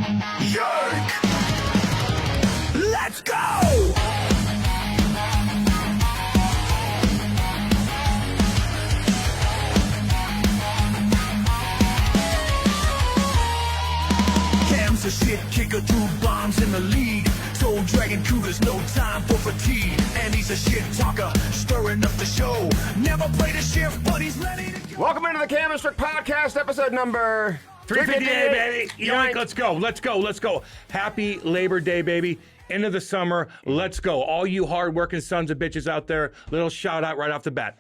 Jerk! Let's go! Cam's a shit kicker, 2 bombs in the lead. So Dragon Kyrou, there's no time for fatigue. And he's a shit talker, stirring up the show. Never played a shift, but he's ready to go. Welcome into the Kane and Schenn podcast, episode number 358, baby. Yoink, let's go. Happy Labor Day, baby. End of the summer. Let's go. All you hard-working sons of bitches out there, little shout-out right off the bat.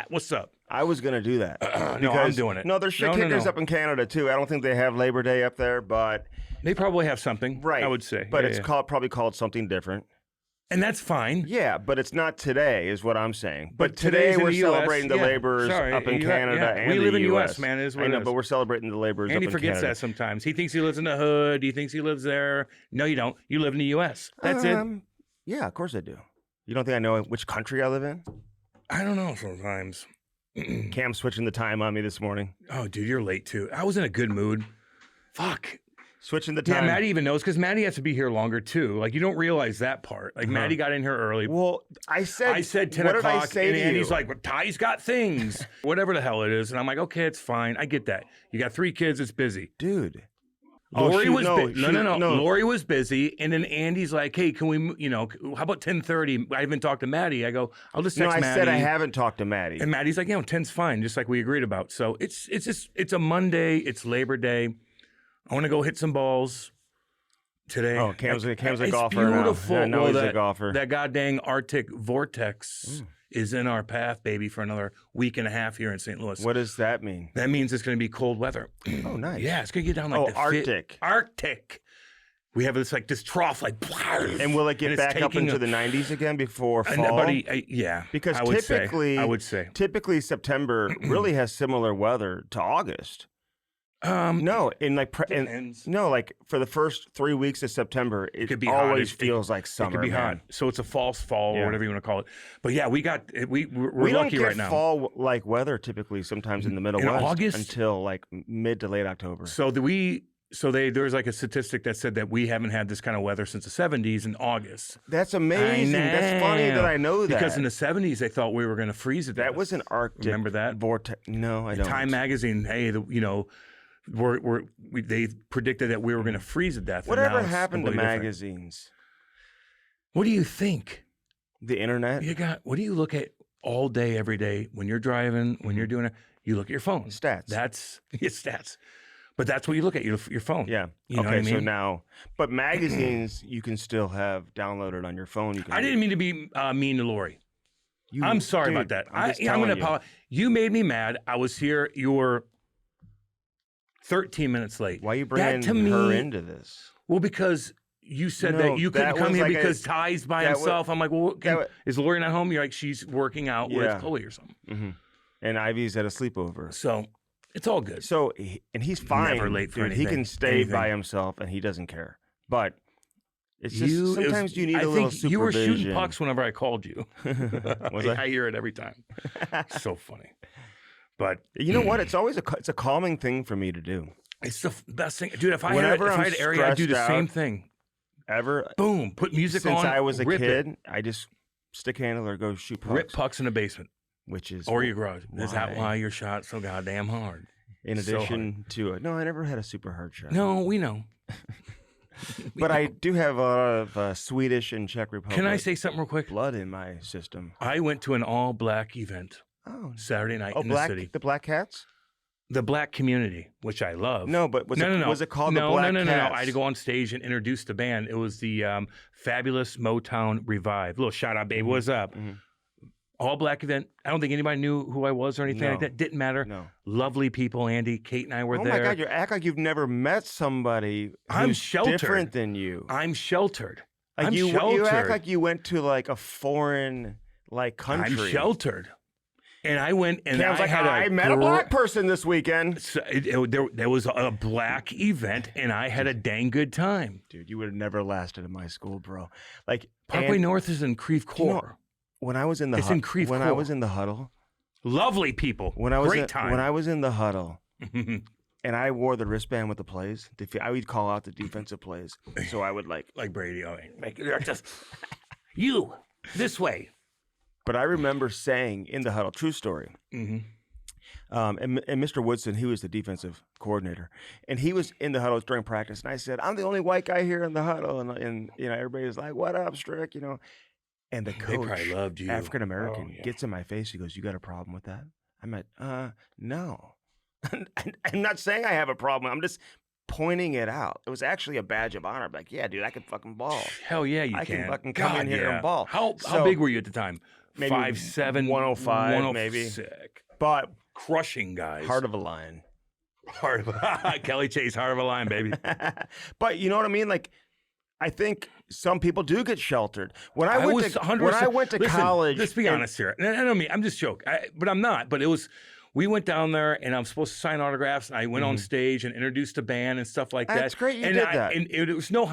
What's up? I was going to do that. No, I'm doing it. No, there's shit kickers up in Canada, too. I don't think they have Labor Day up there, but... They probably have something, right. I would say. But it's probably called something different. And that's fine. Yeah, but it's not today, is what I'm saying. But today we're in the celebrating US, the laborers up in Canada and we the live in US. US, man. It is what I know, it is. but we're celebrating the laborers up in Canada. And he forgets that sometimes. He thinks he lives in the hood. He thinks he lives there. No, you don't. You live in the US. That's it. Yeah, of course I do. You don't think I know which country I live in? I don't know sometimes. Cam's switching the time on me this morning. Oh, dude, you're late, too. I was in a good mood. Fuck. Switching the time. Yeah, Maddie even knows because Maddie has to be here longer too. Like you don't realize that part. Like Maddie got in here early. Well, I said 10 what o'clock, did I say and to Andy's you? like, well, Ty's got things, whatever the hell it is, and I'm like, okay, it's fine. I get that. You got 3 kids, it's busy. Dude. Lori was no. Lori was busy, and then Andy's like, hey, can we, how about 10:30? I haven't talked to Maddie. I go, I'll just text Maddie. I said I haven't talked to Maddie. And Maddie's like, 10's fine, just like we agreed about. So it's a Monday. It's Labor Day. I want to go hit some balls. Today. Oh, Cam's a golfer now. Beautiful. I know he's a golfer. That goddamn Arctic vortex is in our path, baby, for another week and a half here in St. Louis. What does that mean? That means it's going to be cold weather. Oh, nice. Yeah, it's going to get down like Arctic. Arctic. We have this trough like. And will it get back up into the 90s again before fall? Yeah. Because I would say. Typically September really has similar weather to August. No, for the first 3 weeks of September, it could be always feels like summer. It could be hot. So it's a false fall or whatever you want to call it. But yeah, we're lucky right now. We don't get fall-like weather typically sometimes in the Middle West August? Until like mid to late October. So there's like a statistic that said that we haven't had this kind of weather since the 70s in August. That's amazing. That's funny that I know that. Because in the 70s, they thought we were going to freeze it. That was an Arctic. Remember that? Vortex. No, I don't. Time magazine, hey, they predicted that we were going to freeze to death. Whatever happened to magazines? What do you think? The internet? What do you look at all day, every day when you're driving, when you're doing it? You look at your phone. Stats. That's stats. But that's what you look at, your phone. Yeah. You know what I mean? So now, but magazines you can still have downloaded on your phone. I didn't mean to be mean to Lori. I'm sorry about that. I'm going to apologize. You made me mad. I was here. You were 13 minutes late. Why are you bringing her into this? Well, because you said that you couldn't come here because Ty's by himself. I'm like, well, is Lori not home? You're like, she's working out with Chloe or something. Mm-hmm. And Ivy's at a sleepover. So it's all good. So, and he's fine. Never late for anything. He can stay by himself and he doesn't care. But it's just sometimes you need a little supervision. You were shooting pucks whenever I called you. Was I hear it every time. So funny. But you know what? It's always it's a calming thing for me to do. It's the best thing, dude. If I had area, I'd do the same thing. Boom, put music on. Since I was a kid, it. I just stick handle or go shoot pucks. Rip pucks in the basement, or your garage. Why? Is that why you're shot so goddamn hard? In addition to it, no, I never had a super hard shot. No, we know. But I do have a lot of Swedish and Czech Republic. Can I say something real quick? Blood in my system. I went to an all-black event. Saturday night in the city. The Black Cats? The black community, which I love. No, but was it called the Black Cats? No. I had to go on stage and introduce the band. It was the Fabulous Motown Revive. Little shout out, baby. What's up? Mm-hmm. All black event. I don't think anybody knew who I was or anything like that. Didn't matter. No. Lovely people, Andy. Kate and I were there. Oh my God, you act like you've never met somebody who's different than you. I'm sheltered. You act like you went to like a foreign country. I'm sheltered. And I went and I met a black person this weekend. So there was a black event, and I had a dang good time. Dude, you would have never lasted in my school, bro. Parkway North is in Creve Coeur. When I was in the in Creve Coeur. I was in the huddle, lovely people. Great time. When I was in the huddle, and I wore the wristband with the plays. I would call out the defensive plays. So I would like Brady. Just you this way. But I remember saying in the huddle, true story. Mm-hmm. And Mr. Woodson, he was the defensive coordinator, and he was in the huddle during practice. And I said, "I'm the only white guy here in the huddle," and everybody was like, "What up, Strick?" And the coach, African American, gets in my face. He goes, "You got a problem with that?" I'm like, "No." I'm not saying I have a problem. I'm just pointing it out. It was actually a badge of honor. Like, yeah, dude, I can fucking ball. Hell yeah, I can fucking come in here and ball. How big were you at the time? Maybe 5'7", 105, maybe. Sick. But crushing guys. Heart of a lion. Kelly Chase, heart of a lion, baby. But you know what I mean? Like, I think some people do get sheltered. When I went to college, let's be honest here. I don't mean I'm just joking, but I'm not. But it was. We went down there, and I'm supposed to sign autographs, and I went on stage and introduced a band and stuff like that. That's great, you did that. And it was no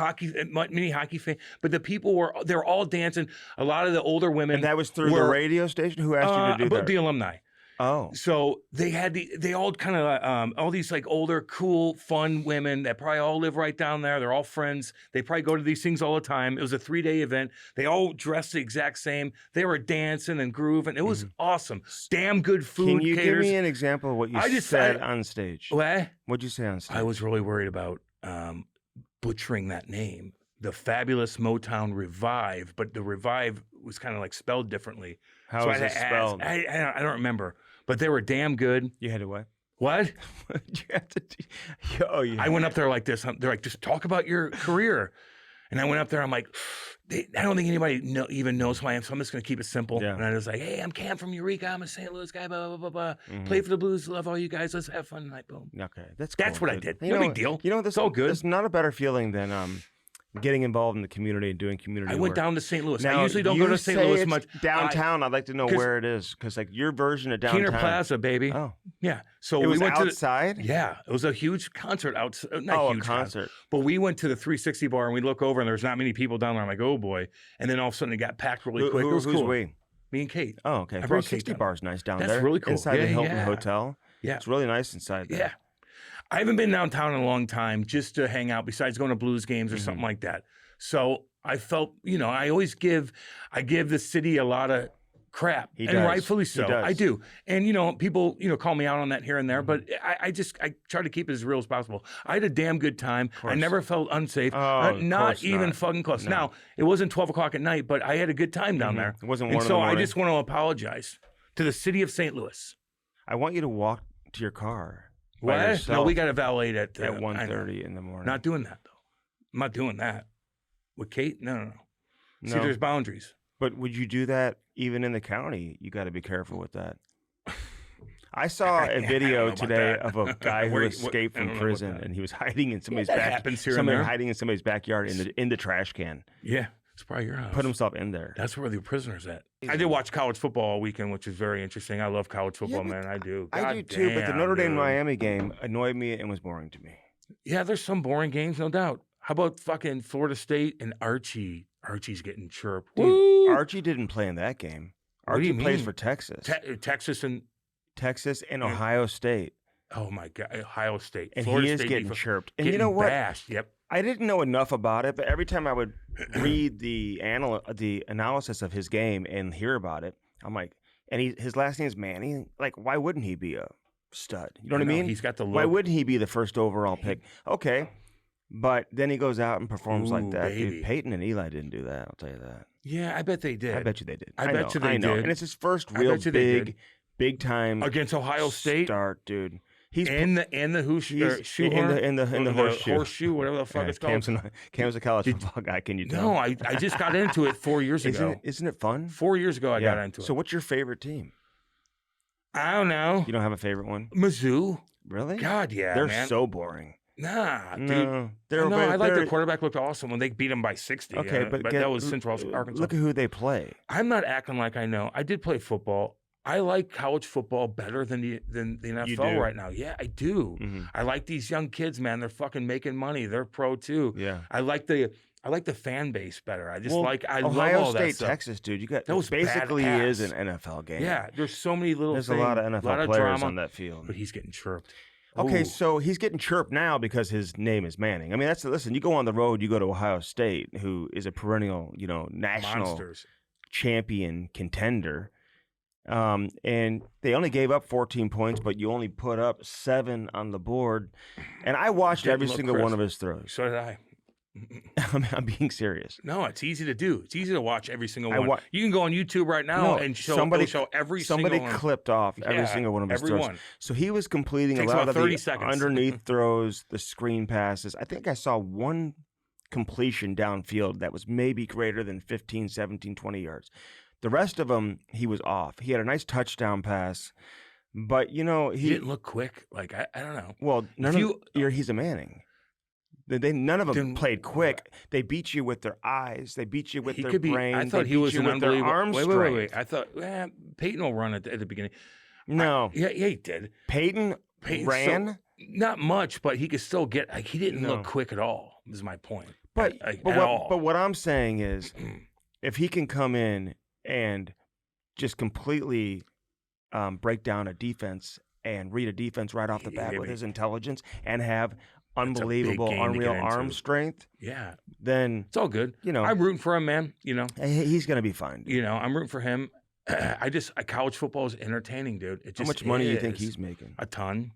many hockey fans, but the people they were all dancing. A lot of the older women. And that was through the radio station? Who asked you to do that? The alumni. Oh. So they had they all kind of, all these like older, cool, fun women that probably all live right down there. They're all friends. They probably go to these things all the time. It was a 3-day event. They all dressed the exact same. They were dancing and grooving. It was awesome. Damn good food. Can you caters. give me an example of what you said on stage? What? What'd you say on stage? I was really worried about butchering that name. The Fabulous Motown Revive, but the Revive was kind of like spelled differently. How was it spelled? I don't remember. But they were damn good. You had to what? What? What did you have to do? I went up there like this. They're like, just talk about your career. And I went up there. I'm like, I don't think anybody even knows who I am, so I'm just going to keep it simple. Yeah. And I was like, hey, I'm Cam from Eureka. I'm a St. Louis guy, blah, blah, blah, blah. Mm-hmm. Play for the Blues. Love all you guys. Let's have fun tonight. Boom. Okay. That's cool, what I did. No big deal. You know, it's all good. There's not a better feeling than getting involved in the community and doing community work. I went down to St. Louis. Now, I usually don't go to St. Louis much. Downtown, I'd like to know where it is, because like your version of downtown. Keener Plaza, baby. Oh. Yeah. So it was we went outside? Yeah. It was a huge concert outside. Not huge a concert. But we went to the 360 bar and we look over and there's not many people down there. I'm like, oh boy. And then all of a sudden it got packed really quick. It was cool. Who's we? Me and Kate. Oh, okay. 360 bar's nice down there. That's really cool. Inside the Hilton Hotel. Yeah. It's really nice inside there. Yeah. I haven't been downtown in a long time just to hang out besides going to Blues games or something like that. So I felt, I always give the city a lot of crap, and rightfully so. I do. And, people, call me out on that here and there, but I try to keep it as real as possible. I had a damn good time. I never felt unsafe. Not even fucking close. No. Now, it wasn't 12 o'clock at night, but I had a good time down there. It wasn't 1 in the morning. So I just want to apologize to the city of St. Louis. I want you to walk to your car. What? No, we got a valet at 1:30 in the morning. Not doing that, though. I'm not doing that. With Kate? No. See, there's boundaries. But would you do that even in the county? You got to be careful with that. I saw a video today of a guy who escaped from prison, and he was hiding in somebody's hiding in somebody's backyard in the trash can. Yeah, it's probably your house. Put himself in there. That's where the prisoner's at. I did watch college football all weekend, which is very interesting. I love college football, man. I do. I do too. But the Notre Dame Miami game annoyed me and was boring to me. Yeah, there's some boring games, no doubt. How about fucking Florida State and Archie? Archie's getting chirped. Dude, Archie didn't play in that game. Archie plays for Texas. Texas and Ohio State. Oh, my God. Ohio State. And Florida he is State getting chirped. And you know what? Bashed. Yep. I didn't know enough about it, but every time I would read the analysis of his game and hear about it, I'm like, and his last name is Manning. Like, why wouldn't he be a stud? You know what I mean? He's got the look. Why wouldn't he be the first overall pick? Okay. But then he goes out and performs like that. Dude, Peyton and Eli didn't do that. I'll tell you that. Yeah, I bet they did. I bet you they did. I bet you they did. And it's his first real big time against Ohio State start, dude. He's in the horseshoe, in the horseshoe, whatever the fuck it's called. Cam's a college football guy. Can you tell? No, I just got into it 4 years ago. Isn't it fun? 4 years ago, I got into it. So, what's your favorite team? I don't know. You don't have a favorite one? Mizzou. Really? God, yeah, they're so boring. Nah, dude. No, I like their quarterback looked awesome when they beat him by 60. Okay, but that was Central Arkansas. Look at who they play. I'm not acting like I know. I did play football. I like college football better than the NFL right now. Yeah, I do. Mm-hmm. I like these young kids, man. They're fucking making money. They're pro too. Yeah. I like the fan base better. I love Ohio all State, that stuff. Texas, dude. You got that was basically is an NFL game. Yeah, there's so many little. There's a lot of NFL players on that field. But he's getting chirped. Okay, Ooh. so he's getting chirped now because his name is Manning. I mean, listen. You go on the road, you go to Ohio State, who is a perennial, national Monsters. champion contender, and they only gave up 14 points, but you only put up 7 on the board. And I watched Didn't every look single crisp. one of his throws. So did I. I'm being serious. No, it's easy to do. It's easy to watch every single I one. wa- You can go on YouTube right now and show every somebody single one. clipped off every Yeah, single one of his every throws. one. So he was completing Takes a lot about of 30 the seconds. underneath throws, the screen passes. I think I saw one completion downfield that was maybe greater than 15, 17, 20 yards. The rest of them, he was off. He had a nice touchdown pass, but He didn't look quick. Like I don't know. Well, he's a Manning. None of them Then- played quick. They beat you with their eyes. They beat you with He their could be. brain. I thought they he beat was you an with their unbelievable. arm Wait. strength. I thought Peyton will run at the beginning. No, Yeah, he did. Peyton ran. So, not much, but he could still get. Like he didn't No. look quick at all. Is my point. But at but all. what I'm saying is, if he can come in and just completely break down a defense and read a defense right off the bat with his intelligence and have unbelievable, game to unreal get arm into. strength, Yeah, then it's all good. You know. I'm rooting for him, man. He's going to be fine. Dude. I'm rooting for him. College football is entertaining, dude. It just How much money do you think is. he's making? A ton.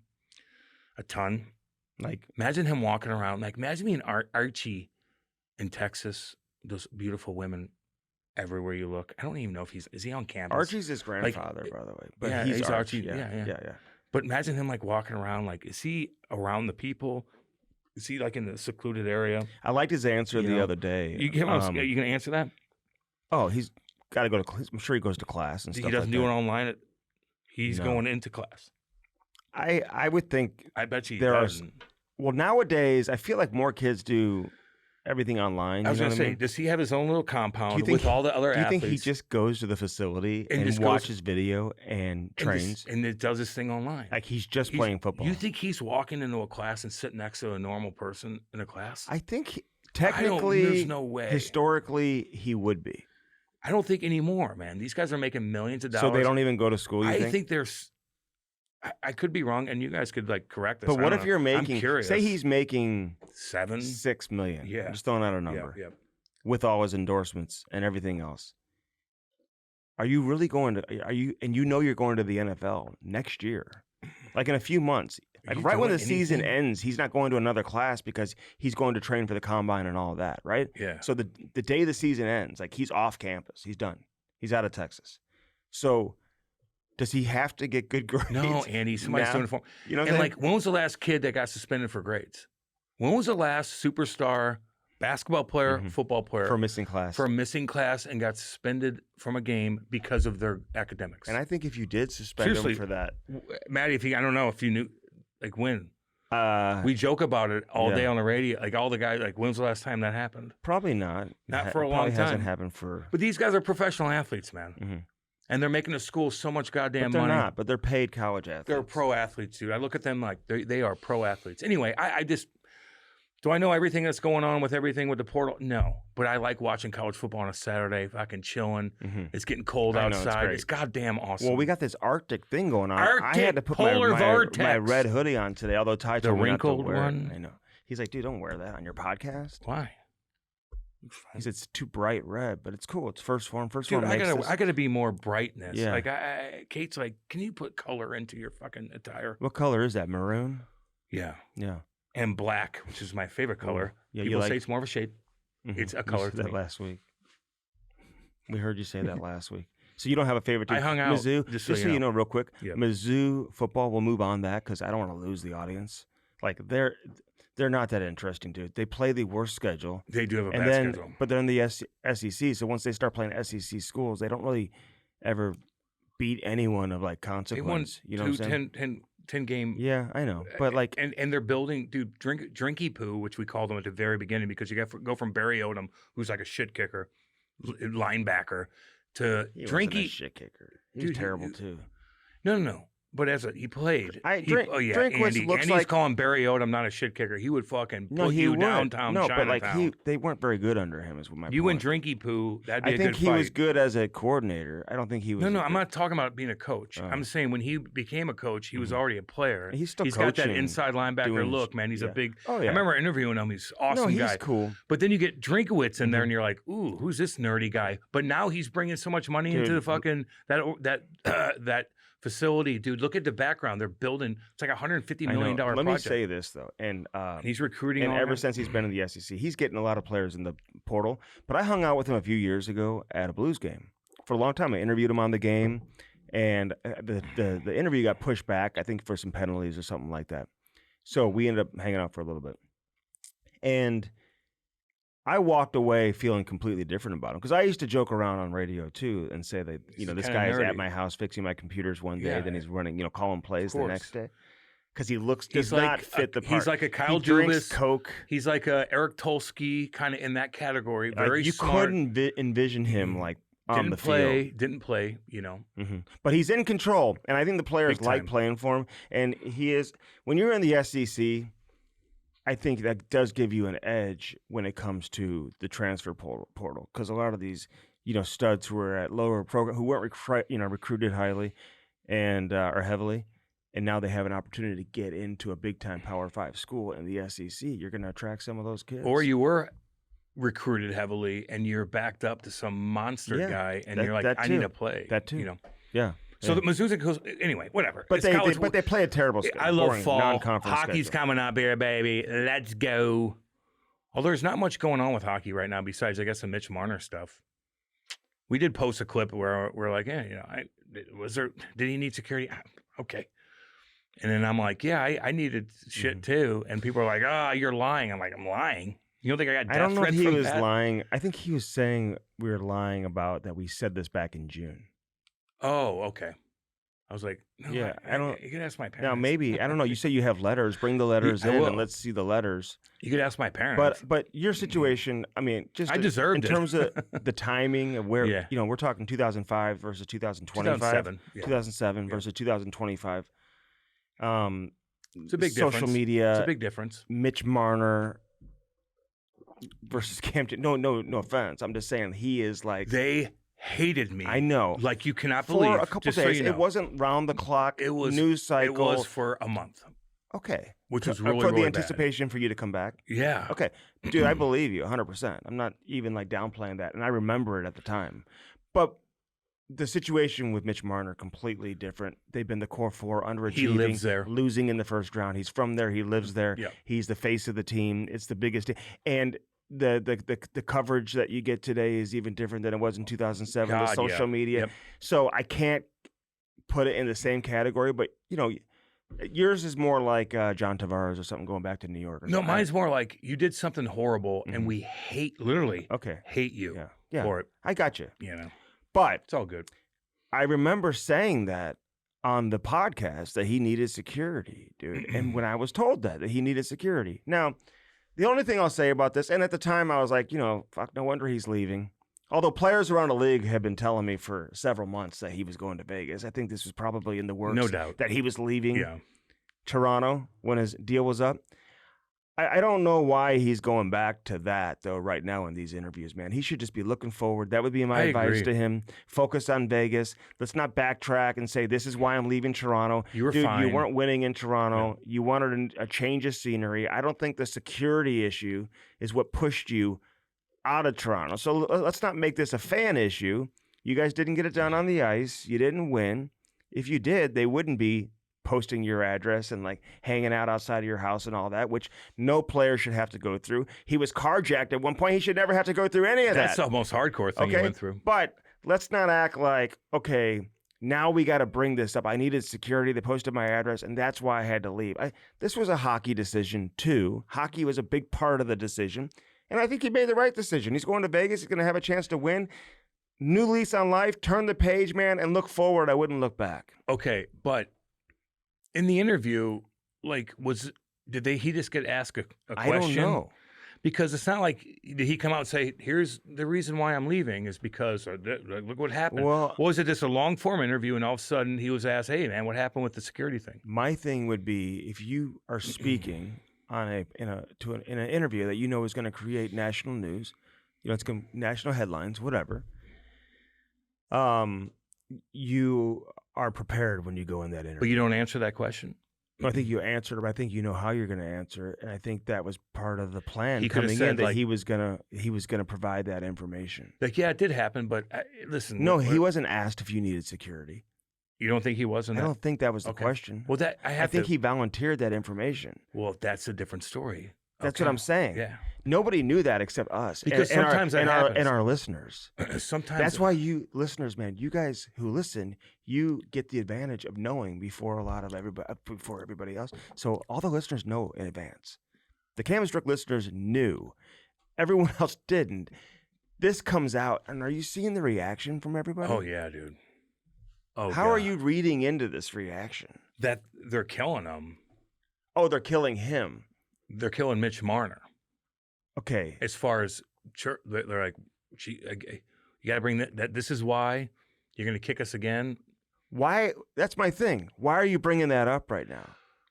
Like, Imagine him walking around. Like, imagine being Archie in Texas. Those beautiful women everywhere you look. I don't even know if is he on campus? Archie's his grandfather, by the way. But yeah, he's Archie. Yeah. But imagine him like walking around. Like, is he around the people? Is he like in the secluded area? I liked his answer the other day. You gonna answer that? Oh, he's got to go to. I'm sure he goes to class and stuff. He doesn't like do that. it online. He's No. going into class. I would think I bet you he there are. doesn't. Well, nowadays I feel like more kids do everything online. I was you know gonna what say, mean? does he have his own little compound think with all the other Do you athletes? think he just goes to the facility And and just goes- watches video and trains? and it does his thing online? Like he's just playing football. You think he's walking into a class and sitting next to a normal person in a class? I think there's technically, no way. historically, he would be. I don't think anymore, man. These guys are making millions of dollars. So they don't even go to school. You I think? think there's. I could be wrong, and you guys could like correct us. But I what don't if know. you're I'm making? curious. Say he's making $7 $6 million. Yeah. I'm just throwing out a number. Yeah. With all his endorsements and everything else. Are you really going to? Are you? And you're going to the NFL next year, like in a few months. Like you right when the doing season anything? ends, he's not going to another class because he's going to train for the combine and all of that, right? Yeah. So the day the season ends, like he's off campus, he's done. He's out of Texas. So does he have to get good grades? No, Andy. Somebody's now? doing it for him. You know what And I'm like, when was the last kid that got suspended for grades? When was the last superstar basketball player, football player for missing class? for missing class and got suspended from a game because of their academics? And I think if you did suspend Seriously. him for that, Maddie, I don't know if you knew, like when. uh, We joke about it all yeah. day on the radio. Like all the guys, like when's the last time that happened? probably not. Not It for a long probably hasn't time. happened for. But these guys are professional athletes, man. Mhm. And they're making the school so much goddamn But they're money. not. But they're paid college athletes. They're pro athletes, dude. I look at them like they are pro athletes. Anyway, I just do I know everything that's going on with everything with the portal? No, but I like watching college football on a Saturday, fucking chilling. Mhm. It's getting cold I know, it's outside. great. It's goddamn awesome. Well, we got this Arctic thing going on. I Arctic had to put polar my vortex. red hoodie on today, although Ty The told me not to wrinkled wear one? it. I know. He's like, dude, don't wear that on your podcast. Why? He said it's too bright red, but it's cool. It's first form. First Dude, form I makes gotta this. I gotta be more brightness. Yeah. Like Kate's like, can you put color into your fucking attire? What color is that? Maroon? Yeah. Yeah. And black, which is my favorite color. Yeah, you People like- say it's more of a shade. Mhm. It's a You color said to that me. last week. We heard you say that last week. So you don't have a favorite team? I hung out, Mizzou, just just so you know. real quick. Yep. Mizzou football. We'll move on that because I don't want to lose the audience. Like they're not that interesting, dude. They play the worst schedule. They do have a And bad then, schedule. but they're in the SEC. So once they start playing SEC schools, they don't really ever beat anyone of like They won consequence. You know what I'm saying? 10 game. Yeah, I know. But like, and they're building, dude, Drinky Poo, which we called him at the very beginning because you got to go from Barry Odom, who's like a shit kicker, linebacker, to he wasn't a Drinky. shit kicker. He was Dude, terrible too. No. But he played. Drinkwitz looks Andy's like calling Barry Oates, I'm not a shit kicker. He would fucking put he you would. downtown No, but Chinatown. they weren't very good under him. Is what my You point. and Drinky Poo, that'd be a good fight. I think he was good as a coordinator. I don't think he was. No, I'm not talking about being a coach. I'm saying when he became a coach, he was already a player. He's still got that coaching, inside linebacker look, man. He's a big. Oh, yeah. I remember interviewing him. He's an awesome guy. He's cool. But then you get Drinkwitz in there, and you're like, ooh, who's this nerdy guy? But now he's bringing so much money into the fucking that facility, dude. Look at the background. They're building. It's like $150 million project. Let me say this though, and he's recruiting. And ever since he's been in the SEC, he's getting a lot of players in the portal. But I hung out with him a few years ago at a Blues game for a long time. I interviewed him on the game, and the interview got pushed back. I think for some penalties or something like that. So we ended up hanging out for a little bit, and I walked away feeling completely different about him because I used to joke around on radio too and say that this guy's at my house fixing my computers one day, then he's running calling plays the next day because he does not fit the part. He's like a Kyle drinks Dubas, Coke. He's like a Eric Tulsky, kind of in that category. Very smart. Couldn't envision him like on the field. Didn't play, But he's in control, and I think the players like playing for him. And he is when you're in the SEC. I think that does give you an edge when it comes to the transfer portal because a lot of these, studs who are at lower program who weren't recruited highly and or heavily, and now they have an opportunity to get into a big time Power 5 school in the SEC. You're going to attract some of those kids. Or you were recruited heavily and you're backed up to some monster guy, and you're like, I need to play. That too. Yeah. So the Mizzou's goes anyway, whatever. But they play a terrible schedule. I love fall. Non-conference Hockey's schedule. coming up here, baby. Let's go. Although there's not much going on with hockey right now besides, I guess, the Mitch Marner stuff. We did post a clip where we're like, did he need security? Okay. And then I'm like, I needed shit too. And people are like, you're lying. I'm like, I'm lying. You don't think I got death I don't know if threats he from was that? lying. I think he was saying we were lying about that we said this back in June. Oh, okay. I was like, no, I don't. You could ask my parents. Now maybe I don't know. You say you have letters. Bring the letters in and let's see the letters. You could ask my parents. But your situation, I mean, just I deserved in terms of the timing of where we're talking 2005 versus 2025, 2007 versus 2025. It's a big social difference. media. It's a big difference. Mitch Marner versus Cam. No offense. I'm just saying he is like they hated me. I know. Like you cannot believe. For a couple days. It wasn't round the clock. It was news cycle. It was for a month. Okay. Which was really, for really the anticipation for you to come back. Yeah. Okay. Dude, I believe you 100%. I'm not even like downplaying that. And I remember it at the time. But the situation with Mitch Marner, completely different. They've been the core four, underachieving. He lives there. Losing in the first round. He's from there. He lives there. Yeah. He's the face of the team. It's the biggest. And the coverage that you get today is even different than it was in 2007. The social media. Yep. So I can't put it in the same category, but yours is more like John Tavares or something going back to New York. No, mine's more like you did something horrible and we hate you for it. I got you. But it's all good. I remember saying that on the podcast that he needed security, dude. And when I was told that he needed security. Now, the only thing I'll say about this, and at the time I was like, fuck, no wonder he's leaving. Although players around the league have been telling me for several months that he was going to Vegas. I think this was probably in the works. No doubt. That he was leaving Toronto when his deal was up. I don't know why he's going back to that, though, right now in these interviews, man. He should just be looking forward. That would be my advice to him. Focus on Vegas. Let's not backtrack and say, this is why I'm leaving Toronto. You were Dude, fine. You weren't winning in Toronto. Yeah. You wanted a change of scenery. I don't think the security issue is what pushed you out of Toronto. So let's not make this a fan issue. You guys didn't get it done on the ice. You didn't win. If you did, they wouldn't be posting your address and like hanging out outside of your house and all that, which no player should have to go through. He was carjacked at one point. He should never have to go through any of that. That's the most hardcore thing he went through. But let's not act like, okay, now we got to bring this up. I needed security. They posted my address, and that's why I had to leave. This was a hockey decision, too. Hockey was a big part of the decision, and I think he made the right decision. He's going to Vegas. He's going to have a chance to win. New lease on life. Turn the page, man, and look forward. I wouldn't look back. Okay, but in the interview, like, he just get asked a question? I don't know. Because it's not like did he come out and say, "Here's the reason why I'm leaving is because look what happened." Well, was it just a long form interview, and all of a sudden he was asked, "Hey, man, what happened with the security thing?" my thing would be if you are speaking on in an interview that you know is going to create national news, it's going national headlines, whatever. You are prepared when you go in that interview. But you don't answer that question. I think you answered it, but I think you know how you're going to answer it, and I think that was part of the plan He could've coming said, in that like- he was gonna provide that information. Like, yeah, it did happen, but listen. No, he wasn't asked if you needed security. You don't think he was in I that? don't think that was the Okay. question. Well, that I think he volunteered that information. Well, that's a different story. That's Okay. what I'm saying. Yeah. Nobody knew that except us. Because and sometimes that and happens. our listeners. Sometimes That's why you listeners, man, you guys who listen, you get the advantage of knowing before everybody else. So all the listeners know in advance. The Canvas Truck listeners knew. Everyone else didn't. This comes out, and are you seeing the reaction from everybody? Oh yeah, dude. Oh, How are God. you reading into this reaction? That they're killing him? Oh, they're killing him. They're killing Mitch Marner. Okay. As far as they're like, you got to bring that. This is why you're going to kick us again. Why? That's my thing. Why are you bringing that up right now?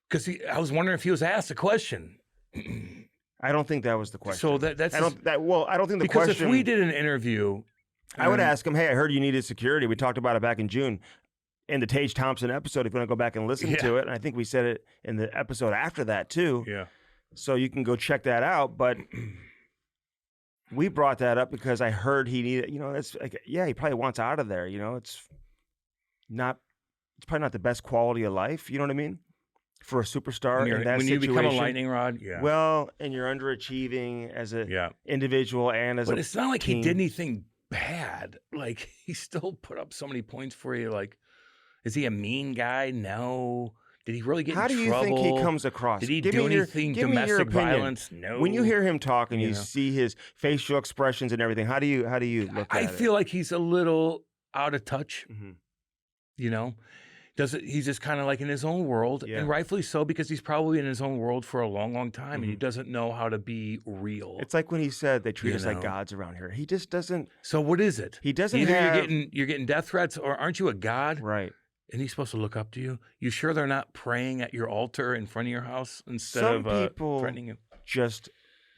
Because I was wondering if he was asked a question. I don't think that was the question. So that's I don't think the because question. if we did an interview, I would ask him, hey, I heard you needed security. We talked about it back in June in the Tage Thompson episode, if you want to go back and listen to it. And I think we said it in the episode after that too. Yeah. So you can go check that out. But we brought that up because I heard he needed, that's like, he probably wants out of there. It's probably not the best quality of life. You know what I mean? For a superstar in that when situation. you become a lightning rod, yeah. Well, and you're underachieving as a individual and as but a it's not like team. he did anything bad. Like he still put up so many points for you. Like, is he a mean guy? No. Did he really get How in do you trouble? think he comes across? Did he Give do me your- anything give me your domestic opinion. violence? No. When you hear him talk and you You know. see his facial expressions and everything, how do you look at I it? feel like he's a little out of touch. Mhm. He's just kind of like in his own world, Yeah. and rightfully so, because he's probably in his own world for a long, long time, and he Mhm. doesn't know how to be real. It's like when he said they treat You us like know. gods around here. He just doesn't. So what is it? He doesn't Either have you're getting death threats, or aren't you a god? right. And he's supposed to look up to you? You sure they're not praying at your altar in front of your house instead Some of people threatening you? Just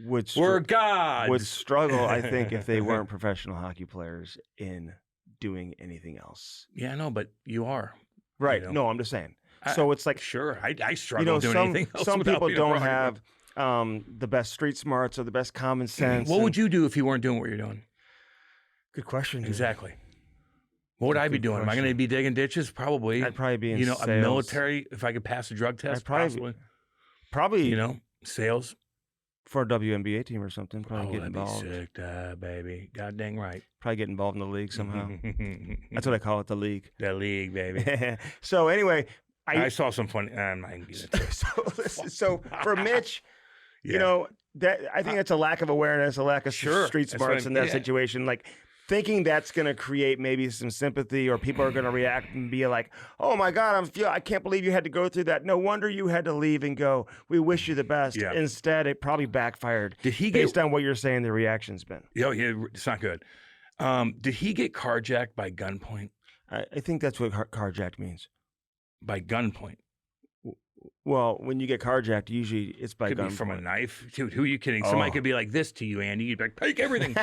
would We're gods. would struggle. I think if they weren't professional hockey players in doing anything else. Yeah, I know, but you are. Right. know. No, I'm just saying. So it's like Sure, I struggle doing anything else. some without people being a don't hockey player. have the best street smarts or the best common sense. What and- would you do if you weren't doing what you're doing? Good question. dude. Exactly. What would I be Good doing? Am I going to question. be digging ditches? Probably. I'd probably be in a sales. military. If I could pass a drug test, I'd probably- possibly. Probably Sales. for a WNBA team or something. Probably Oh, get that'd involved. be sick, baby. God dang right. Probably get involved in the league somehow. That's what I call it, the league. The league, baby. So anyway, I saw some funny. I'm not gonna get into it. so for Mitch, Yeah. that I think that's a lack of awareness, a lack of Sure, street that's what smarts I- in that yeah. situation. Like thinking that's going to create maybe some sympathy, or people are going to react and be like, "Oh my God, I can't believe you had to go through that. No wonder you had to leave and go. We wish you the best." Yeah. Instead, it probably backfired. Did he based get? on what you're saying, the reaction's been. Yeah, it's not good. Did he get carjacked by gunpoint? I think that's what carjacked means. By gunpoint. Well, when you get carjacked, usually it's by Could gun. be from a knife. Dude, who are you kidding? Somebody Oh. could be like this to you, Andy. You'd be like, take everything.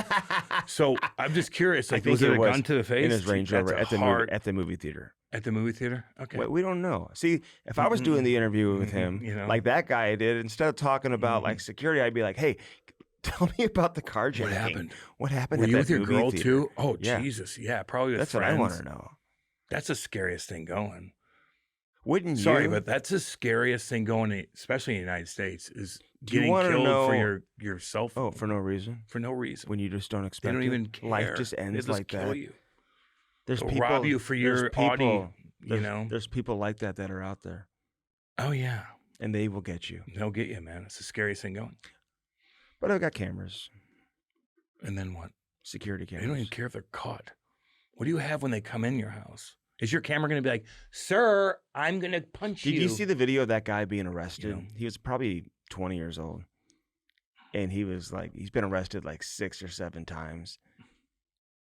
So I'm just curious. I Like, think was it a was gun to the face? in his Range That's Rover a at the hard- movie theater. At the movie theater? Okay. We don't know. See, if I was doing the interview with him, You know? like that guy did, instead of talking about like security, I'd be like, "Hey, tell me about the carjacking. What happened? What happened? Were at you that with your movie girl theater?" too? Oh, Yeah. Jesus. Yeah, probably with That's friends. what I want to know. That's the scariest thing going. Wouldn't Sorry, you? but that's the scariest thing going, especially in the United States, is Do you getting wanna killed know- for your cell phone. Oh, for no reason. for no reason. When you just don't They expect don't it. even care. Life just They ends just like kill that. you. There's They'll people rob you for there's your people- Audi, you there's- know? There's people like that are out there, Oh, yeah. and they will get you. They'll get you, man. It's the scariest thing going. But I've got cameras, And then what? security They don't cameras. even care if they're caught. What do you have when they come in your house? Is your camera going to be like, sir, I'm going to punch Did you? you see the video of that guy being arrested? You know. He was probably 20 years old. and he was like, he's been arrested like 6 or 7 times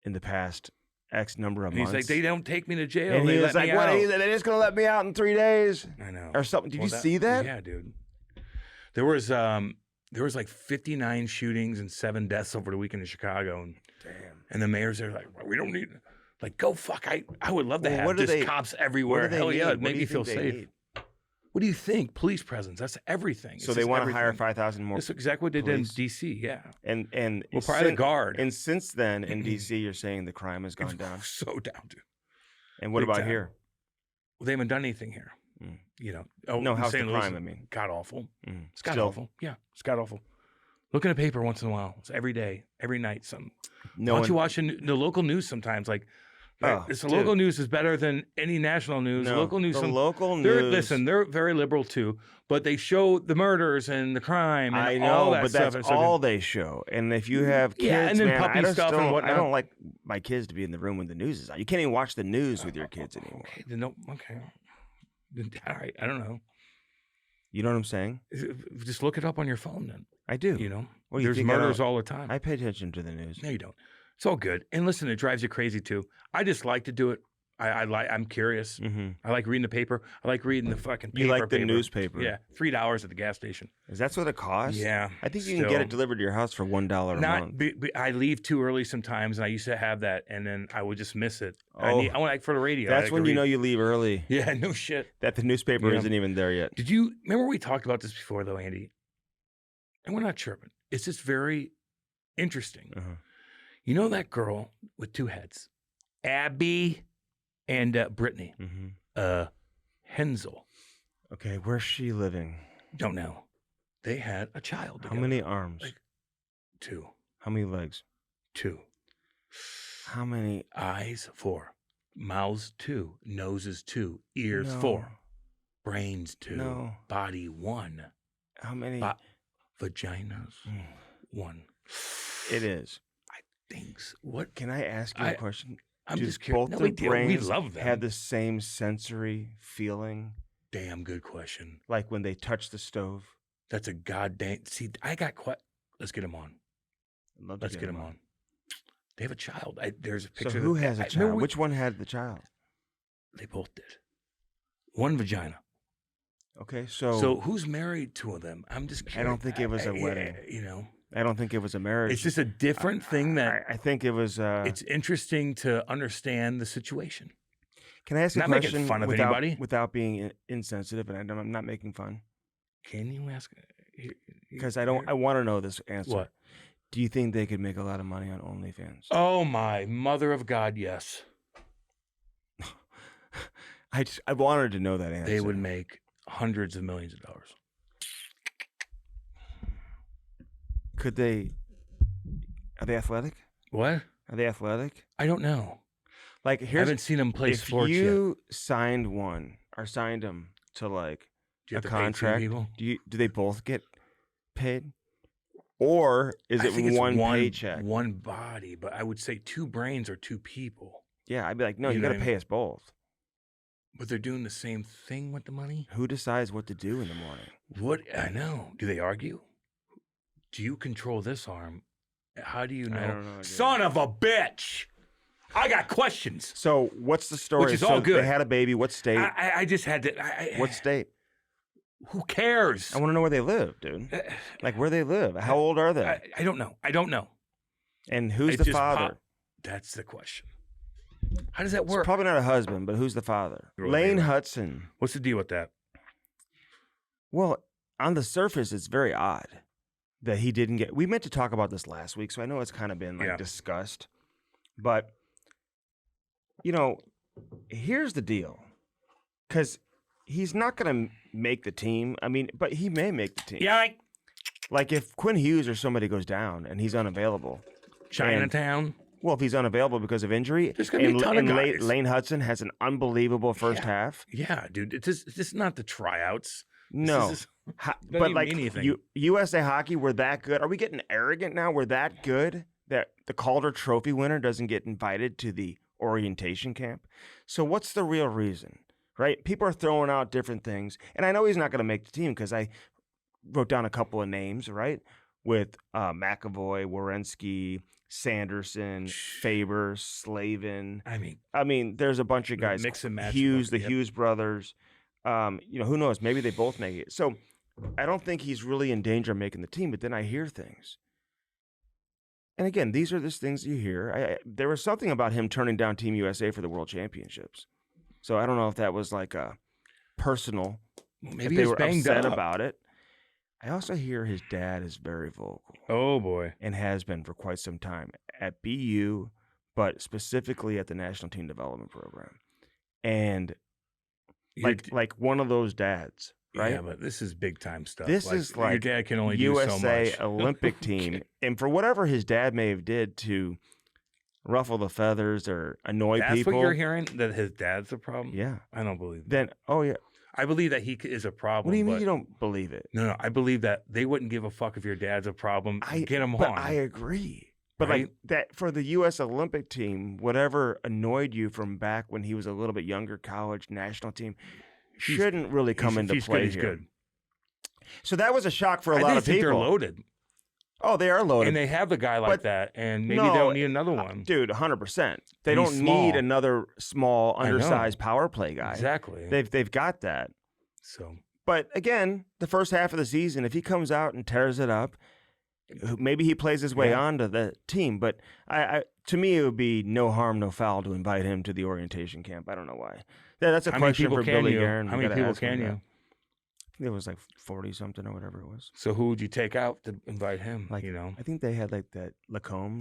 in the past X number of And months. he's like, they don't take me to jail. and they he was let like, me what? out. They're just gonna let me out in 3 days I know. or something. Did you see that? Yeah, dude. There was like 59 shootings and 7 deaths over the weekend in Chicago, and the mayor's there like, well, we don't need, like, go fuck. I would love to have just cops everywhere. Hell yeah, it'd make me feel safe. What do you think? Police presence. That's everything. So they want to hire 5,000 more. That's exactly what they did in D.C. Yeah. And well, probably the guard. And since then in D.C., you're saying the crime has gone down. So down, dude. And what Big about time. here? Well, they haven't done anything here. You know. Oh, No, how's the St. Louis crime? I mean, god awful. It's god Still? awful. Yeah, it's god awful. Look at a paper once in a while. It's every day, every night. Something. no Why one. don't you watch the local news sometimes? Like, Oh, it's the dude. local news is better than any national news. No, Local news. the local They're, news. listen, they're very liberal too, but they show the murders and the crime and I all know, that but stuff. that's It's so all good. they show. And if you have kids, Yeah, and then man, puppy I just stuff and don't, whatnot. I don't like my kids to be in the room when the news is on. You can't even watch the news with your kids anymore. Okay, then no, okay. Then, all right, I don't know. You know what I'm saying? Just look it up on your phone then. I do. You know, What do you there's think I murders don't- all the time. I pay attention to the news. No, you don't. It's all good. And listen, it drives you crazy too. I just like to do it. I'm curious. I like reading the paper. I like reading the fucking paper. You like the paper. newspaper? Yeah, $3 at the gas station. Is that what it costs? Yeah, I think you can get it delivered to your house for $1 a month. I leave too early sometimes, and I used to have that, and then I would just miss it. Oh. I want like for the radio. That's when you know you leave early. Yeah, no shit. That the newspaper Yeah. isn't even there yet. Did you remember we talked about this before, though, Andy? And we're not chirping. It's just very interesting. You know that girl with 2 heads, Abby and Brittany, Hensel. Okay, where's she living? Don't know. They had a child How together. many arms? Like 2. How many legs? 2. How many? Eyes 4. Mouths 2. Noses 2. Ears No. 4. Brains 2. No. Body 1. How many? Vaginas 1. It is. Things. What? Can I ask you a question? I'm Do just curious. both No the big deal. We brains love them. have the same sensory feeling, Damn good question. like when they touch the stove? That's a goddamn. See, I got quite. Let's get them on. I'd love to Let's get them on. They have a child. There's a So picture. who has a remember child? Which one had the child? They both did. One vagina. Okay, So who's married to them? I'm just curious. I don't think it was a Yeah, wedding. You know, I don't think it was a marriage. it's just a different thing that I think it was. it's interesting to understand the situation. Can I ask a not making question fun of without, anybody. without being insensitive? And I'm not making fun Can you ask? because I don't. I want to know this answer. What? Do you think they could make a lot of money on OnlyFans? Oh my mother of God! Yes, I wanted to know that answer. they would make hundreds of millions of dollars. Could they? Are they athletic? What? Are they athletic? I don't know. Like I here's haven't seen them play if sports yet. you signed one or signed them to like Do you a have to pay two contract, people? do they both get paid, or is I it think it's one paycheck? one body, but I would say 2 brains or 2 people. Yeah, I'd be like, no, You you know got to what I pay mean? us both. But they're doing the same thing with the money. Who decides what to do in the morning? What I know. Do they argue? Do you control this arm? How do you know? I don't know, dude. Son of a bitch! I got questions. So what's the story? Which is so all good. They had a baby. What state? I just had to. What state? Who cares? I want to know where they live, dude. Like where they live. How old are they? I don't know. I don't know. And who's It the just father? popped. That's the question. How does that It's work? probably not a husband, but who's the father? You're right, Lane you're right. Hutson. What's the deal with that? Well, on the surface, it's very odd that he didn't get. We meant to talk about this last week, so I know it's kind of been like Yeah. discussed. But you know, here's the deal, because he's not going to make the team. I mean, but he may make the team. Yeah, Like if Quinn Hughes or somebody goes down and he's unavailable. Chinatown. Well, if he's unavailable because of injury, There's gonna be a ton of guys. Lane Hutson has an unbelievable first half. Yeah, dude. It's just not the tryouts. No, This is- doesn't but even like mean anything. USA Hockey, we're that good. Are we getting arrogant now? We're that good that the Calder Trophy winner doesn't get invited to the orientation camp. So what's the real reason, right? People are throwing out different things, and I know he's not going to make the team because I wrote down a couple of names, right? with McAvoy, Werenski, Sanderson, Faber, Slavin. I mean, there's a bunch of guys. Mix and match. Hughes, the Hughes brothers. Who knows? Maybe they both make it. So I don't think he's really in danger of making the team, but then I hear things. And again, these are just things you hear. There was something about him turning down Team USA for the World Championships. So I don't know if that was like a personal. Maybe they were banged upset up about it. I also hear his dad is very vocal. Oh, boy. And has been for quite some time at BU, but specifically at the National Team Development Program. And like one of those dads, right? Yeah, but this is big time stuff. This is like your dad can only USA do so much. Olympic team. And for whatever his dad may have did to ruffle the feathers or annoy people. That's what you're hearing? That his dad's the problem? Yeah. I don't believe that. Then, yeah. I believe that he is a problem. What do you mean you don't believe it? No, I believe that they wouldn't give a fuck if your dad's a problem. Get him but on. I agree. But right? like that for the U.S. Olympic team, whatever annoyed you from back when he was a little bit younger, college national team, shouldn't really come into play he's here. Good. So that was a shock for a lot of think people. They're loaded. Oh, they are loaded. And they have a guy like that, and maybe they don't need another one. Dude, 100%. They don't need another small, undersized power play guy. Exactly. They've got that. So, but again, the first half of the season, if he comes out and tears it up, maybe he plays his way onto the team. But to me, it would be no harm, no foul to invite him to the orientation camp. I don't know why. That's a question for Billy Guerin. How many people can you? I think it was like 40-something or whatever it was. So who would you take out to invite him? Like, I think they had like that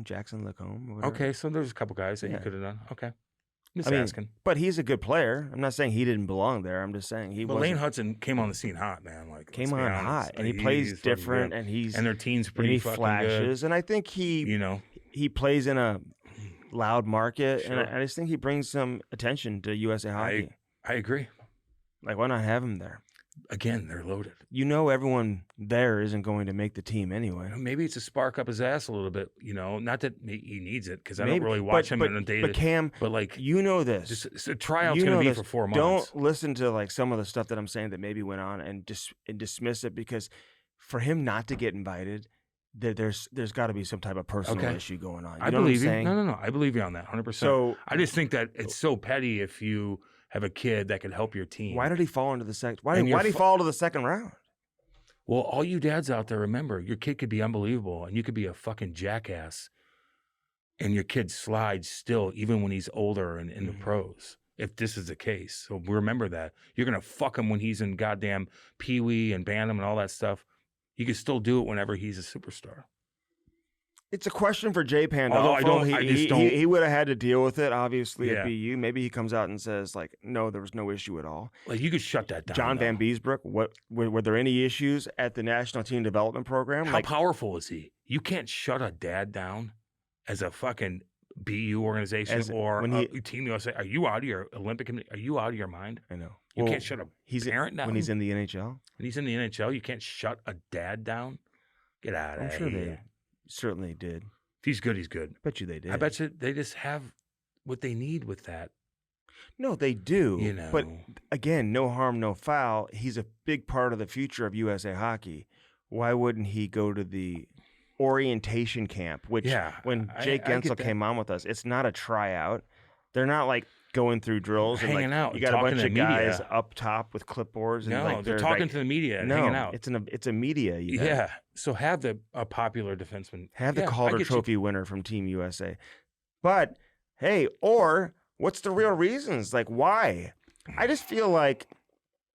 Jackson Lacombe. Or whatever. Okay, so there's a couple guys that you could have done. Okay. Just asking. But he's a good player. I'm not saying he didn't belong there. I'm just saying he was. Lane Hutson came on the scene hot, man. Like came on hot, and he plays different, and their team's pretty fucking flashes, good. And I think he plays in a loud market, and I just think he brings some attention to USA hockey. I agree. Like, why not have him there? Again, they're loaded. Everyone there isn't going to make the team anyway. Maybe it's to spark up his ass a little bit, Not that he needs it, because I don't really watch him in a day. But Cam, like this. Just a tryout's going to be for 4 months. Don't listen to like some of the stuff that I'm saying that maybe went on and dismiss it, because for him not to get invited, there's got to be some type of personal issue going on. I believe you. No. I believe you on that 100%. So I just think that it's so petty if you have a kid that could help your team. Why did he fall into the second? Why did he fall to the second round? Well, all you dads out there, remember, your kid could be unbelievable, and you could be a fucking jackass, and your kid slides still, even when he's older and in the pros, if this is the case. So remember that. You're going to fuck him when he's in goddamn Pee-wee and Bantam and all that stuff. You can still do it whenever he's a superstar. It's a question for Jay Pandolfo. He would have had to deal with it, obviously, at BU. Maybe he comes out and says, like, no, there was no issue at all. Like, you could shut that down. John Van Beesbrook, were there any issues at the National Team Development Program? How powerful is he? You can't shut a dad down as a fucking BU organization or Team USA. Are you out of your Olympic? Are you out of your mind? I know. You can't shut a parent down. When he's in the NHL? When he's in the NHL, you can't shut a dad down? Get out of here. I'm sure they certainly did. If he's good, he's good. I bet you they did. I bet you they just have what they need with that. No, they do. But again, no harm, no foul. He's a big part of the future of USA hockey. Why wouldn't he go to the orientation camp? Which, when Jake Gensel came on with us, it's not a tryout. They're not like going through drills hanging and out. You got a bunch of guys up top with clipboards. And they're talking to the media and hanging out. It's a media event. Yeah. So have a popular defenseman. Have the Calder Trophy winner from Team USA. But hey, or what's the real reasons? Like, why? I just feel like.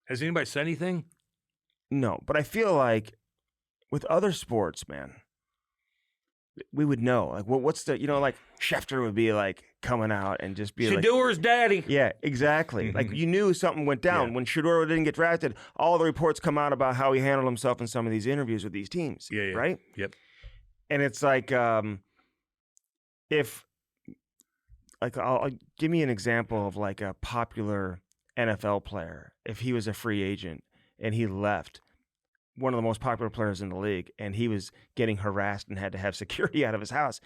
Has anybody said anything? No, but I feel like with other sports, man, we would know. Like, what's the, like Schefter would be like coming out and just be Shador's daddy. Yeah, exactly. Like, you knew something went down. When Shador didn't get drafted, all the reports come out about how he handled himself in some of these interviews with these teams. Yeah. Right? Yep. And it's like, if, like, I'll give me an example of like a popular NFL player. If he was a free agent and he left, one of the most popular players in the league, and he was getting harassed and had to have security out of his house,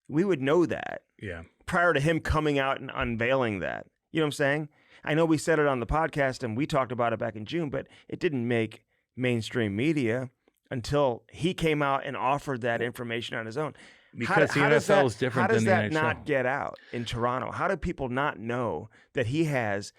we would know that. Yeah. Prior to him coming out and unveiling that. You know what I'm saying? I know we said it on the podcast and we talked about it back in June, but it didn't make mainstream media. until he came out and offered that information on his own. Because the NFL is different than the NHL. How does that not get out in Toronto? How do people not know that he has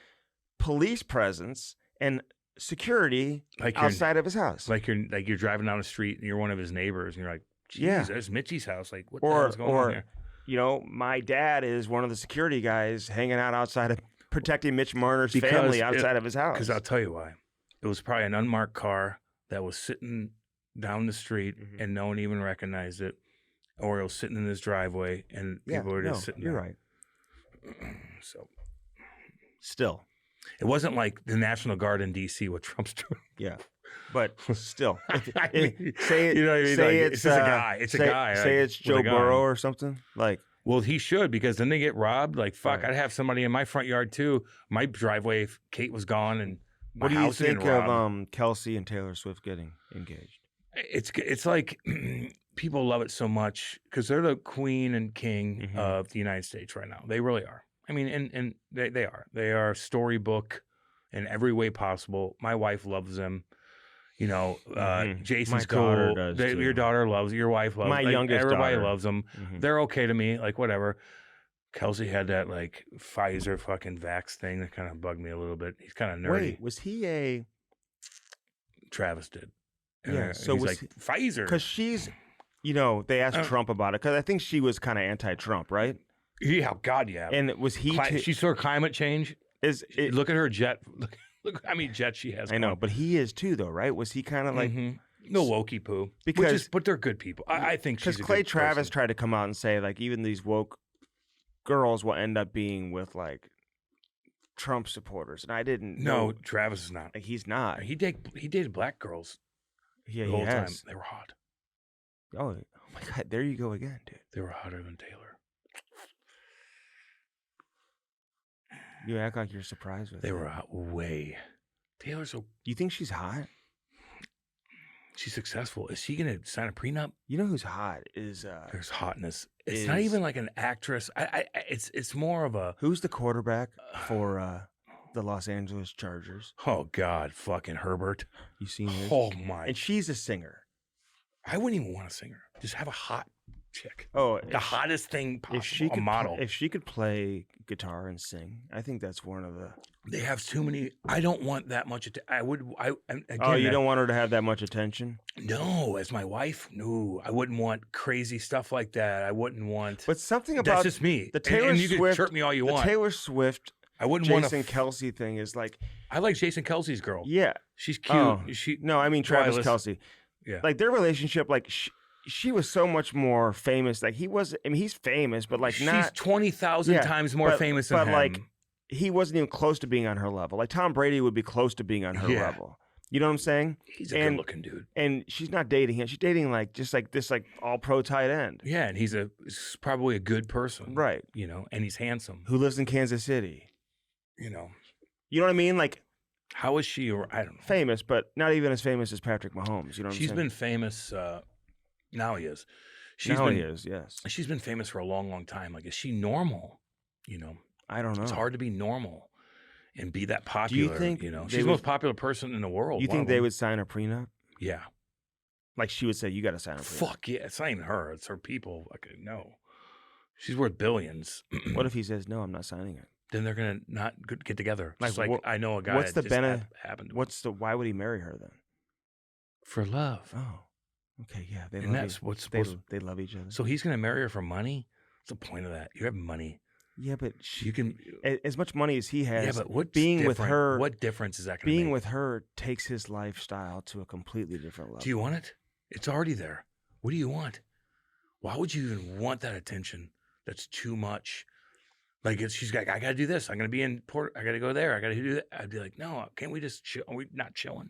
police presence and security outside of his house? Like you're driving down the street and you're one of his neighbors and you're like, geez, there's Mitchie's house. Like, what the hell's going on here? You know, my dad is one of the security guys hanging out outside of protecting Mitch Marner's family outside of his house. Because I'll tell you why. It was probably an unmarked car that was sitting down the street and no one even recognized it. Or it was sitting in his driveway and people were just sitting there. You're right. So, still. It wasn't like the National Guard in D.C. what Trump's doing. Yeah. But still. Say it's a guy. It's a guy. Say it's Joe Burrow or something. Like, well, he should, because then they get robbed. Like, fuck, I'd have somebody in my front yard too. My driveway, if Kate was gone and my what do you house think robbed. of Kelsey and Taylor Swift getting engaged? It's like people love it so much because they're the queen and king of the United States right now. They really are. I mean, and they are. They are storybook in every way possible. My wife loves them. You know, Jason's cool. Your daughter loves. Your wife loves. My youngest everybody daughter loves them. They're okay to me. Like, whatever. Kelsey had that like Pfizer fucking vax thing that kind of bugged me a little bit. He's kind of nerdy. Wait, was he a? Travis did. Yeah. So he's was like Pfizer because she's, you know, they asked Trump about it because I think she was kind of anti-Trump, right? Yeah, God, yeah. And was he? She saw climate change. Look at her jet. Look how many jets she has. I know, but he is too, though, right? Was he kind of like no wokey poo? But they're good people. I think she's because Clay Travis tried to come out and say like even these woke girls will end up being with like Trump supporters, and I didn't. No, Travis is not. Like, he's not. He dated black girls. Yeah, the whole time. has. They were hot. Oh my God! There you go again, dude. They were hotter than Taylor. You act like you're surprised with They it. were hot way. Taylor's so. You think she's hot? She's successful. Is she gonna sign a prenup? You know who's hot is There's hotness. It's not even like an actress. It's more of a. Who's the quarterback for the Los Angeles Chargers? Oh God, fucking Herbert. You seen this? Oh my. And she's a singer. I wouldn't even want to sing her. Just have a hot chick. Oh, the hottest thing possible. A model. If she could play guitar and sing, I think that's one of the. They have too many. I don't want that much. Again, you don't want her to have that much attention? No, as my wife, no. I wouldn't want crazy stuff like that. I wouldn't want. But something about that's just me. The Taylor and Swift. you can chirp me all you want. Taylor Swift. I wouldn't want Jason Kelsey thing is like. I like Jason Kelsey's girl. Yeah, she's cute. Oh, No, I mean Travis Kelsey. Yeah, like their relationship, like. She was so much more famous. Like he was, I mean, he's famous, but like not. She's 20,000 times more famous than him. But like, he wasn't even close to being on her level. Like Tom Brady would be close to being on her level. You know what I'm saying? He's a good-looking dude. And she's not dating him. She's dating like just like this like all-pro tight end. Yeah, and he's probably a good person, right? You know, and he's handsome. Who lives in Kansas City? You know what I mean? Like, how is she? Or I don't know. Famous, but not even as famous as Patrick Mahomes. You know what I'm saying? She's been famous. Now he is. He is, yes. She's been famous for a long, long time. Like, is she normal? You know, I don't know. It's hard to be normal and be that popular. Do you think she's the most popular person in the world? You think they would sign a prenup? Yeah. Like she would say, you got to sign a prenup. Fuck yeah. It's not even her. It's her people. Like, no. She's worth billions. What if he says, no, I'm not signing it? Then they're going to not get together. Like, just like I know a guy what's that the just happened to him. Why would he marry her then? For love. Oh. Okay, yeah, they love each other. So he's going to marry her for money? What's the point of that? You have money. Yeah, but you can as much money as he has. Yeah, but being with her, what difference is that going to make? Being with her takes his lifestyle to a completely different level. Do you want it? It's already there. What do you want? Why would you even want that attention? That's too much. Like she's like, I got to do this. I'm going to be in Port. I got to go there. I got to do that. I'd be like, no, can't we just chill? Are we not chilling?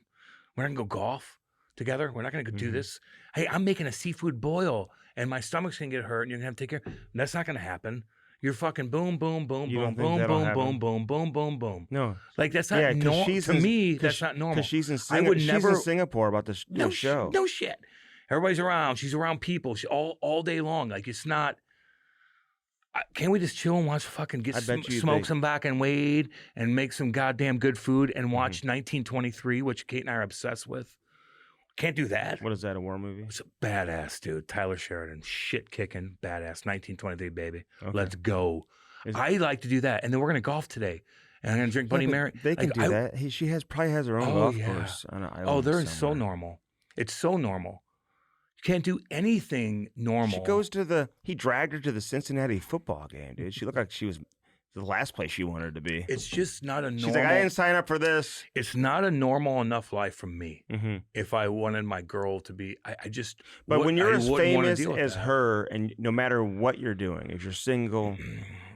We're not going to go golf together. We're not going to go do this. Hey, I'm making a seafood boil and my stomach's going to get hurt and you're going to have to take care. That's not going to happen. You're fucking boom, boom, boom, boom, boom, boom, boom, boom, boom, boom, boom. No. Like that's not normal. To me, that's not normal. Because she's in Singapore about the show. No shit. Everybody's around. She's around people. She all day long. Like it's not. Can't we just chill and watch fucking smoke some back and Wade and make some goddamn good food and watch 1923, which Kate and I are obsessed with? Can't do that. What is that, a war movie? It's a badass, dude. Tyler Sheridan, shit kicking, badass. 1923, baby. Okay. Let's go. I like to do that. And then we're going to golf today. And I'm going to drink Bloody Mary. They can do that. She probably has her own golf course on an island they're somewhere. so normal. It's so normal. You can't do anything normal. She goes to he dragged her to the Cincinnati football game, dude. She looked like she was the last place she wanted to be. It's just not a normal. She's like, I didn't sign up for this. It's not a normal enough life for me. If I wanted my girl to be, I just. But when you're as famous as her, and no matter what you're doing, if you're single,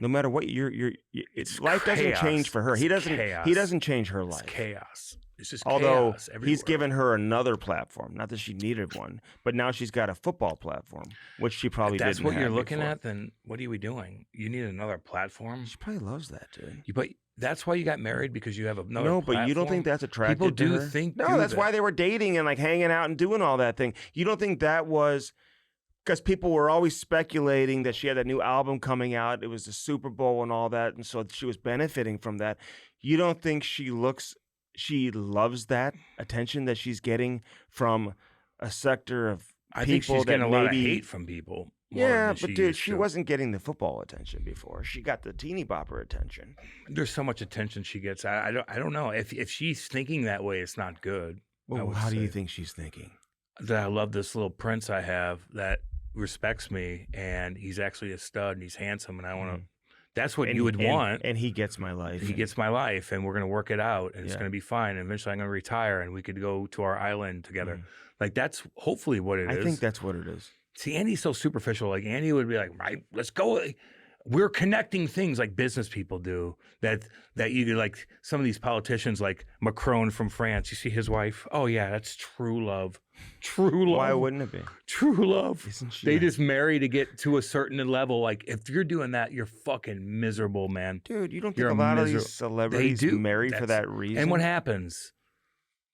no matter what life doesn't change for her. He doesn't change her life. It's chaos. It's just Although chaos everywhere. he's given her another platform. Not that she needed one, but now she's got a football platform, which she probably didn't have. That's what you're looking before. at. Then what are we doing? You need another platform. She probably loves that, dude. But that's why you got married, because you have another. No, platform? but you don't think that's attractive? People to do her? think. No, that's why they were dating and like hanging out and doing all that thing. You don't think that was because people were always speculating that she had that new album coming out. It was the Super Bowl and all that, and so she was benefiting from that. You don't think she loves that attention that she's getting from a sector of people I think she's getting a lot of hate from people. Yeah, but dude, she wasn't getting the football attention before. She got the teeny bopper attention. There's so much attention she gets. I don't know. If she's thinking that way, it's not good. Well, how do you think she's thinking? That I love this little prince I have that respects me, and he's actually a stud, and he's handsome, and I want to. That's what you would want. And he gets my life. He gets my life, and we're going to work it out, and it's going to be fine. And eventually I'm going to retire, and we could go to our island together. Like, that's hopefully what it is. I think that's what it is. See, Andy's so superficial. Like, Andy would be like, right, let's go. We're connecting things like business people do that you like some of these politicians like Macron from France. You see his wife? Oh, yeah, that's true love. True love. Why wouldn't it be? True love. Isn't she? They just marry to get to a certain level. Like, if you're doing that, you're fucking miserable, man. Dude, you don't think a lot of these celebrities marry for that reason? And what happens?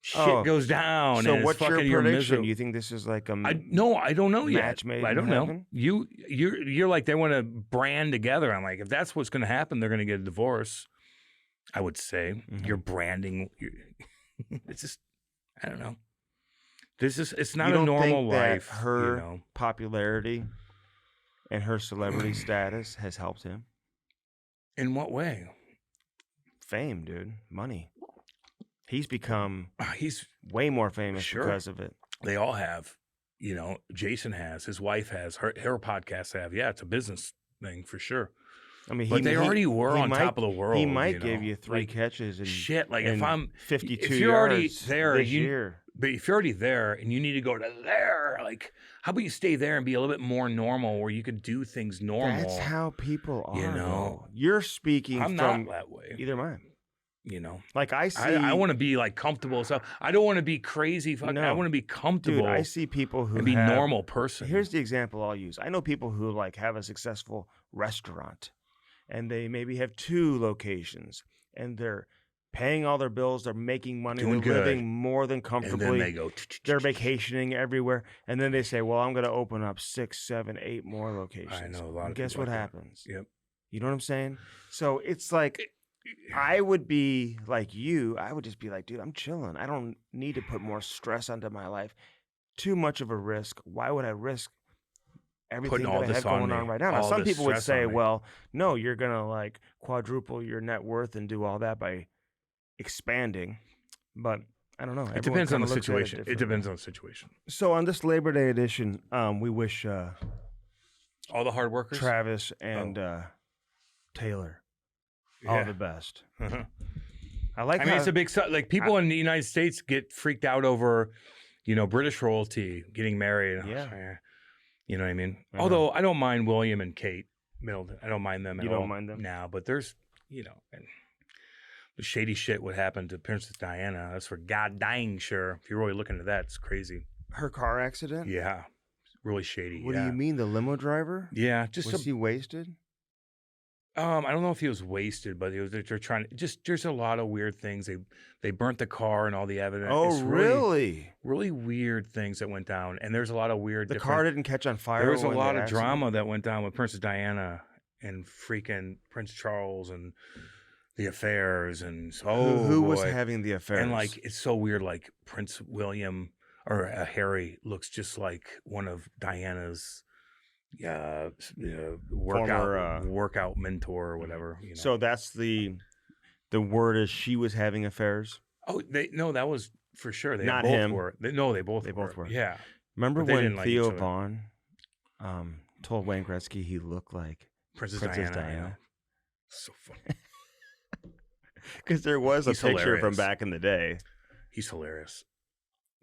Shit goes down. So and what's your prediction? You think this is like a I don't know yet. match made I don't in know. heaven? You're like they want to brand together. I'm like, if that's what's going to happen, they're going to get a divorce. I would say you're branding. It's just I don't know. It's not a normal life. Her popularity and her celebrity status has helped him. In what way? Fame, dude. Money. He's become he's way more famous because of it. They all have. Jason has. His wife has. Her podcasts have. Yeah, it's a business thing for sure. I mean, they already were on top of the world. He might give you 3 catches and shit. Like if I'm 52 if you're already yards there, this year. But if you're already there and you need to go to there, like how about you stay there and be a little bit more normal, where you could do things normal? That's how people are. Though. You're speaking. I'm from not that way. Either am I. Like I see. I want to be like comfortable. So I don't want to be crazy. No. I want to be comfortable. Dude, I see people who be normal person. Here's the example I'll use. I know people who like have a successful restaurant, and they maybe have 2 locations, and they're paying all their bills. They're making money. They're living more than comfortably. And then they go. They're vacationing everywhere, and then they say, "Well, I'm going to open up 6, 7, 8 more locations." I know a lot of. Guess what happens? Yep. You know what I'm saying? So it's like. I would be like you. I would just be like, dude, I'm chilling. I don't need to put more stress onto my life. Too much of a risk. Why would I risk everything that I have going on right now? Now, some people would say, well, no, you're going to like quadruple your net worth and do all that by expanding. But I don't know. It depends on the situation. It depends on the situation. So on this Labor Day edition, we wish all the hard workers, Travis and Taylor, all the best. I mean, it's a big like people in the United States get freaked out over, British royalty getting married. Yeah, you know what I mean. Although I don't mind William and Kate Middleton. I don't mind them at all. You don't mind them now, but there's and the shady shit what happened to Princess Diana. That's for god dang sure. If you're really looking at that, it's crazy. Her car accident. Yeah, really shady. What do you mean, the limo driver? Yeah, was he wasted? I don't know if he was wasted, but they're trying to there's a lot of weird things. They burnt the car and all the evidence. Oh, it's really? Really weird things that went down. And there's a lot of weird. The car didn't catch on fire. There was a lot of drama that went down with Princess Diana and freaking Prince Charles and the affairs and who was having the affairs? And like it's so weird. Like Prince William or Harry looks just like one of Diana's workout mentor or whatever. You know? So that's the word is she was having affairs. Oh, that was for sure. They Not both him. were. They both were. Yeah. Remember But they when didn't like each Theo other. Vaughn told Wayne Gretzky he looked like Princess Princess Diana. Diana? So funny. Because there was a He's picture from hilarious. back in the day. He's hilarious.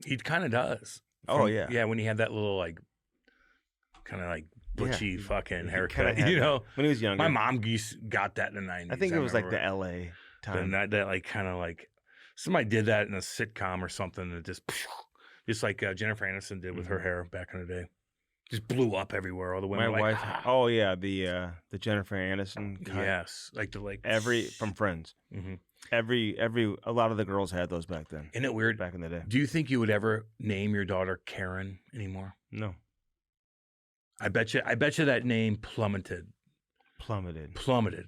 He kind of does. Oh, yeah. Yeah, when he had that little like, kind of like butchy fucking He haircut. kinda had You that. know, When he was younger. my mom got that in the 90s. I think it was like the remember. LA time. And that like kind of like somebody did that in a sitcom or something, and it just like Jennifer Aniston did with her hair back in the day, just blew up everywhere. All the women My were like, wife. "Ah." Oh yeah, the Jennifer Aniston. Cut. Yes, like the like From Friends. hmm A lot of the girls had those back then. Isn't it weird? Back in the day. Do you think you would ever name your daughter Karen anymore? No. I bet you that name plummeted. Plummeted.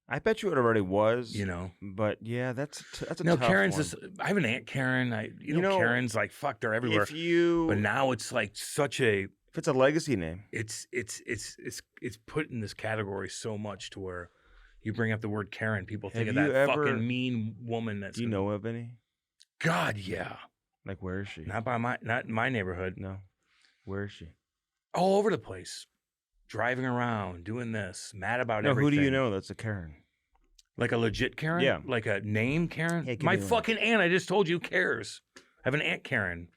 I bet you it already was. You know. But yeah, that's a No, tough Karen's one. just. I have an aunt Karen. You know, Karen's like fuck. They're everywhere. But now it's like such a. If it's a legacy name. It's put in this category so much to where you bring up the word Karen, people think Have of you that ever- fucking mean woman. That's Do you know of any? God, yeah. Like where is she? Not in my neighborhood. No. Where is she? All over the place, driving around, doing this, mad about No, everything. who do you know that's a Karen? Like a legit Karen? Yeah. Like a name Karen? Yeah, give My me one. fucking aunt, I just told you, cares. I have an aunt Karen,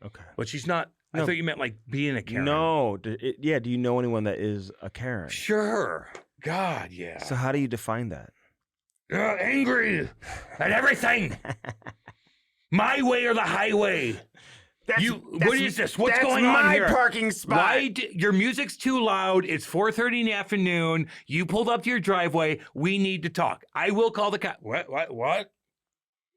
Okay. but she's not. I No. thought you meant like being a Karen. No. Do you know anyone that is a Karen? Sure. God, yeah. So how do you define that? Angry at everything. My way or the highway. What is this? What's going on here? Parking spot. Why your music's too loud? It's 4:30 in the afternoon. You pulled up to your driveway. We need to talk. I will call the cop. What?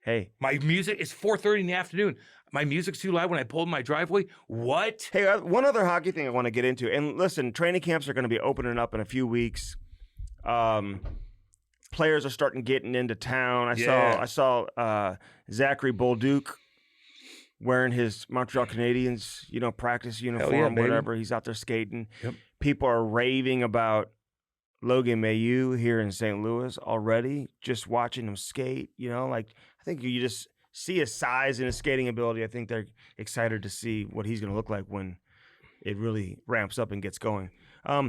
Hey. My music is 4:30 in the afternoon. My music's too loud when I pulled in my driveway. What? Hey, one other hockey thing I want to get into. And listen, training camps are going to be opening up in a few weeks. Players are starting getting into town. I saw Zachary Bolduc wearing his Montreal Canadiens, practice uniform, baby. whatever. He's out there skating. Yep. People are raving about Logan Mailloux here in St. Louis already, just watching him skate. I think you just see his size and his skating ability. I think they're excited to see what he's going to look like when it really ramps up and gets going.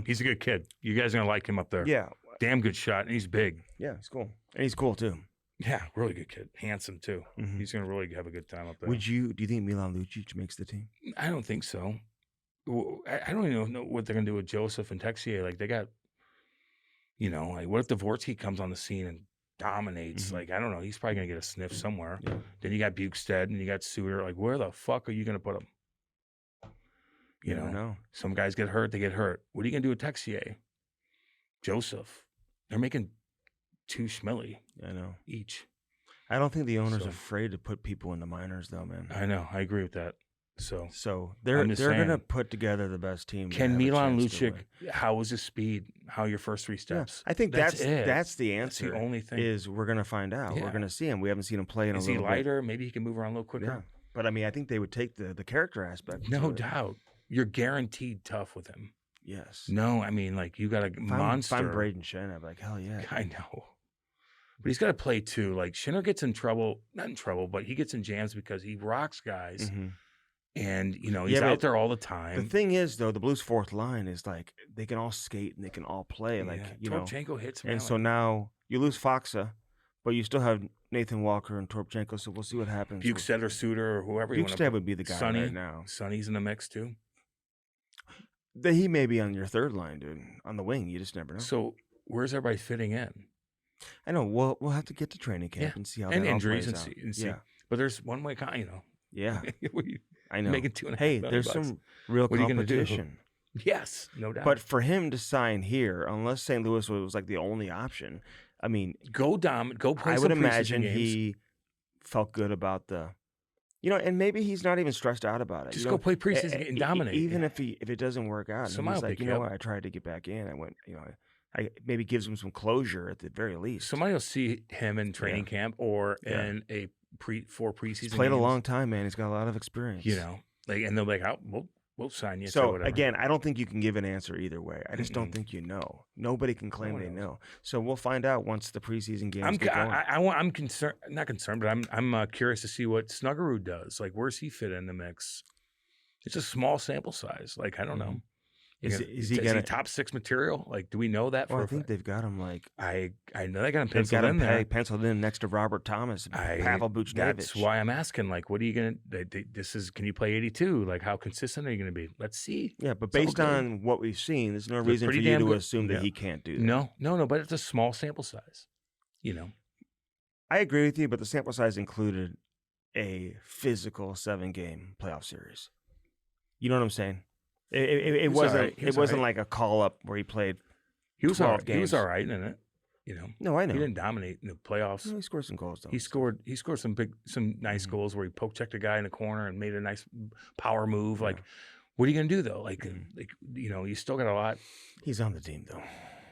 He's a good kid. You guys are gonna like him up there. Yeah. Damn good shot, and he's big. Yeah, he's cool. And he's cool, too. Yeah, really good kid. Handsome too. Mhm. He's gonna really have a good time up there. Do you think Milan Lucic makes the team? I don't think so. I don't even know what they're gonna do with Joseph and Texier. Like they got, like what if Dvorsky comes on the scene and dominates? Mhm. Like I don't know. He's probably gonna get a sniff somewhere. Yeah. Then you got Bukestad and you got Suter. Like where the fuck are you gonna put him? You Never know. Some guys get hurt. They get hurt. What are you gonna do with Texier? Joseph. They're making $2 schmilly I know. each. I don't think the owner's So- afraid to put people in the minors, though, man. I know. I agree with that. So They're I'm just gonna saying. put together the best team. to can have a Milan chance to Lucic? win. How was his speed? How are your first 3 Yeah, steps? I think That's that's it. that's the That's answer. the only thing. Is we're gonna find out. Yeah. We're gonna see him. We haven't seen him play in Is a he little lighter? Maybe he can move around a little bit. Yeah, quicker. but I mean, I think they would take the character aspect. No to it. doubt. You're guaranteed tough with him. Yes. No, I mean, like you got a monster. If I'm Braden Shen, I'd be like, hell yeah. I know. But he's got to play too. Like Schenner gets in trouble, not in trouble, but he gets in jams because he rocks guys, Mhm. and he's Yeah, but out there all the The time. thing is, though, the Blues' fourth line is like they can all skate and they can all play. Like Toropchenko hits, man. and so now you lose Foxa, but you still have Nathan Walker and Toropchenko. So we'll see what happens. Bukestad or Suter or whoever you want to Bukestad would be the guy Sonny, right now. Sonny's in the mix too. He may be on your third line, dude. On the wing, you just never know. So where's everybody fitting in? I know. We'll have to get to training camp Yeah. and see how And that all injuries plays and out. see. Yeah, But there's one way, yeah. What are you I know. making $2.5 Hey, million there's bucks? some real What are you gonna do? competition. Yes, no doubt. But for him to sign here, unless St. Louis was like the only option, I mean, go play I some would preseason imagine games. he felt good about and maybe he's not even stressed out about it. Just go play preseason and dominate. Even if it doesn't work out, and Somebody he's will like, pick you you know up. what, I tried to get back in. I went, I maybe gives him some closure at the very least. Somebody will see him in training camp or Yeah. in a 4 preseason He's played games. a long time, man. He's got a lot of experience. Like, and they'll be like, "Oh, we'll sign you." So whatever. again, I don't think you can give an answer either way. I just don't think you know. Nobody can claim they know. So we'll find out once the preseason games get going. I'm concerned, not concerned, but I'm curious to see what Snuggerud does. Like, where's he fit in the mix? It's a small sample size. Like, I don't know. Is he top 6 material? Like, do we know that? I think they've got him like. I know they got him They've penciled got in there. penciled in next to Robert Thomas, Pavel Buchnevich. That's why I'm asking. Like, what are you gonna? Can you play 82? Like, how consistent are you gonna be? Let's see. Yeah, but based on what we've seen, there's no reason for you to assume that he can't do that. No. But it's a small sample size. You know. I agree with you, but the sample size included a physical 7-game playoff series. You know what I'm saying? It wasn't like a call up where he played. He was 12 games. He was all right in it. You know. No, I know. He didn't dominate in the playoffs. No, he scored some goals though. He scored some nice goals where he poke checked a guy in the corner and made a nice power move. Yeah. Like, what are you gonna do though? Like, you know, you still got a lot. He's on the team though.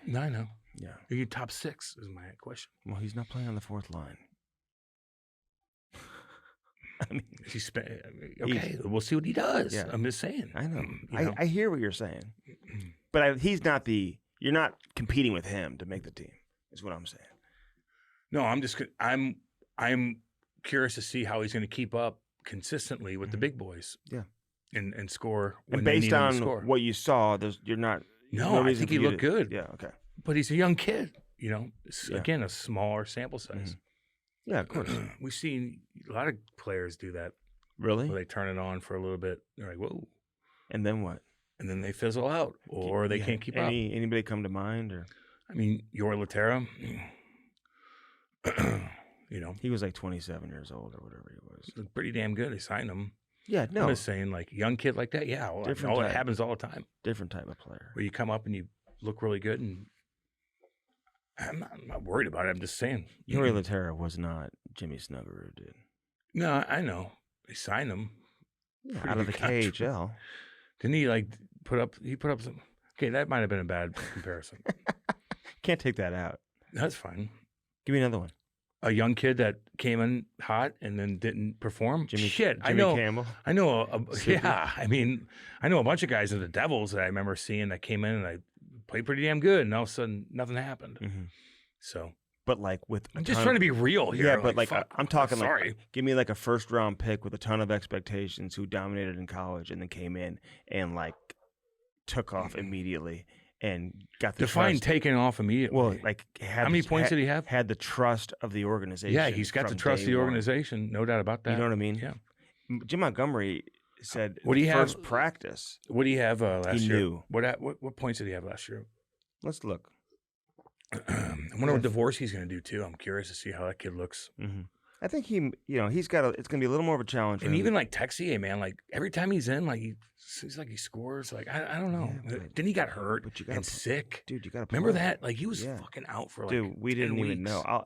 No, I know. Yeah. Are you top 6? Is my question. Well, he's not playing on the 4th line. I mean, okay, we'll see what he does. Yeah. I'm just saying. I know. I hear what you're saying, but he's not you're not competing with him to make the team. Is what I'm saying. No, I'm curious to see how he's going to keep up consistently with the big boys. Yeah, and score. And based on what you saw, you're not. No, I think he looked good. Yeah, okay. But he's a young kid. You know, again, a smaller sample size. Yeah, of course. We've seen a lot of players do that. Really? Where they turn it on for a little bit. They're like, whoa. And then what? And then they fizzle out, or they can't keep up. Anybody come to mind? Or I mean, Jordan Kyrou, you know. He was like 27 years old or whatever he was. Looked pretty damn good. They signed him. Yeah, no. I'm just saying, like, young kid like that, yeah. Well, it happens all the time. Different type of player. Where you come up and you look really good, and I'm not worried about it. I'm just saying. Jordan Kyrou was not Jimmy Snuggerud, dude. No, I know. They signed him. Out of the KHL. Didn't he, like, put up some... Okay, that might have been a bad comparison. Can't take that out. That's fine. Give me another one. A young kid that came in hot and then didn't perform. Jimmy Campbell. I know. I mean, I know a bunch of guys in the Devils that I remember seeing that came in and I played pretty damn good, and all of a sudden nothing happened. So, but like I'm just trying to be real here. Yeah, but like I'm talking sorry. Like, give me like a 1st-round pick with a ton of expectations who dominated in college and then came in and like took off immediately. And got the trust. Taking off immediately. Well, like how many points did he have? Had the trust of the organization. Yeah, he's got the trust of the organization, no doubt about that. You know what I mean? Yeah. Jim Montgomery said, "What do you first have practice? What do you have last year? Knew. What points did he have last year? Let's look. I wonder what Dvorsky's going to do too. I'm curious to see how that kid looks. I think he's got it's going to be a little more of a challenge. And even like Texier, man, like every time he's in, like he's like he scores. Like I don't know. Yeah, then he got hurt and sick. Dude, you got to remember that? Like he was fucking out for like. Dude, we didn't 10 even weeks. know.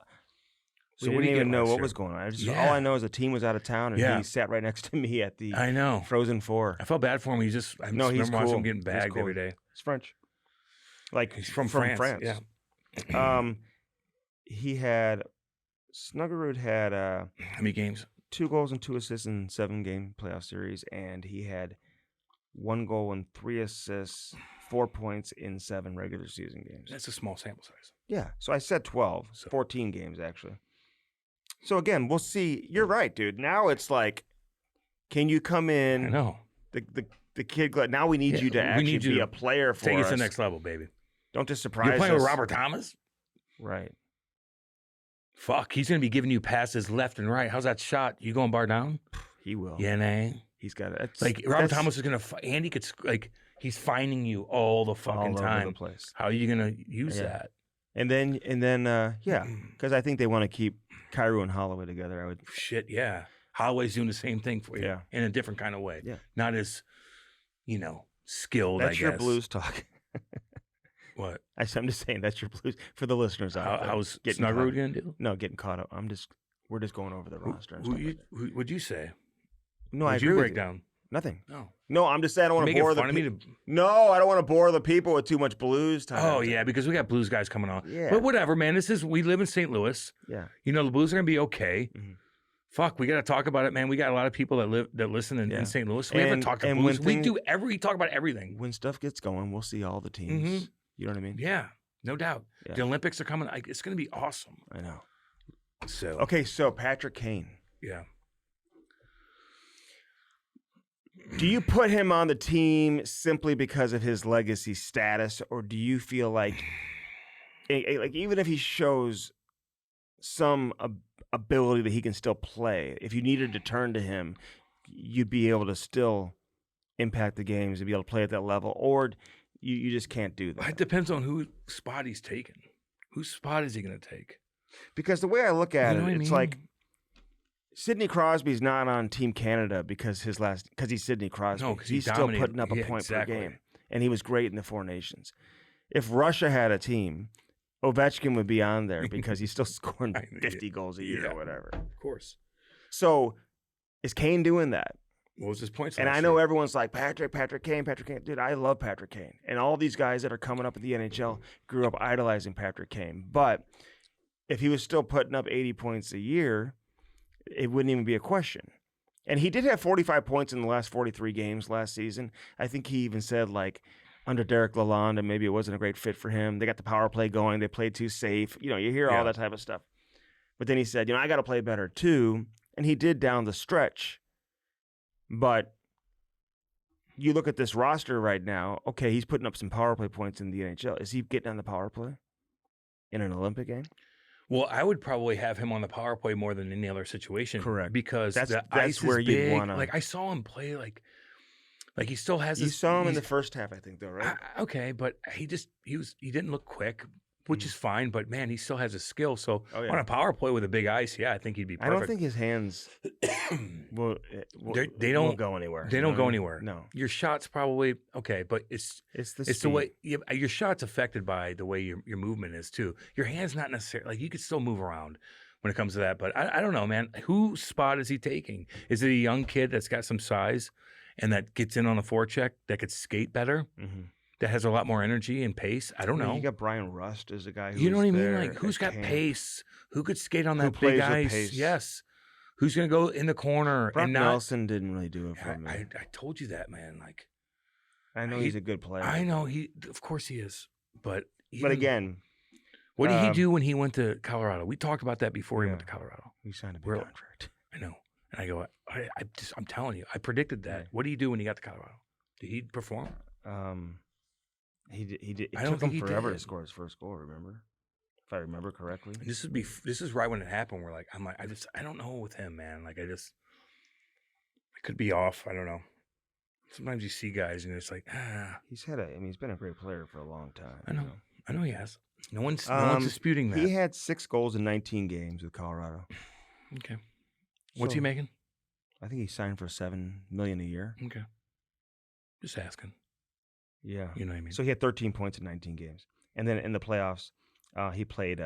So we didn't even know what was going on. All I know is the team was out of town, and he sat right next to me at the Frozen Four. I felt bad for him. I just remember watching him getting bagged every day. He's French. Like he's from France. Yeah. Snuggerud had how many games? 2 goals and 2 assists in 7-game playoff series, and he had 1 goal and 3 assists, 4 points in 7 regular season games. That's a small sample size. Yeah, so I said 12, 14 games actually. So again, we'll see. You're right, dude. Now it's like, can you come in? I know. The kid. Now we need you to actually be a player for us. Take us to the next level, baby. Don't just surprise us. You're playing with Robert Thomas? Right. Fuck, he's going to be giving you passes left and right. How's that shot? You going bar down? He will. Yeah, nah. He's got it. Like, Robert Thomas is going to... Andy could... Like, he's finding you all the fucking time. All over the place. How are you going to use that? And then, because I think they want to keep Kyrou and Holloway together. Shit, yeah. Holloway's doing the same thing for you. Yeah. In a different kind of way. Yeah. Not as, skilled, That's I guess. your Blues talk. What? I'm just saying that's your Blues for the listeners out there. How's Snuggerud gonna do? No, getting caught up. We're just going over the roster. What'd you say? No, I agree. you break with down? Nothing. No, I'm just saying I don't want to bore the people. No, I don't want to bore the people with too much Blues time. Oh yeah, because we got Blues guys coming on. Yeah. But whatever, man. We live in St. Louis. Yeah. The Blues are gonna be okay. fuck, we got to talk about it, man. We got a lot of people that listen in St. Louis. We haven't talked about Blues. We talk about everything. When stuff gets going, we'll see all the teams. Mm-hmm. You know what I mean? Yeah, no doubt. Yeah. The Olympics are coming. It's going to be awesome. I know. So Patrick Kane. Yeah. Do you put him on the team simply because of his legacy status, or do you feel like even if he shows some ability that he can still play, if you needed to turn to him, you'd be able to still impact the games and be able to play at that level, or you just can't do that? It depends on whose spot he's taking. Whose spot is he going to take? Because the way I look at it, it's like Sidney Crosby's not on Team Canada because he's Sidney Crosby. No, because he's still putting up a point per game, and he was great in the Four Nations. If Russia had a team, Ovechkin would be on there because he's still scoring 50 goals a year or whatever. Of course. So is Kane doing that? What was his points? And I know everyone's like, Patrick Kane. Dude, I love Patrick Kane. And all these guys that are coming up at the NHL grew up idolizing Patrick Kane. But if he was still putting up 80 points a year, it wouldn't even be a question. And he did have 45 points in the last 43 games last season. I think he even said, like, under Derek Lalonde, and maybe it wasn't a great fit for him. They got the power play going. They played too safe. You hear all that type of stuff. But then he said, I got to play better too. And he did down the stretch. But you look at this roster right now, okay, he's putting up some power play points in the NHL. Is he getting on the power play in an Olympic game? Well, I would probably have him on the power play more than any other situation. Correct. Because that's ice where is you'd big. want to. Like, I saw him play like he still has You saw him in the first half, I think, though, right? Okay, but he didn't look quick, which is fine, but man, he still has a skill. So on a power play with a big ice, I think he'd be perfect. I don't think his hands they don't go anywhere. They don't go anywhere. No. Your shot's probably okay, but it's the way your shot's affected by the way your movement is too. Your hand's not necessarily like you could still move around when it comes to that, but I don't know, man. Whose spot is he taking? Is it a young kid that's got some size and that gets in on a forecheck that could skate better? Mm-hmm. That has a lot more energy and pace. I don't know. You got Brian Rust as a guy who's you know what I mean? there Like who's got pace? Who could skate on that who big plays with ice? pace? Yes. Who's gonna go in the corner? Brock and not, Nelson didn't really do it for me. I told you that, man. Like I know he's a good player. I know of course he is. But again, what did he do when he went to Colorado? We talked about that before he went to Colorado. He signed a big contract. I know. And I go, I'm telling you, I predicted that. Right. What did he do when he got to Colorado? Did he perform? He did. It I don't took think him he forever did. to score his first goal. Remember, if I remember correctly. This is right when it happened. I don't know with him, man. Like I could be off. I don't know. Sometimes you see guys and it's like he's been a great player for a long time. I know. I know he has. No one's disputing that. He had 6 goals in 19 games with Colorado. Okay. What's he making? I think he signed for $7 million a year. Okay. Just asking. Yeah. You know what I mean? So he had 13 points in 19 games. And then in the playoffs, he played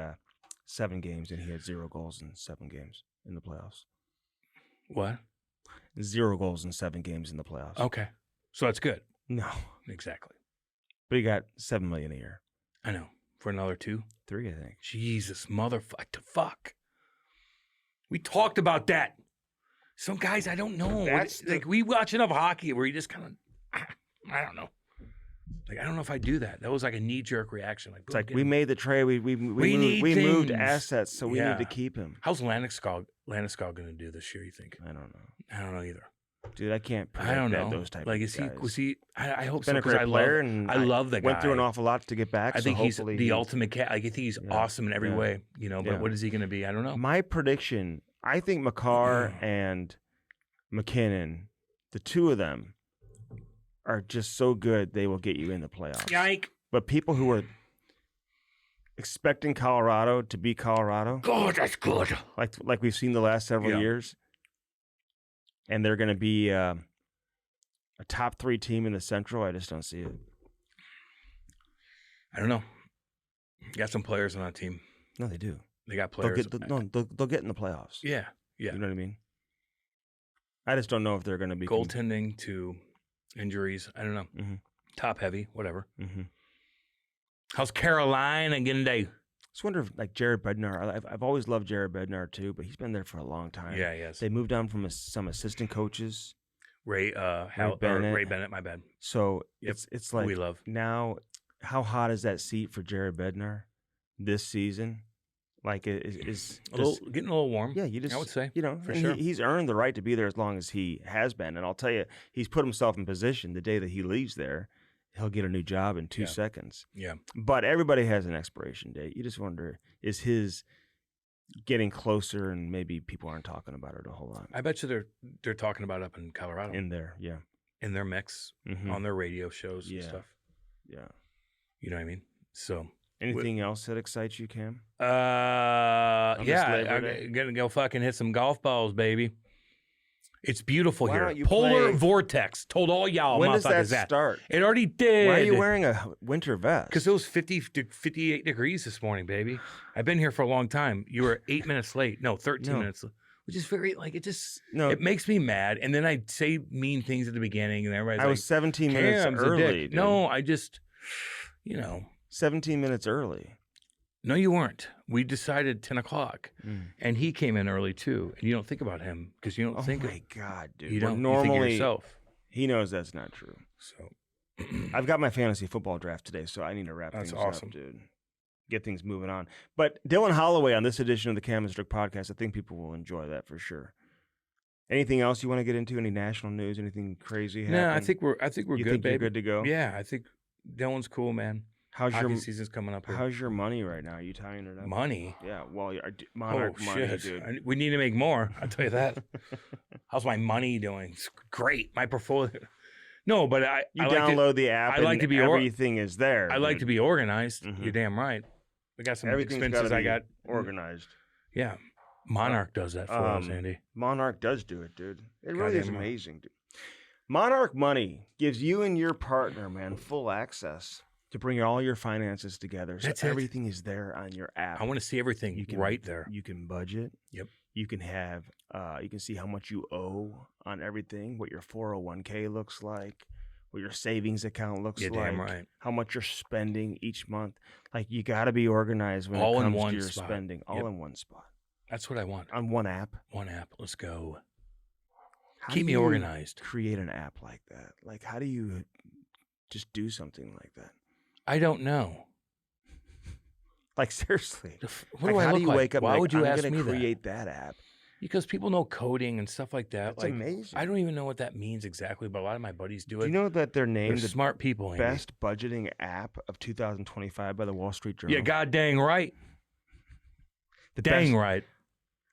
7 games and he had 0 goals in 7 games in the playoffs. What? 0 goals in 7 games in the playoffs. Okay. So that's good. No. Exactly. But he got $7 million a year. I know. For another 2? 3, I think. Jesus, fuck. We talked about that. Some guys, I don't know. We watch enough hockey where you just kind of, I don't know. Like I don't know if I do that. That was like a knee-jerk reaction. Like, it's like we made the trade. We moved assets, so we need to keep him. How's Landeskog going to do this year? You think? I don't know. I don't know either. Dude, I can't. I don't know. Those type. Like, of was he? I hope so. Because I love the guy. Went through an awful lot to get back. I think he's the ultimate cat. I think he's awesome in every way. But what is he going to be? I don't know. My prediction. I think Makar and McKinnon, the two of them, are just so good they will get you in the playoffs. Yike! But people who are expecting Colorado to be Colorado, God, that's good. Like we've seen the last several years, and they're going to be a top 3 team in the Central. I just don't see it. I don't know. Got some players on that team. No, they do. They got players. They'll get in the playoffs. Yeah. You know what I mean? I just don't know if they're going to be goaltending to injuries. I don't know. Mm-hmm. Top heavy, whatever. Mm-hmm. How's Carolina getting today? just wonder if, like, Jared Bednar. I've always loved Jared Bednar too, but he's been there for a long time. Yeah, yes. They moved on from some assistant coaches. Ray Bennett, my bad. So it's like we love. Now, how hot is that seat for Jared Bednar this season? Like, getting a little warm. Yeah, you just, I would say, for sure. He's earned the right to be there as long as he has been. And I'll tell you, he's put himself in position. The day that he leaves there, he'll get a new job in 2 seconds. Yeah. But everybody has an expiration date. You just wonder, is his getting closer, and maybe people aren't talking about it a whole lot? I bet you they're talking about it up in Colorado. In there, yeah. In their mix, on their radio shows and stuff. Yeah. You know what I mean? So. Anything else that excites you, Cam? I'm gonna go fucking hit some golf balls, baby. It's beautiful here. Polar vortex. Told all y'all. When does that start? It already did. Why are you wearing a winter vest? Because it was 50 to 58 degrees this morning, baby. I've been here for a long time. You were 8 minutes late. No, 13 minutes. Which is very, like, it makes me mad. And then I say mean things at the beginning, and everybody's like, I was 17 minutes early. No, I just, 17 minutes early. No, you weren't. We decided 10 o'clock, and he came in early too. And you don't think about him because you don't think. Oh my God, dude! You don't. Normally, you think of yourself. He knows that's not true. So, I've got my fantasy football draft today, so I need to wrap things up, dude. Get things moving on. But Dylan Holloway on this edition of the Cam and Strick podcast, I think people will enjoy that for sure. Anything else you want to get into? Any national news? Anything crazy happening? No, I think we're you good, think baby. You're good to go? Yeah, I think Dylan's cool, man. Hockey season's coming up here. How's your money right now? Are you tying it up? Money? Yeah, well, Monarch money, shit. dude. We need to make more. I'll tell you that. How's my money doing? It's great. My portfolio. No, but I download the app. I like to be everything is there. I like to be organized. You're damn right. We got some expenses I got organized. Yeah, Monarch does that for us, Andy. Monarch does do it, dude. It really is amazing, dude. Monarch Money gives you and your partner, man, full access to bring all your finances together. So everything is there on your app. I want to see everything right there. You can budget. Yep. You can have, you can see how much you owe on everything, what your 401k looks like, what your savings account looks like, damn right. how much you're spending each month. Like, you got to be organized when it comes to your spending. All in one spot. That's what I want. On one app. One app. Let's go. Keep me organized. Create an app like that. Like, how do you just do something like that? I don't know. Like, seriously. What do I how look do you wake up? Why would you ask me that? I'm going to create that app. Because people know coding and stuff like that. That's amazing. I don't even know what that means exactly, but a lot of my buddies do it. Do you know that they're named the smart people, Andy. Best budgeting app of 2025 by the Wall Street Journal? Yeah, god dang right. Right.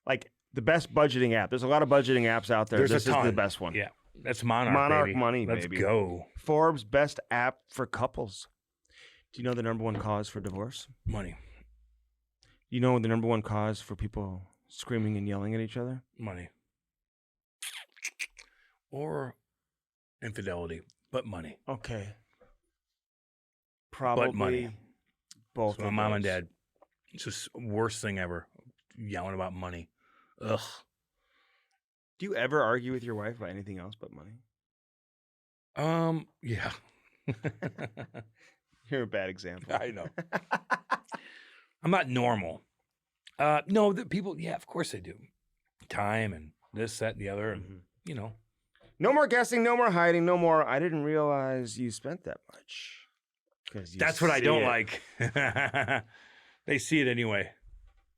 Like, the best budgeting app. There's a lot of budgeting apps out there. This is the best one. Yeah, that's Monarch, Monarch baby. Money, Let's baby. Go. Forbes best app for couples. Do you know the number one cause for divorce? Money. You know the number one cause for people screaming and yelling at each other? Money. Or infidelity, but money. Okay. Probably but money. Both. So my mom and dad. It's just worst thing ever. Yelling about money. Ugh. Do you ever argue with your wife about anything else but money? Yeah. You're a bad example. I know. I'm not normal. No, the people, yeah, of course they do. Time and this, that, and the other, and, No more guessing, no more hiding, no more, I didn't realize you spent that much. That's what I don't like. They see it anyway.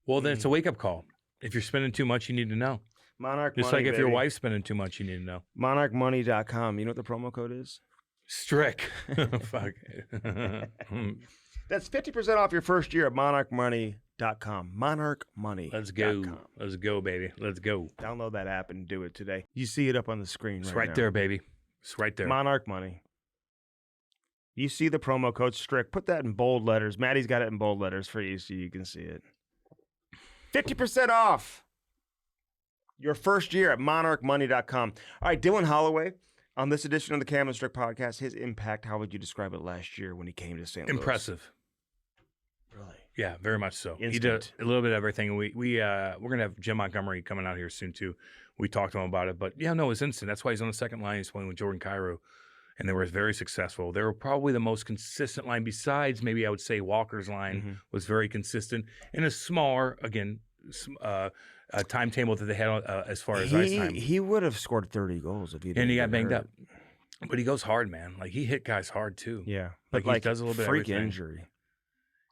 Well, then it's a wake-up call. If you're spending too much, you need to know. Monarch Just Money, like if baby. your wife's spending too much, you need to know. MonarchMoney.com. You know what the promo code is? Strick. Fuck. That's 50% off your first year at MonarchMoney.com. MonarchMoney. Let's go. Let's go, baby. Let's go. Download that app and do it today. You see it up on the screen It's right right there, baby. It's right there. Monarch Money. You see the promo code Strick. Put that in bold letters. Maddie's got it in bold letters for you so you can see it. 50% off your first year at MonarchMoney.com. All right, Dylan Holloway on this edition of the Cam and Strick podcast. His impact, how would you describe it last year when he came to St. Louis? Impressive. Really? Yeah, very much so. Instant. He did a little bit of everything. We're gonna have Jim Montgomery coming out here soon too. We talked to him about it, but yeah, no, it's instant. That's why he's on the second line. He's playing with Jordan Kyrou, and they were very successful. They were probably the most consistent line, besides maybe I would say Walker's line was very consistent in a smaller, again, timetable that they had as far as ice time. He would have scored 30 goals if he didn't. And he got get banged hurt. up. But he goes hard, man. Like, he hit guys hard, too. Yeah. Like, he does a little bit of freak everything. injury.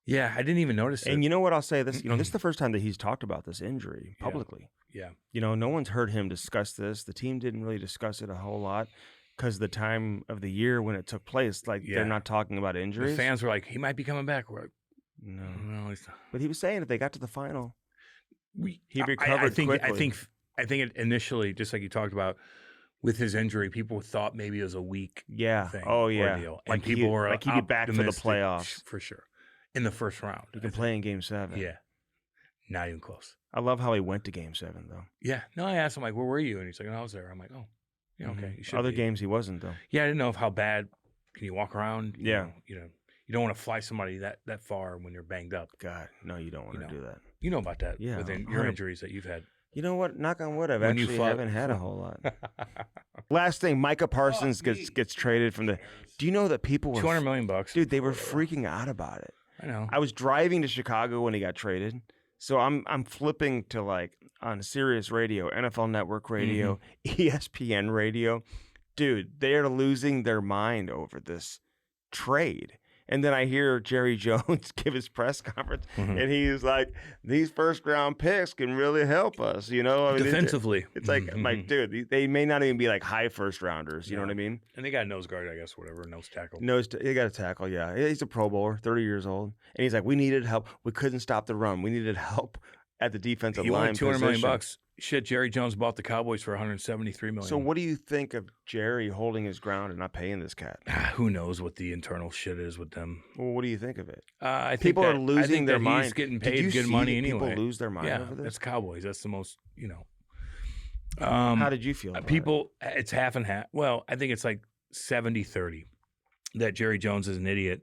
Yeah, I didn't even notice it. And you know what I'll say? This is the first time that he's talked about this injury publicly. Yeah. No one's heard him discuss this. The team didn't really discuss it a whole lot because the time of the year when it took place, they're not talking about injuries. The fans were like, he might be coming back. We're like, no, he's not. But he was saying if they got to the final, he recovered quickly. I think it initially, just like you talked about, with his injury, people thought maybe it was a week thing. Oh, yeah. Ordeal. And people were like he'd be back for the playoffs. For sure. In the first round. He can play in Game 7. Yeah. Not even close. I love how he went to Game 7, though. Yeah. No, I asked him, like, where were you? And he's like, I was there. I'm like, oh, yeah, okay. You should Other be. games he wasn't, though. Yeah, I didn't know how bad. Can you walk around? Yeah. You don't want to fly somebody that far when you're banged up. God, no, you don't want to do that. You know about that. Yeah. Within your injuries that you've had. You know what? Knock on wood, I When you haven't had a whole lot. Last thing, Micah Parsons gets traded from the. Do you know that people were $200 million bucks? Dude, they were freaking out about it. I know. I was driving to Chicago when he got traded, so I'm flipping to on Sirius Radio, NFL Network Radio, ESPN Radio. Dude, they are losing their mind over this trade. And then I hear Jerry Jones give his press conference, and he's like, "These first-round picks can really help us." I mean, defensively. it's like, dude, they may not even be like high first-rounders. You know what I mean? And they got a nose guard, I guess, whatever, nose tackle. They got a tackle. Yeah, he's a Pro Bowler, 30 years old, and he's like, "We needed help. We couldn't stop the run. We needed help at the defensive line position." $200 million bucks. Shit, Jerry Jones bought the Cowboys for $173 million. So what do you think of Jerry holding his ground and not paying this cat? Who knows what the internal shit is with them? Well, what do you think of it? I think people are losing their mind. He's getting paid good money anyway. People lose their mind over this. That's Cowboys. That's the most, How did you feel about people, it's half and half. Well, I think it's like 70-30 that Jerry Jones is an idiot,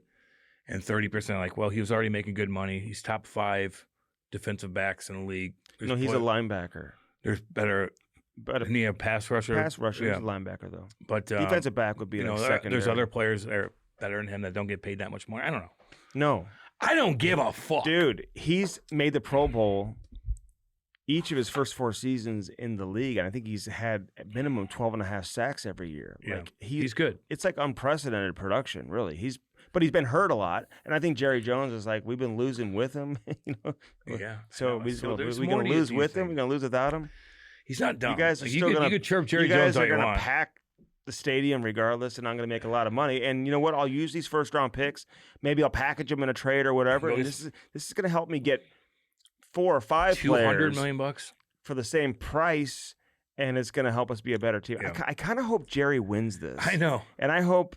and 30% like, well, he was already making good money. He's top 5 defensive backs in the league. He's a linebacker. There's better than he a pass rusher. Pass rusher is a linebacker, though. But defensive back would be secondary. There's other players that are better than him that don't get paid that much more. I don't know. No. I don't give a fuck. Dude, he's made the Pro Bowl each of his first 4 seasons in the league, and I think he's had at minimum 12.5 sacks every year. Yeah. Like he's good. It's like unprecedented production, really. But he's been hurt a lot, and I think Jerry Jones is like, we've been losing with him. Yeah. So we're going to lose with him. We're going to lose without him. He's not dumb. You guys are you could chirp Jerry You Jones guys all are you going want. to pack the stadium regardless, and I'm going to make a lot of money. And you know what? I'll use these first-round picks. Maybe I'll package them in a trade or whatever. And this is going to help me get 4 or 5 players $200 million bucks for the same price, and it's going to help us be a better team. Yeah. I kind of hope Jerry wins this. I know. And I hope,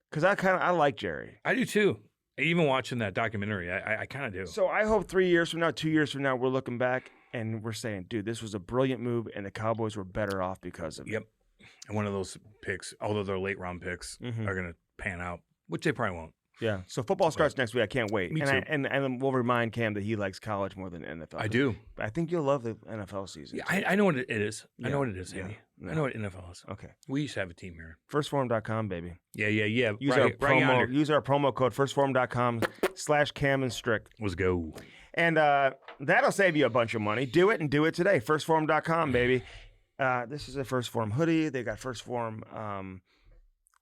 because I like Jerry. I do too. Even watching that documentary, I kind of do. So I hope 3 years from now, 2 years from now, we're looking back and we're saying, dude, this was a brilliant move, and the Cowboys were better off because of it. Yep. And one of those picks, although they're late round picks, are going to pan out, which they probably won't. Yeah. So football starts next week. I can't wait. Me too. And we'll remind Cam that he likes college more than NFL. I do. I think you'll love the NFL season. Yeah, I know what it is. Yeah. I know what it is, Andy. Yeah. I know what NFL is. Okay. We used to have a team here. Firstforum.com, baby. Yeah. Use our promo code firstforum.com/Cam and Strick. Let's go. And that'll save you a bunch of money. Do it and do it today. Firstforum.com, baby. This is a First Form hoodie. They got First Form,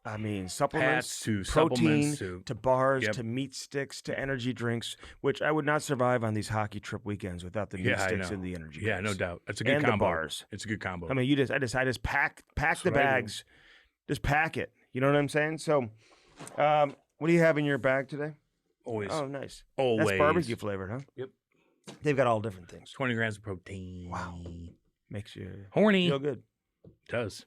supplements, Hats to protein, supplements to bars, to meat sticks, to energy drinks, which I would not survive on these hockey trip weekends without the meat sticks and the energy drinks. Yeah, no doubt. That's a good and combo. The bars. It's a good combo. I mean, I just pack the bags. Just pack it. You know what I'm saying? So, what do you have in your bag today? Always. Oh, nice. Always. That's barbecue flavored, huh? Yep. They've got all different things. 20 grams of protein. Wow. Makes you horny. Feel good. It does.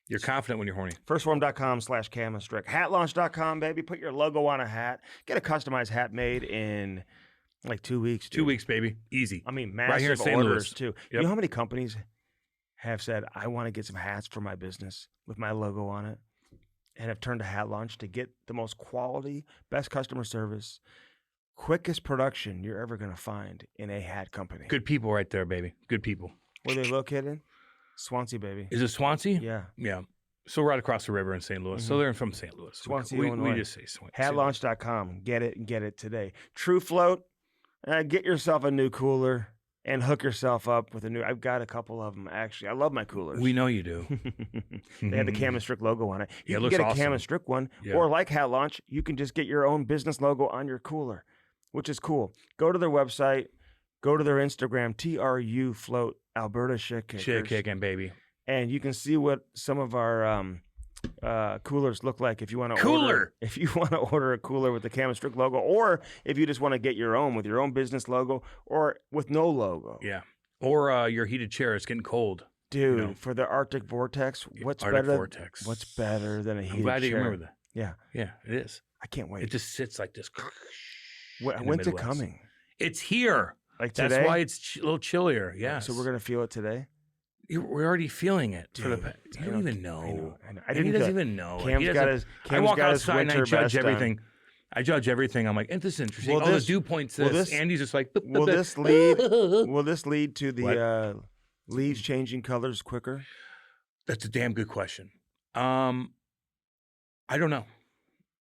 You're confident when you're horny. Firstform.com/Cam and Strick. Hatlaunch.com, baby. Put your logo on a hat. Get a customized hat made in like 2 weeks. Dude. 2 weeks, baby. Easy. I mean, massive right here in St. orders, Louis. too. Yep. You know how many companies have said, I want to get some hats for my business with my logo on it, and have turned to Hat Launch to get the most quality, best customer service, quickest production you're ever going to find in a hat company. Good people right there, baby. Good people. Where are they located? Swansea, baby. Is it Swansea? Yeah. Yeah. So right across the river in St. Louis. So they're from St. Louis. Swansea, we Illinois. just say Swansea. Hatlaunch.com. Get it and get it today. True Float. Get yourself a new cooler and hook yourself up with a new. I've got a couple of them, actually. I love my coolers. We know you do. They have the Cam and Strick logo on it. You Yeah, it can looks get a awesome. Cam and Strick one, Yeah. or like Hat Launch, you can just get your own business logo on your cooler, which is cool. Go to their website, go to their Instagram, TRU Float, Alberta Shit Kickers. Shit kicking, baby. And you can see what some of our coolers look like if you want to order a cooler with the Cam and Strick logo, or if you just want to get your own with your own business logo or with no logo. Yeah. Or your heated chair is getting cold. Dude, You know. for the Arctic Vortex, what's Arctic better? Vortex. What's better than a heated I'm glad chair? you remember that. Yeah, Yeah, it is. I can't wait. It just sits like this. When's in the it Midwest. coming? It's here. Like That's today? why it's a little chillier. Yeah. So we're gonna feel it today. We're already feeling it. Dude, You don't even know. I know. And didn't he doesn't go- even know. Cam's He got doesn't- his. I Cam's walk got his outside and I winter judge best on. everything. I judge everything. I'm like, this is interesting. Will Oh, this- the dew point's will this. this- Andy's just like, Will this lead? Will this lead to the leaves changing colors quicker? That's a damn good question. I don't know.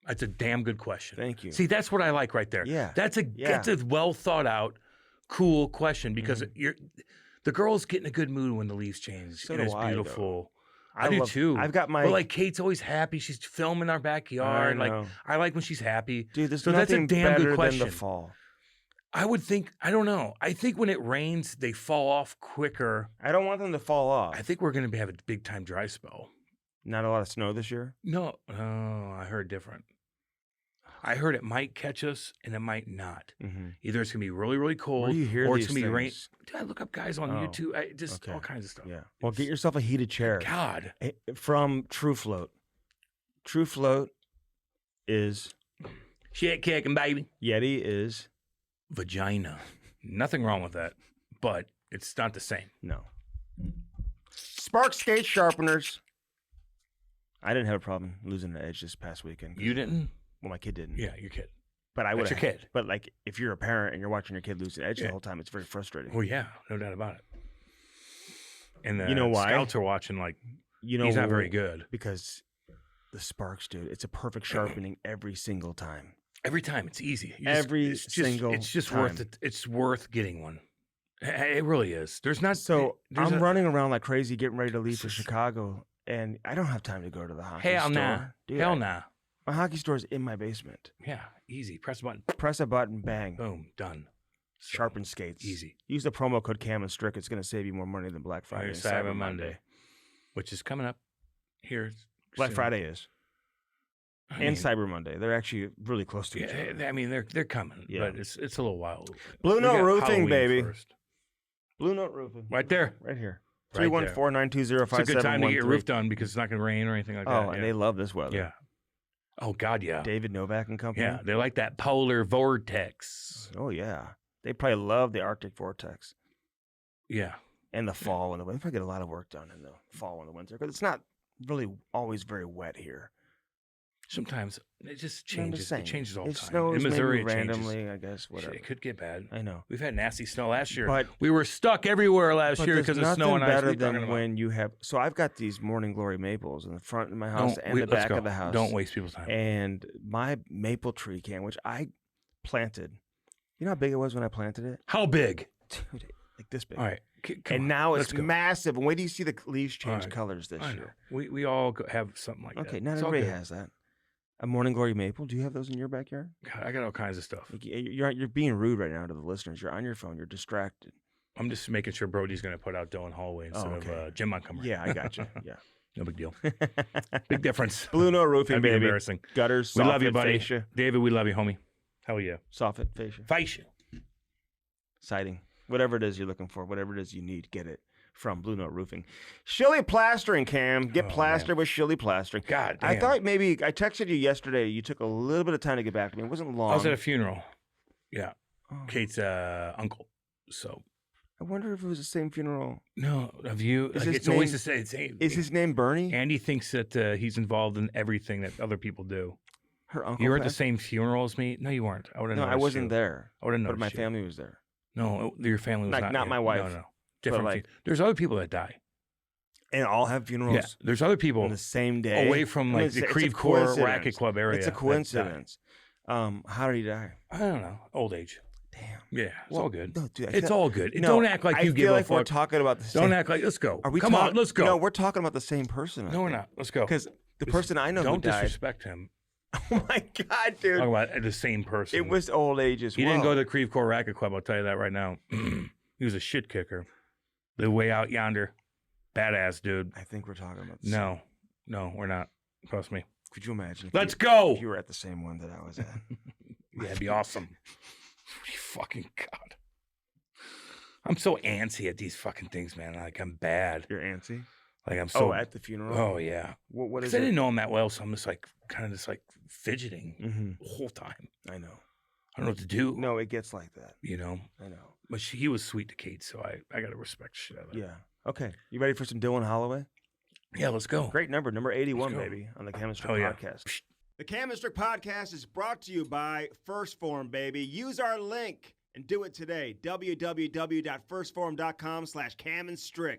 That's a damn good question. Thank you. See, that's what I like right there. Yeah. That's a well thought out, cool question because the girls get in a good mood when the leaves change. So and do it's I, though. beautiful. I do love- too. I've got my. But like Kate's always happy. She's filming our backyard. I Like know. I like when she's happy. Dude, there's so that's a nothing damn better good question. than the fall. I would think. I don't know. I think when it rains, they fall off quicker. I don't want them to fall off. I think we're going to have a big time dry spell. Not a lot of snow this year. No, I heard different. I heard it might catch us and it might not. Mm-hmm. Either it's gonna be really, really cold, Where do you hear or these it's gonna be rain. things? Dude, I look up guys on Oh, YouTube, just okay. all kinds of stuff. Yeah. Well, get yourself a heated chair God, from True Float. True Float is shit kicking, baby. Yeti is Vagina. Nothing wrong with that, but it's not the same. no. Spark skate sharpeners. I didn't have a problem losing the edge this past weekend. You didn't? Well, my kid didn't. Yeah, your kid. But I would. That's your kid. But like, if you're a parent and you're watching your kid lose the edge Yeah. the whole time, it's very frustrating. Well, yeah, no doubt about it. And the You know why? scouts are watching like You know, he's not very good. because the sparks, dude. It's a perfect sharpening every single time. Every time it's easy. It's just worth time. it. It's worth getting one. It really is. There's not So there's I'm a- running around like crazy, getting ready to leave for Chicago, and I don't have time to go to the hockey Hell store. nah. Dude, Hell nah. My hockey store is in my basement. Yeah, easy. Press a button. Press a button, bang. Boom. Done. So, Sharpen skates. Easy. Use the promo code Cam and Strick. It's going to save you more money than Black Friday and Cyber Monday, which is coming up here. Black soon. Friday is. I And mean, Cyber Monday. They're actually really close to each other. yeah, I mean they're coming, Yeah. but it's a little wild. Blue We Note got Roofing, Halloween baby. first. Blue Note Roofing. Right there. Right here. Right there. 314-920-5713. It's a good time to get your roof done because it's not going to rain or anything like that. Oh, and they love this weather. yeah. Oh God, yeah. David Novak and company. Yeah, they like that polar vortex. Oh, yeah. They probably love the Arctic Vortex Yeah. and the fall and the winter. They probably get a lot of work done in the fall and the winter because it's not really always very wet here. Sometimes it just I'm just changes. saying. It changes all the It time. snows In Missouri, maybe it changes. randomly, I guess, Shit, whatever. it could get bad. I know. We've had nasty snow last year. But we were stuck everywhere last But year there's because of nothing snow and ice. better What are you talking than about? when you have. So I've got these Morning Glory maples in the front of my house and the let's back go. of the house. Don't waste people's time. And my maple tree can, which I planted. You know how big it was when I planted it? How big? Dude, like this big. All right. Come And on, now let's it's go. massive. And wait till you see the leaves change All right. colors this I know. year. We all have something like that. Okay, not It's all everybody good. has that. A Morning Glory maple. Do you have those in your backyard? God, I got all kinds of stuff. Like, you're being rude right now to the listeners. You're on your phone. You're distracted. I'm just making sure Brody's going to put out Dylan Holloway instead okay. of Jim Montgomery. Yeah, I got you. Yeah. No big deal. Big difference. Blue Note Roofing, That'd be baby. embarrassing. Gutters, We love you, soffit, buddy. fascia. David, we love you, homie. Hell yeah. Soffit, fascia. Fascia. Siding. Whatever it is you're looking for, whatever it is you need, get it from Blue Note Roofing. Shilly Plastering, Cam. Get Oh, plastered with Shilly Plastering. God damn. I thought maybe I texted you yesterday. You took a little bit of time to get back to me. It wasn't long. I was at a funeral. Yeah. Oh, Kate's uncle. So, I wonder if it was the same funeral. no, of you. Is Like, his it's always name- the same. Is his name Bernie? Andy thinks that he's involved in everything that other people do. Her uncle. You were at the passed? same funeral as me? No, you weren't. I would have No, I noticed wasn't you. there. I would have But noticed my you. family was there. No, your family was Like, not not here. my wife, No. Different. like- There's other people that die. And all have funerals. Yeah, there's other people on the same day away from like the Kyrou Racket Club area. It's a coincidence. How did he die? I don't know. Old age. Damn. Yeah, it's all good. No, dude, It's all good. No, don't act like you give a fuck. We're talking about the same. Don't act like. Let's go. Are we? Come on, let's go. No, we're talking about the same person. No, we're not. Let's go. Because the person I know who don't died. disrespect him. Oh my God, dude! Talk about the same person. It was old age as well. He didn't go to the Kyrou Racket Club. I'll tell you that right now. He was a shit kicker. The way out yonder, badass dude. I think we're talking about. The same. No, we're not. Trust me. Could you imagine? Let's go. If you were at the same one that I was at. Yeah, it'd be awesome. Fucking God. I'm so antsy at these fucking things, man. Like, I'm bad. You're antsy? Like, I'm so... Oh, at the funeral? Oh, yeah. What is it? I didn't know him that well, so I'm just like, kind of fidgeting the whole time. I know. I don't know what to do. No, it gets like that. You know? I know. But he was sweet to Kate, so I got to respect shit out of it. Yeah. Okay. You ready for some Dylan Holloway? Yeah, let's go. Great number 81, baby, on the Chemistry Podcast. Yeah. The Chemistry Podcast is brought to you by First Form, baby. Use our link and do it today. www.firstform.com/camandstrick.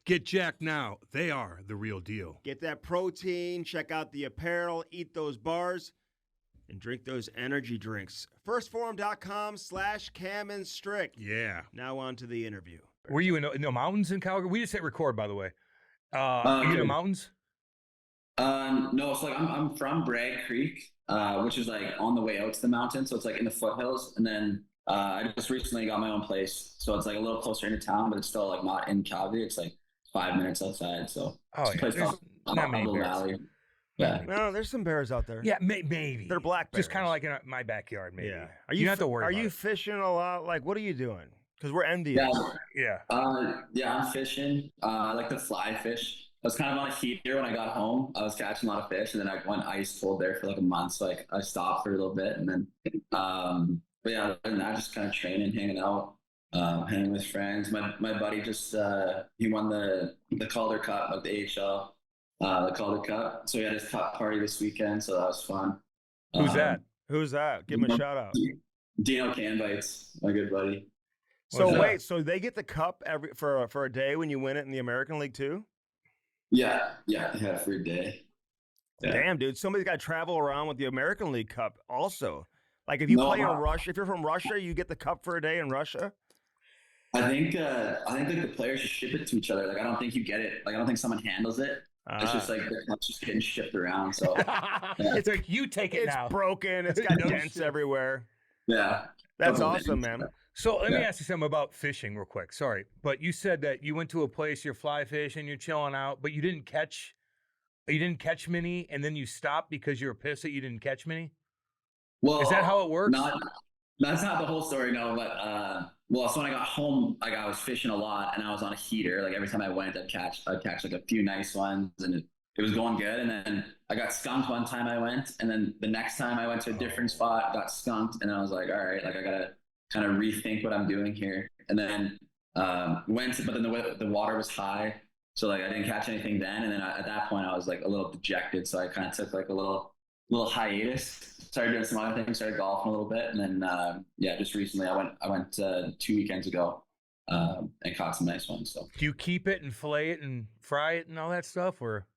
Get jacked now. They are the real deal. Get that protein, check out the apparel, eat those bars, and drink those energy drinks. Firstform.com/camandstrick. Yeah. Now on to the interview. Were you in the mountains in Calgary? We just hit record, by the way. Are you in the mountains? No, so like I'm from Bragg Creek, which is like on the way out to the mountain. So it's like in the foothills. And then I just recently got my own place. So it's like a little closer into town, but it's still like not in Calgary. It's like 5 minutes outside. So it's a place not many bears. Valley. Yeah. No, there's some bears out there. Yeah, maybe. They're black bears. Just kind of like in my backyard, maybe. Yeah. You don't have to worry Are about you it. fishing a lot? Like, what are you doing? Because we're envious. Yeah. Yeah, I'm fishing. I like to fly fish. I was kind of on a heater when I got home. I was catching a lot of fish, and then I went ice cold there for like a month. So like I stopped for a little bit, and then, but yeah, other than that, just kind of training, hanging out, hanging with friends. My buddy just he won the Calder Cup, like the AHL, the Calder Cup. So he had his cup party this weekend, so that was fun. Who's that? Who's that? Give him a shout out. Dino Canbites, my good buddy. So wait, so they get the cup for a day when you win it in the American League too? Yeah, for a day. Yeah. Damn, dude, somebody's got to travel around with the American League Cup also. Like if you play in Russia, if you're from Russia, you get the cup for a day in Russia. I think like the players just ship it to each other. Like I don't think you get it. Like I don't think someone handles it. It's just like the cup's just getting shipped around. So it's like you take it now. It's broken. It's got dents everywhere. Yeah, that's awesome, man. So let me ask you something about fishing real quick. Sorry, but you said that you went to a place, you're fly fishing, you're chilling out, but you didn't catch many, and then you stopped because you were pissed that you didn't catch many. Well, is that how it works? That's not the whole story, no. But so when I got home, like I was fishing a lot, and I was on a heater. Like every time I went, I'd catch like a few nice ones, and it was going good. And then I got skunked one time I went, and then the next time I went to a different spot, got skunked, and I was like, all right, like I gotta kind of rethink what I'm doing here. And then but then the water was high, so like I didn't catch anything then. And then at that point I was like a little dejected, so I kind of took like a little hiatus, started doing some other things, started golfing a little bit, and then just recently I went 2 weekends ago and caught some nice ones. So do you keep it and fillet it and fry it and all that stuff, or?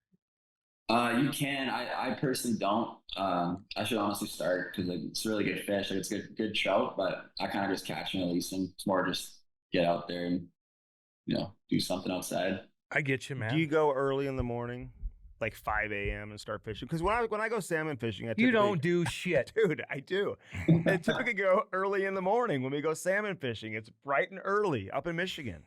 You can. I personally don't. I should honestly start because like, it's a really good fish. Like, it's good trout, but I kind of just catch and release them. It's more just get out there and do something outside. I get you, man. Do you go early in the morning, like 5 a.m. and start fishing? Because when I go salmon fishing, you don't do shit, dude. I do. I typically go early in the morning when we go salmon fishing. It's bright and early up in Michigan.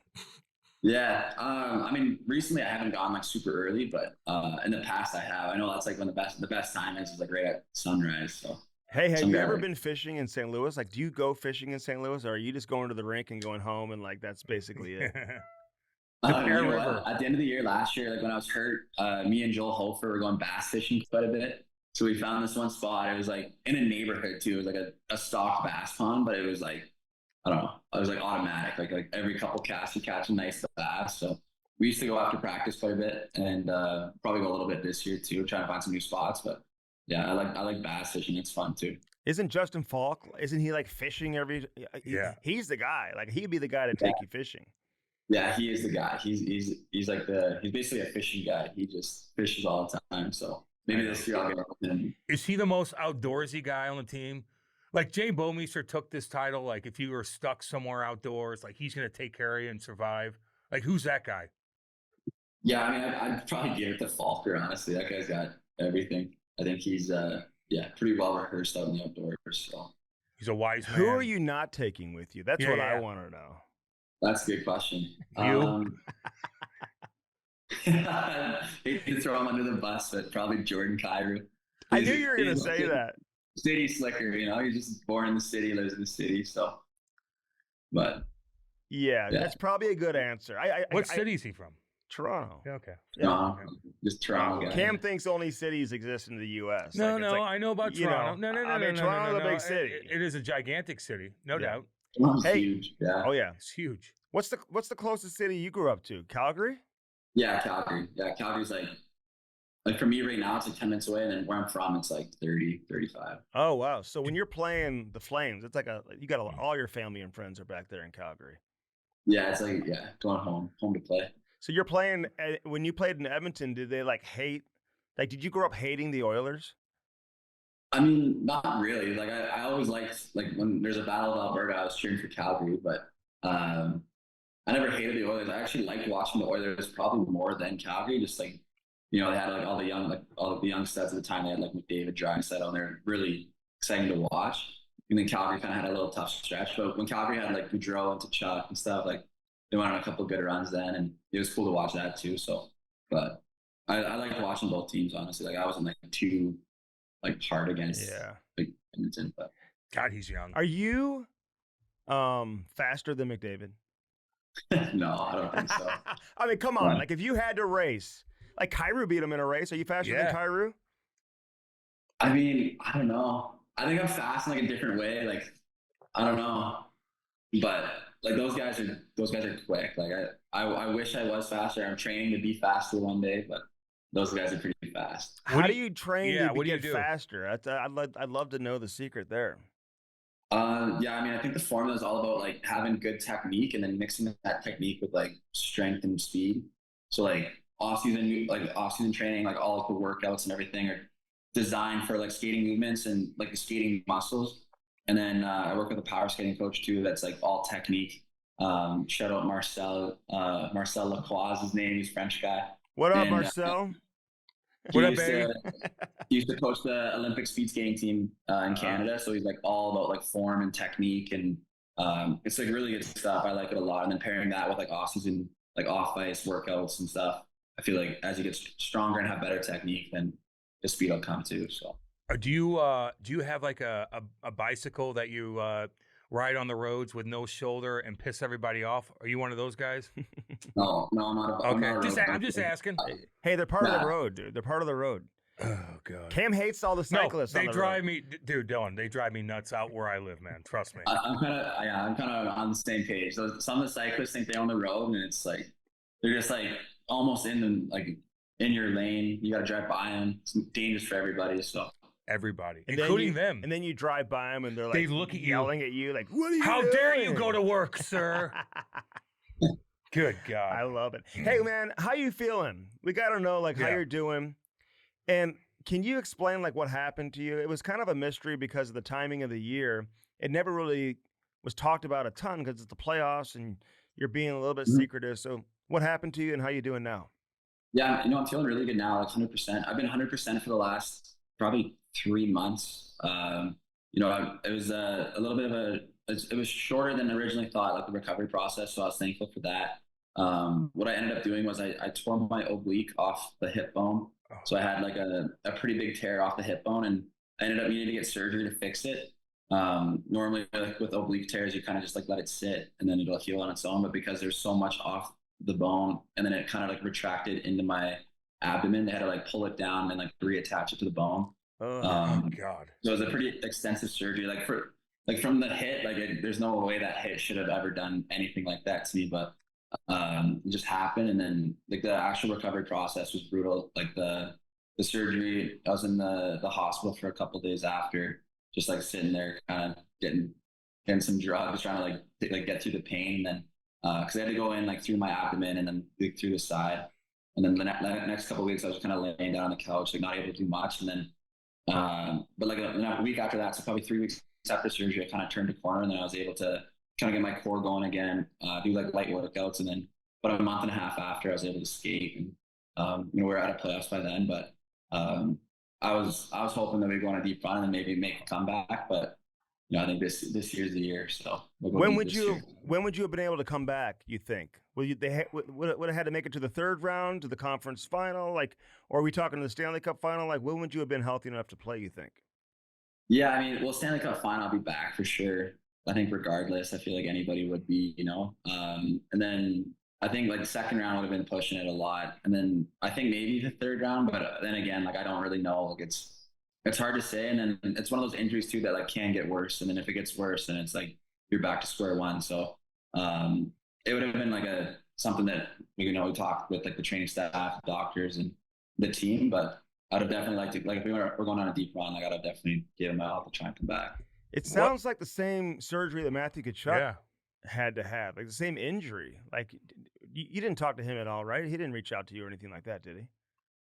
Yeah, I mean, recently I haven't gone like super early, but in the past I have. I know that's like when the best time is like right at sunrise. So hey, have you ever been fishing in St. Louis? Like, do you go fishing in St. Louis, or are you just going to the rink and going home and like that's basically it? At the end of the year last year, like when I was hurt, me and Joel Hofer were going bass fishing quite a bit. So we found this one spot. It was like in a neighborhood too. It was like a stock bass pond, but it was like, I don't know. It was like automatic. Like every couple casts you catch a nice bass. So we used to go after practice quite a bit, and probably go a little bit this year too, trying to find some new spots. But yeah, I like bass fishing. It's fun too. Isn't Justin Falk? Isn't he like fishing every? Yeah, he's the guy. Like he'd be the guy to take you fishing. Yeah, he is the guy. He's like he's basically a fishing guy. He just fishes all the time. So maybe this year I'll get with him. Is he the most outdoorsy guy on the team? Like Jay Bomeister took this title. Like if you were stuck somewhere outdoors, like he's going to take care of you and survive. Like who's that guy? Yeah, I mean, I'd probably give it to Falker. Honestly, that guy's got everything. I think he's pretty well rehearsed out in the outdoors. So He's a wise man. Who are you not taking with you? That's what I want to know. that's a good question. You? Hate to throw him under the bus, but probably Jordan Kyrou. I knew you were going to say that. City slicker, he's just born in the city, lives in the city. So, but yeah, that's probably a good answer. What city is he from? Toronto. Yeah, okay. no, just Toronto guy. Cam thinks only cities exist in the U.S. No, I know about Toronto. No. I mean, Toronto's a big city. It is a gigantic city, no doubt. Toronto's Hey. huge. Yeah. Oh yeah. It's huge. What's the closest city you grew up to? Calgary? Yeah, Calgary. Yeah, Calgary's like for me right now, it's like 10 minutes away, and then where I'm from, it's like 30, 35. Oh wow. So when you're playing the Flames, it's like you got all your family and friends are back there in Calgary. Yeah, it's like going home to play. So you're playing when you played in Edmonton. Did they hate? Did you grow up hating the Oilers? I mean, not really. Like I always liked when there's a Battle of Alberta, I was cheering for Calgary, but I never hated the Oilers. I actually liked watching the Oilers probably more than Calgary. Just they had all the young studs at the time. They had McDavid, Draisaitl, and they're really exciting to watch. And then Calgary kind of had a little tough stretch, but when Calgary had Gaudreau and Tkachuk and stuff, they went on a couple good runs then, and it was cool to watch that too. So, but I liked watching both teams, honestly. I wasn't too hard against Edmonton. But God, he's young. Are you faster than McDavid? No, I don't think so. I mean, come on. If you had to race, Kyrou beat him in a race. Are you faster than Kyrou? I mean, I don't know. I think I'm fast in a different way. I don't know, but those guys are quick. I wish I was faster. I'm training to be faster one day, but those guys are pretty fast. How do you train to get do? faster? I'd love to know the secret there. I mean, I think the formula is all about having good technique and then mixing that technique with strength and speed. So off season training, all of the workouts and everything are designed for skating movements and the skating muscles. And then I work with a power skating coach too. That's all technique. Shout out Marcel Lacroix is his name. He's a French guy. What up, Marcel? What up, baby? He used to coach the Olympic speed skating team in Canada. So he's all about form and technique, and it's really good stuff. I like it a lot. And then pairing that with off season, off ice workouts and stuff, I feel as you get stronger and have better technique, then the speed will come too. So. Do you have a bicycle that you ride on the roads with no shoulder and piss everybody off? Are you one of those guys? No, I'm not. I'm just asking. Hey, they're part of the road, dude. They're part of the road. Oh God. Cam hates all the cyclists. They drive me, dude. Dylan, they drive me nuts out where I live, man. Trust me. I'm kind of on the same page. So some of the cyclists think they own the road, and it's they're just almost in your lane. You got to drive by them. It's dangerous for everybody. So. Everybody, and including them. And then you drive by them, and they're they look at you, yelling at you, "What are you How doing? dare you go to work, sir?" Good God, I love it. Hey, man, how you feeling? We got to know how you're doing, and can you explain what happened to you? It was kind of a mystery because of the timing of the year. It never really was talked about a ton because it's the playoffs, and you're being a little bit secretive. So, what happened to you, and how you doing now? Yeah, I'm feeling really good now, 100%. I've been 100% for the last probably 3 months. It was a little bit of it was shorter than originally thought, the recovery process. So I was thankful for that. What I ended up doing was I tore my oblique off the hip bone. So I had a pretty big tear off the hip bone, and I ended up needing to get surgery to fix it. Normally with oblique tears, you kind of just let it sit and then it'll heal on its own. But because there's so much off the bone, and then it kind of retracted into my abdomen, they had to pull it down and reattach it to the bone. Oh God! So it was a pretty extensive surgery. From the hit, there's no way that hit should have ever done anything like that to me. But it just happened, and then the actual recovery process was brutal. The surgery, I was in the hospital for a couple of days after, just sitting there, kind of getting some drugs, trying to get through the pain. And because I had to go in like through my abdomen and then through the side. And then the next couple of weeks, I was kind of laying down on the couch, like not able to do much. And then, but like a week after that, so probably 3 weeks after surgery, I kind of turned a corner, and then I was able to kind of get my core going again, do like light workouts. And then about a month and a half after, I was able to skate. And, we were out of playoffs by then, but I was hoping that we'd go on a deep run and then maybe make a comeback. But I think this year's the year. So when would you have been able to come back? You think? Would have had to make it to the third round, to the conference final, like, or are we talking to the Stanley Cup final? Like, when would you have been healthy enough to play? You think? Yeah, I mean, Stanley Cup final, I'll be back for sure. I think regardless, I feel like anybody would be, and then I think like the second round would have been pushing it a lot, and then I think maybe the third round, but then again, like I don't really know. Like it's hard to say, and then it's one of those injuries too that like can get worse, and then if it gets worse, then it's like you're back to square one. So it would have been like something that we talked with like the training staff, doctors, and the team, but I'd have definitely liked to, like if we're going on a deep run, like I'd have definitely given my all to try and come back. It sounds like the same surgery that Matthew Tkachuk had to have, like the same injury. Like you didn't talk to him at all, right? He didn't reach out to you or anything like that, did he?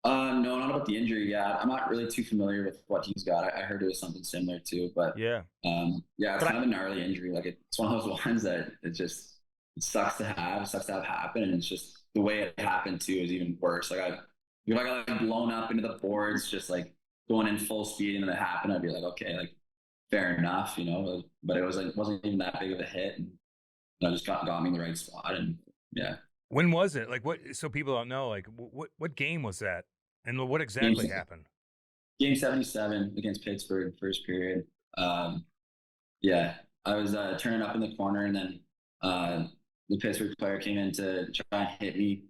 No, not about the injury. Yeah, I'm not really too familiar with what he's got. I heard it was something similar too, but it's kind of a gnarly injury. Like it's one of those ones that it sucks to have. It sucks to have happen, and it's just the way it happened too is even worse. Like I got like blown up into the boards, just like going in full speed, and then it happened. I'd be like, okay, like fair enough, But it was like wasn't even that big of a hit, and I just got me in the right spot, and yeah. When was it? Like what? So people don't know. Like what game was that, and what exactly happened? Game 77 against Pittsburgh, first period. Yeah, I was turning up in the corner, and then the Pittsburgh player came in to try and hit me,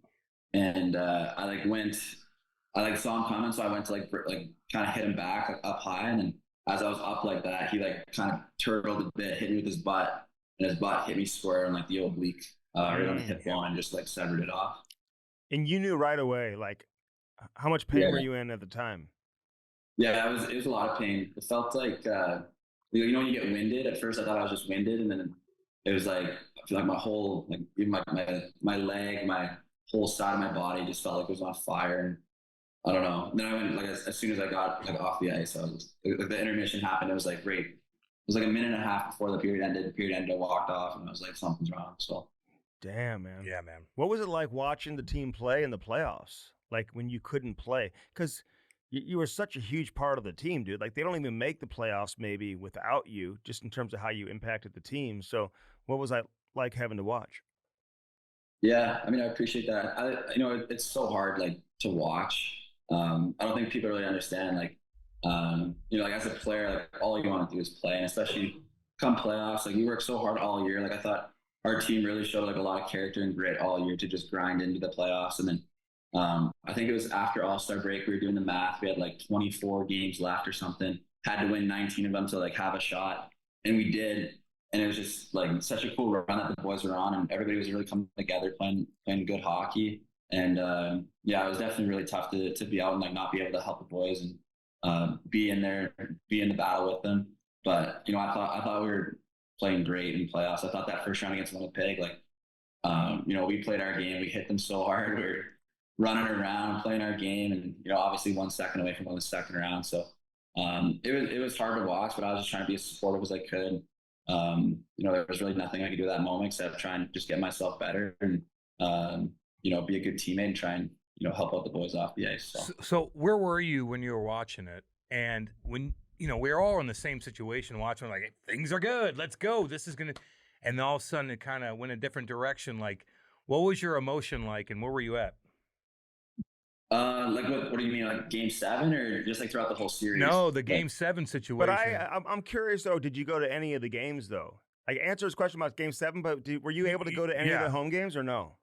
and I saw him coming, so I went to like kind of hit him back like, up high, and then as I was up like that, he like kind of turtled a bit, hit me with his butt, and his butt hit me square on like the oblique. Right on the hip bone, and just like severed it off. And you knew right away, like, how much pain were you in at the time? Yeah, it was a lot of pain. It felt like, when you get winded. At first, I thought I was just winded, and then it was like I feel like my whole, like even my leg, my whole side of my body just felt like it was on fire. And I don't know. And then I went like as soon as I got like off the ice, I was like the intermission happened. It was like great. It was like a minute and a half before the period ended. The period ended. I walked off, and I was like, something's wrong. So. Damn, man. Yeah, man. What was it like watching the team play in the playoffs? Like when you couldn't play? Because you were such a huge part of the team, dude. Like they don't even make the playoffs maybe without you, just in terms of how you impacted the team. So what was I like having to watch? Yeah, I mean, I appreciate that. It's so hard like to watch. I don't think people really understand like as a player, like all you want to do is play, and especially come playoffs, like you work so hard all year. Like I thought our team really showed like a lot of character and grit all year to just grind into the playoffs. And then I think it was after All-Star break, we were doing the math. We had like 24 games left or something, had to win 19 of them to like have a shot. And we did. And it was just like such a cool run that the boys were on, and everybody was really coming together, playing good hockey. And it was definitely really tough to be out and like not be able to help the boys and be in there, be in the battle with them. But I thought we were playing great in playoffs. I thought that first round against Winnipeg, we played our game. We hit them so hard. We were running around, playing our game, and obviously 1 second away from winning the second round. So it was hard to watch, but I was just trying to be as supportive as I could. There was really nothing I could do at that moment except try and just get myself better and be a good teammate and try and help out the boys off the ice. So where were you when you were watching it? And when we're all in the same situation watching, like, hey, things are good, let's go, this is gonna, and all of a sudden it kind of went a different direction. Like, what was your emotion like, and where were you at? Like what do you mean, like Game 7 or just like throughout the whole series? No, the Game 7 situation. But I'm curious though. Did you go to any of the games though? Like answer his question about Game 7, but were you able to go to any of the home games or no?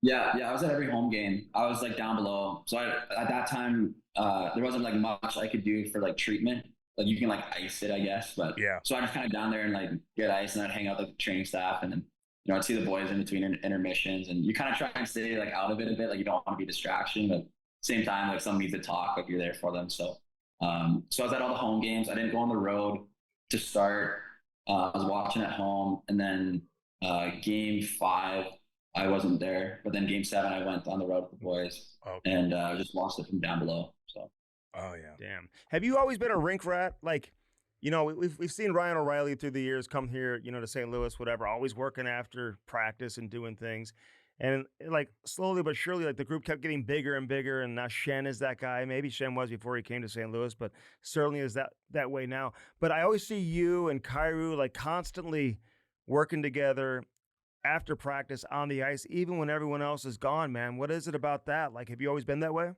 Yeah, I was at every home game. I was like down below. So at that time, there wasn't like much I could do for like treatment. Like you can like ice it, I guess. But yeah. So I just kind of down there and like get ice, and I'd hang out with the training staff, and then I'd see the boys in between intermissions, and you kind of try and stay like out of it a bit. Like you don't want to be a distraction, but at the same time, like someone needs to talk, like you're there for them. So I was at all the home games. I didn't go on the road to start. I was watching at home, and then Game 5 I wasn't there. But then Game 7, I went on the road with the boys and just watched it from down below. So. Oh yeah. Damn. Have you always been a rink rat? Like, you know, we've seen Ryan O'Reilly through the years come here, you know, to St. Louis, whatever, always working after practice and doing things. And like slowly but surely, like the group kept getting bigger and bigger. And now Schenn is that guy. Maybe Schenn was before he came to St. Louis, but certainly is that way now. But I always see you and Kyrou like constantly working together after practice on the ice, even when everyone else is gone, man. What is it about that? Like, have you always been that way?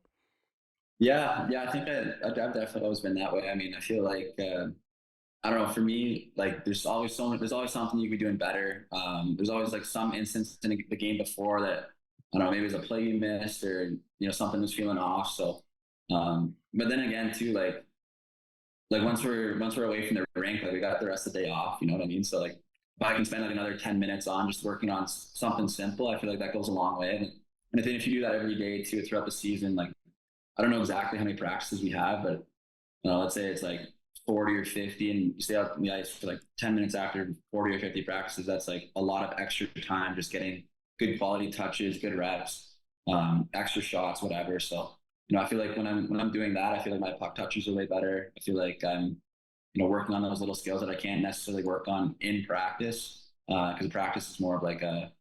Yeah, I think I've definitely always been that way. I mean, I feel like I don't know. For me, like there's always there's always something you could be doing better. There's always like some instance in the game before that I don't know, maybe it was a play you missed or something was feeling off. So, but then again too, like once we're away from the rink, like we got the rest of the day off. You know what I mean? So like if I can spend like another 10 minutes on just working on something simple, I feel like that goes a long way. And I think if you do that every day too throughout the season, like I don't know exactly how many practices we have, but let's say it's like 40 or 50 and you stay out on the ice for like 10 minutes after 40 or 50 practices. That's like a lot of extra time just getting good quality touches, good reps, extra shots, whatever. So, I feel like when I'm doing that, I feel like my puck touches are way better. I feel like I'm, working on those little skills that I can't necessarily work on in practice. Because practice is more of like a,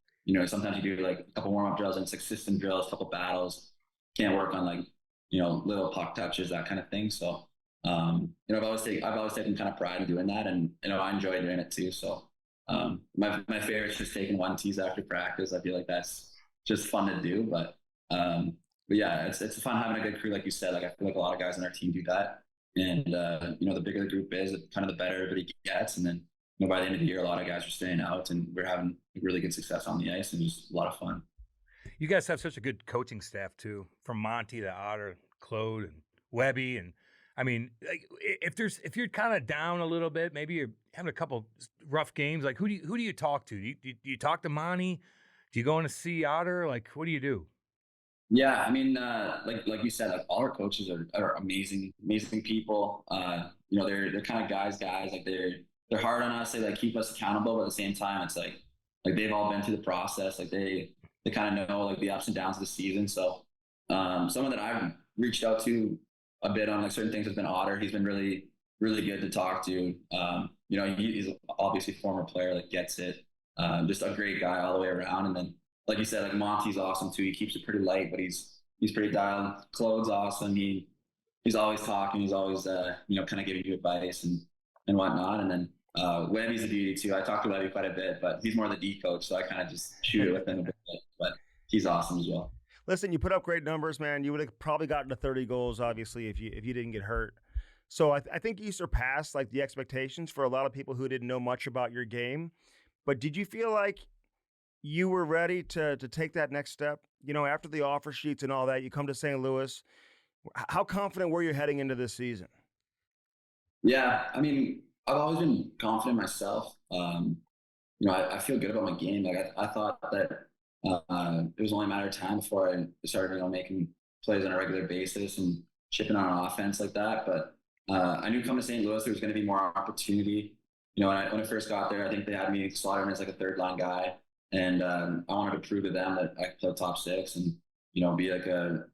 sometimes you do like a couple warm-up drills and it's like system drills, a couple battles. Can't work on like, little puck touches, that kind of thing. So, I've always taken kind of pride in doing that, and I enjoy doing it too. So, my favorite is just taking 1-2s after practice. I feel like that's just fun to do, but yeah, it's fun having a good crew, like you said. Like I feel like a lot of guys on our team do that, and the bigger the group is, kind of the better everybody gets, and then by the end of the year, a lot of guys are staying out, and we're having really good success on the ice, and just a lot of fun. You guys have such a good coaching staff too, from Monty to Otter, Claude, and Webby, and I mean, like, if you're kind of down a little bit, maybe you're having a couple rough games. Like, who do you talk to? Do you talk to Monty? Do you go in to see Otter? Like, what do you do? Yeah, I mean, like you said, like all our coaches are amazing people. They're kind of guys. Like they're hard on us. They like keep us accountable, but at the same time, it's like they've all been through the process. Like they kind of know like the ups and downs of the season. So someone that I've reached out to a bit on like certain things has been Otter. He's been really, really good to talk to. He's obviously a former player, like gets it. Just a great guy all the way around. And then, like you said, like Monty's awesome too. He keeps it pretty light, but he's pretty dialed. Claude's awesome. He's always talking. He's always kind of giving you advice and whatnot. And then Webby's a beauty too. I talk to Webby quite a bit, but he's more the D coach, so I kind of just shoot it with him a bit. But he's awesome as well. Listen, you put up great numbers, man. You would have probably gotten to 30 goals, obviously, if you didn't get hurt. So I think you surpassed like the expectations for a lot of people who didn't know much about your game. But did you feel like you were ready to take that next step? After the offer sheets and all that, you come to St. Louis. How confident were you heading into this season? Yeah, I mean, I've always been confident myself. I feel good about my game. Like I thought that it was only a matter of time before I started, making plays on a regular basis and chipping on offense like that. But I knew coming to St. Louis there was going to be more opportunity. When I first got there, I think they had me slotted in as like a third line guy, and I wanted to prove to them that I could play top six and be like a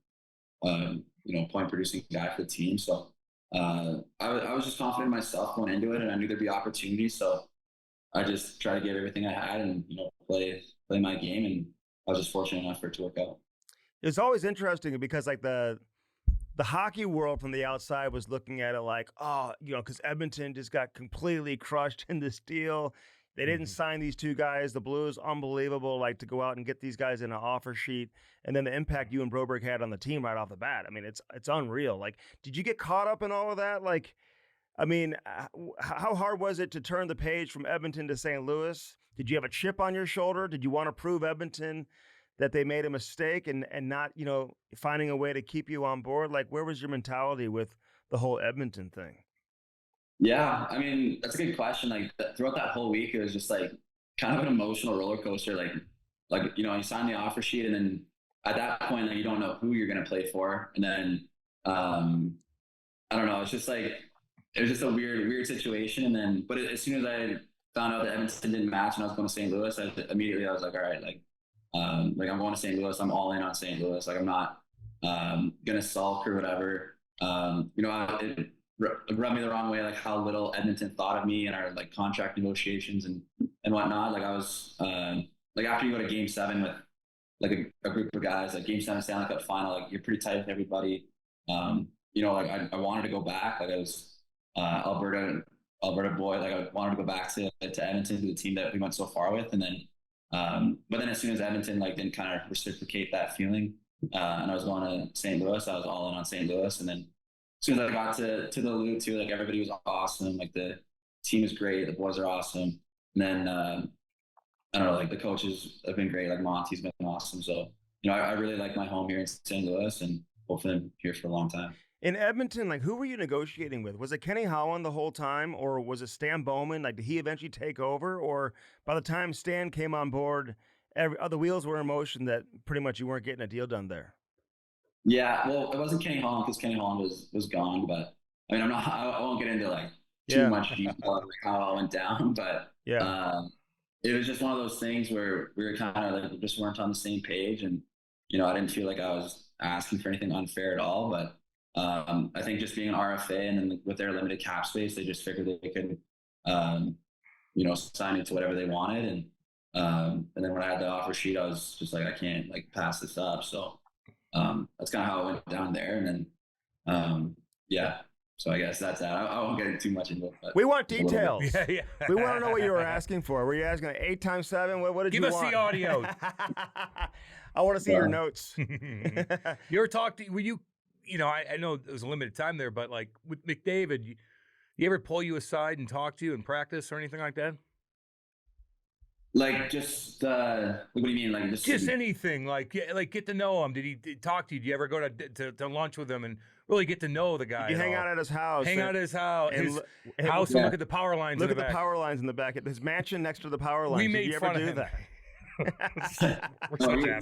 point producing guy for the team. So I was just confident in myself going into it, and I knew there'd be opportunities. So I just tried to give everything I had and play my game, and I was just fortunate enough for it to work out. It's always interesting because like the hockey world from the outside was looking at it like, because Edmonton just got completely crushed in this deal. They didn't sign these two guys. The Blues, unbelievable, like to go out and get these guys in an offer sheet. And then the impact you and Broberg had on the team right off the bat. I mean, it's unreal. Like, did you get caught up in all of that? Like, I mean, how hard was it to turn the page from Edmonton to St. Louis? Did you have a chip on your shoulder? Did you want to prove Edmonton that they made a mistake and not, finding a way to keep you on board? Like, where was your mentality with the whole Edmonton thing? Yeah, I mean, that's a good question. Like throughout that whole week, it was just like kind of an emotional roller coaster. Like you sign the offer sheet, and then at that point, like you don't know who you're going to play for. And then, I don't know. It's just like, it was just a weird situation. And then, but as soon as I found out that Edmonton didn't match and I was going to St. Louis, I was like, all right, like like I'm going to St. Louis. I'm all in on St. Louis. Like I'm not gonna sulk or whatever. You know, it rubbed me the wrong way, like how little Edmonton thought of me and our like contract negotiations and whatnot. Like I was like after you go to Game 7 with like a group of guys, like Game 7 Stanley Cup final, like you're pretty tight with everybody. You know, like I wanted to go back. Like I was Alberta boy. Like I wanted to go back to Edmonton, to the team that we went so far with, and then. But then as soon as Edmonton like didn't kind of reciprocate that feeling, and I was going to St. Louis, I was all in on St. Louis. And then as soon as I got to the Loop too, like everybody was awesome. Like the team is great, the boys are awesome. And then I don't know, like the coaches have been great. Like Monty's been awesome. So you know, I really like my home here in St. Louis, and hopefully I'm here for a long time. In Edmonton, like, who were you negotiating with? Was it Kenny Holland the whole time, or was it Stan Bowman? Like, did he eventually take over, or by the time Stan came on board, the wheels were in motion that pretty much you weren't getting a deal done there? Yeah, well, it wasn't Kenny Holland because Kenny Holland was gone. But I mean, I won't get into like too much detail of like how it all went down. But it was just one of those things where we were kind of like just weren't on the same page, and you know, I didn't feel like I was asking for anything unfair at all, but. I think just being an RFA and then with their limited cap space, they just figured they could, you know, sign me to whatever they wanted. And then when I had the offer sheet, I was just like, I can't like pass this up. So that's kind of how it went down there. And then, yeah, so I guess that's that. I won't get too much into it. But we want details. Yeah. We want to know what you were asking for. Were you asking 8 times 7? What did Give you us want? the audio. I want to see your notes. You ever talked to, were you know, I know it was a limited time there, but like with McDavid, you ever pull you aside and talk to you in practice or anything like that? Like just, what do you mean? Like just anything, like get to know him. Did he talk to you? Do you ever go to lunch with him and really get to know the guy? You hang out at his house. Hang out at his house. And and look at the power lines. Look in the at back. the power lines in the back. His mansion next to the power lines. We made Did you fun ever of do him. that?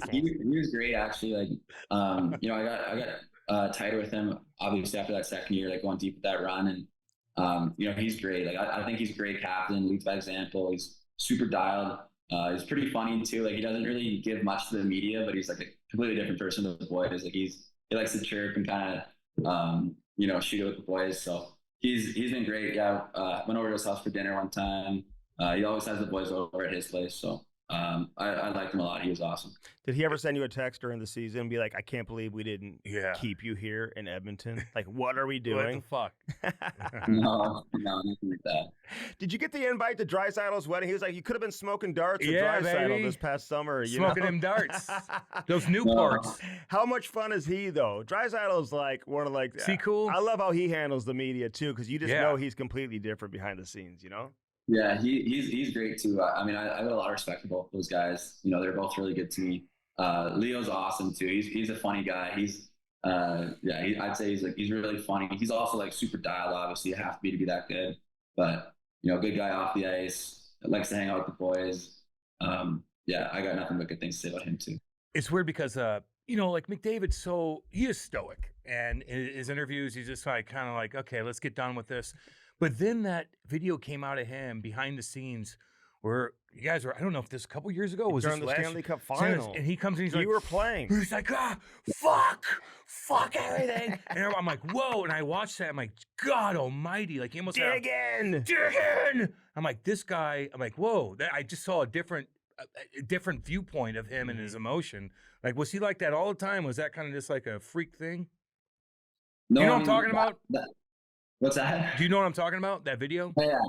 He was great actually. Like you know, I got tighter with him obviously after that second year, like going deep with that run, and you know, he's great. Like I think he's a great captain, leads by example. He's super dialed. He's pretty funny too. Like he doesn't really give much to the media, but he's like a completely different person to the boys. Like he likes to chirp and kind of you know, shoot it with the boys. So he's been great. Yeah, went over to his house for dinner one time. He always has the boys over at his place. So I liked him a lot. He was awesome. Did he ever send you a text during the season and be like, I can't believe we didn't keep you here in Edmonton? Like, what are we doing? What the fuck? No, nothing like that. Did you get the invite to Draisaitl's wedding? He was like, you could have been smoking darts with Yeah, Draisaitl baby. this past summer. Smoking them darts. Those Newports. How much fun is he, though? Draisaitl's like one of like... Is he cool? I love how he handles the media, too, because you just know he's completely different behind the scenes, you know? Yeah, he's great too. I mean, I got a lot of respect for both those guys. You know, they're both really good to me. Leo's awesome too. He's a funny guy. I'd say he's really funny. He's also like super dialed. Obviously, you have to be that good. But you know, good guy off the ice. Likes to hang out with the boys. Yeah, I got nothing but good things to say about him too. It's weird because you know, like McDavid, he is stoic, and in his interviews, he's just like kind of like, okay, let's get done with this. But then that video came out of him behind the scenes where you guys were, I don't know if this a couple years ago was during this the Stanley Cup final. And he comes and he's like, you were playing. He's like, fuck everything. And I'm like, whoa. And I watched that. I'm like, God almighty. Like he almost dig in. I'm like, this guy, I'm like, whoa. I just saw a different viewpoint of him and his emotion. Like, was he like that all the time? Was that kind of just like a freak thing? No, you know what I'm talking about? What's that? Do you know what I'm talking about? That video? Yeah.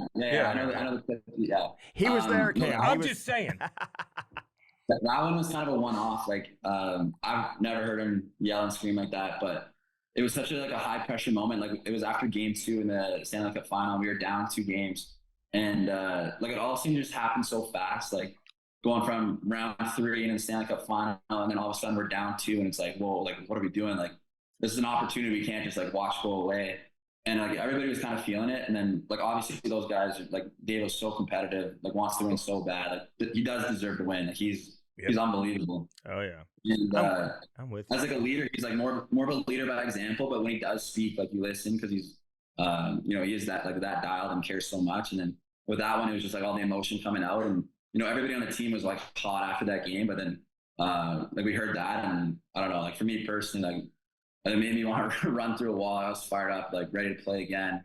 I know. Yeah. He was there, Kane. I'm just saying. That one was kind of a one-off. Like, I've never heard him yell and scream like that, but it was such a high pressure moment. Like it was after Game 2 in the Stanley Cup final. We were down 2 games, and like it all seemed to just happen so fast. Like going from round 3 in the Stanley Cup final, and then all of a sudden we're down 2, and it's like, whoa, like what are we doing? Like this is an opportunity we can't just like watch go away. And like everybody was kind of feeling it, and then like obviously those guys, like Dave was so competitive, like wants to win so bad. Like he does deserve to win. Like he's unbelievable. Oh yeah. And I'm with as like a leader, he's like more of a leader by example. But when he does speak, like you listen because he's you know, he is that dialed and cares so much. And then with that one, it was just like all the emotion coming out, and you know everybody on the team was like hot after that game. But then like we heard that, and I don't know, like for me personally, like it made me want to run through a wall. I was fired up, like ready to play again.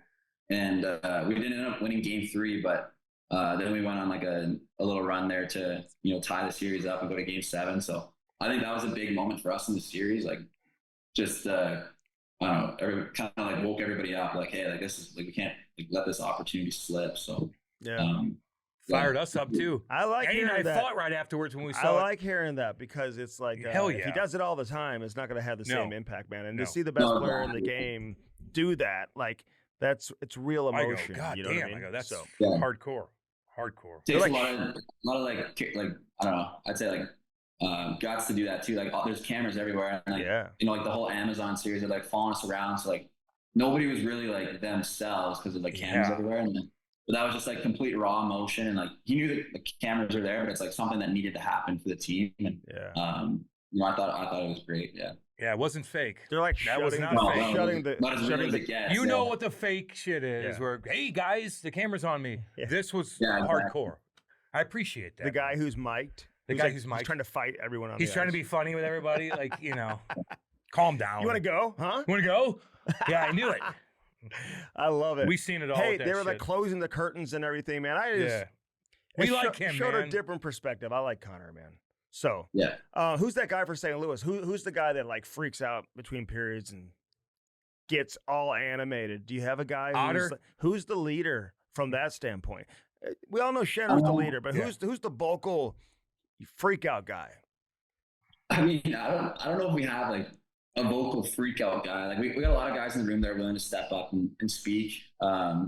And we didn't end up winning game 3, but then we went on like a little run there to, tie the series up and go to game 7. So I think that was a big moment for us in the series. Like just, I don't know, kind of like woke everybody up like, hey, like this is like, we can't like, let this opportunity slip. So fired us up too. I like Kane hearing and I that. fought right afterwards when we I saw it. like hearing that because it's like, Hell if he yeah. does it all the time, it's not going to have the No. same impact, man. And No. to see the best No, player in the exactly. game do that, like it's real I go, emotion. God you know damn, what I mean? I go, that's So, Yeah. hardcore. Hardcore. Takes like- a lot of like I don't know, I'd say like guts to do that too. Like there's cameras everywhere, and like yeah. like the whole Amazon series are like following us around. So like nobody was really like themselves because of like cameras Yeah. everywhere. And but that was just like complete raw emotion, and like he knew that the cameras are there, but it's like something that needed to happen for the team. And Yeah. I thought it was great. Yeah. Yeah, it wasn't fake. They're like That was shutting, not the, fake. shutting the, Not as real shutting as the, it gets. You know what the fake shit is, Yeah. where, hey guys, the camera's on me. Yeah. This was Yeah, exactly. hardcore. I appreciate that. the guy man. who's mic'd. The who's guy like, who's he's mic'd. trying to fight everyone on He's the trying to ice. be funny with everybody, like, calm down. You want to go? Huh? Want to go? Yeah, I knew it. I love it. We've seen it all. Hey, with that they were like shit. closing the curtains and everything, man. I just Yeah. We it like him, showed man. a different perspective. I like Connor, man. So, Yeah. who's that guy for St. Louis? Who's the guy that like freaks out between periods and gets all animated? Do you have a guy Otter? who's the leader from that standpoint? We all know Schenner's the leader, but yeah. who's the vocal freak out guy? I mean, I don't know if we have like a vocal freak out guy. Like we got a lot of guys in the room that are willing to step up and speak. I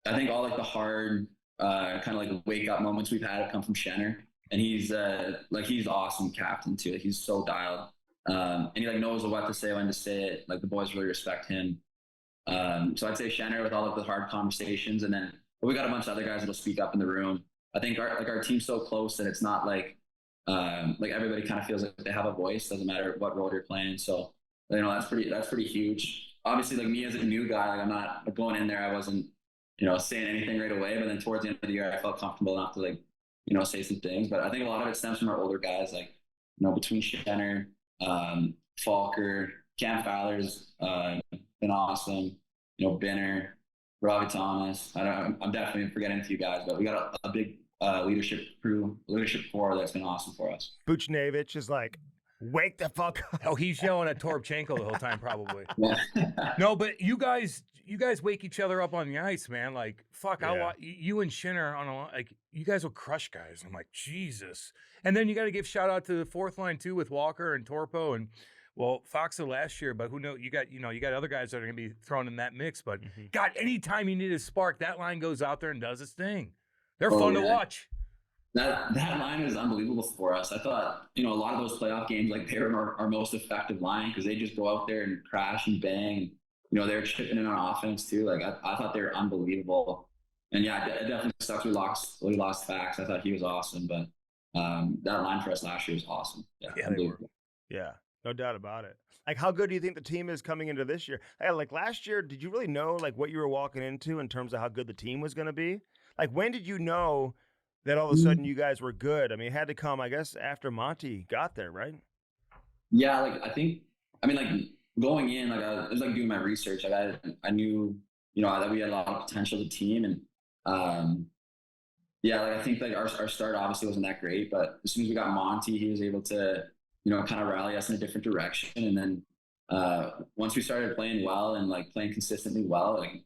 think all like the hard kind of like wake up moments we've had have come from Schenner, and he's awesome captain too. Like, he's so dialed, and he like knows what to say, when to say it. Like the boys really respect him. So I'd say Schenner with all of the hard conversations, and then we got a bunch of other guys that'll speak up in the room. I think our team's so close that it's not like everybody kind of feels like they have a voice. Doesn't matter what role you're playing. So that's pretty huge. Obviously, like me as a new guy, like I'm not going in there. I wasn't saying anything right away. But then towards the end of the year, I felt comfortable enough to like say some things. But I think a lot of it stems from our older guys, like between Schenner, Falker, Cam Fowler's been awesome. Binner, Robbie Thomas. I'm definitely forgetting a few guys, but we got a big leadership core that's been awesome for us. Buchnevich is like, wake the fuck up. Oh, he's yelling at Toropchenko the whole time, probably. Yeah. No, but you guys wake each other up on the ice, man. Like, fuck, Yeah. you and Schenner like, you guys will crush guys. I'm like, Jesus. And then you got to give shout out to the fourth line too with Walker and Torpo and. Well, Fox of last year, but who knows? You got other guys that are going to be thrown in that mix. But God, anytime you need a spark, that line goes out there and does its thing. They're fun to watch. That line is unbelievable for us. I thought, a lot of those playoff games, like they were our most effective line because they just go out there and crash and bang. They're chipping in on offense too. Like I thought they were unbelievable. And yeah, it definitely sucks. We lost Fax. I thought he was awesome, but that line for us last year was awesome. Yeah, they were. unbelievable. Yeah, no doubt about it. Like, how good do you think the team is coming into this year? Hey, like last year, did you really know like what you were walking into in terms of how good the team was going to be? Like, when did you know that all of a sudden you guys were good? I mean, it had to come, I guess, after Monty got there, right? Yeah, like like going in, like I was like doing my research. Like I knew, that we had a lot of potential as a team, and like I think like our start obviously wasn't that great, but as soon as we got Monty, he was able to kind of rally us in a different direction. And then once we started playing well and like playing consistently well, like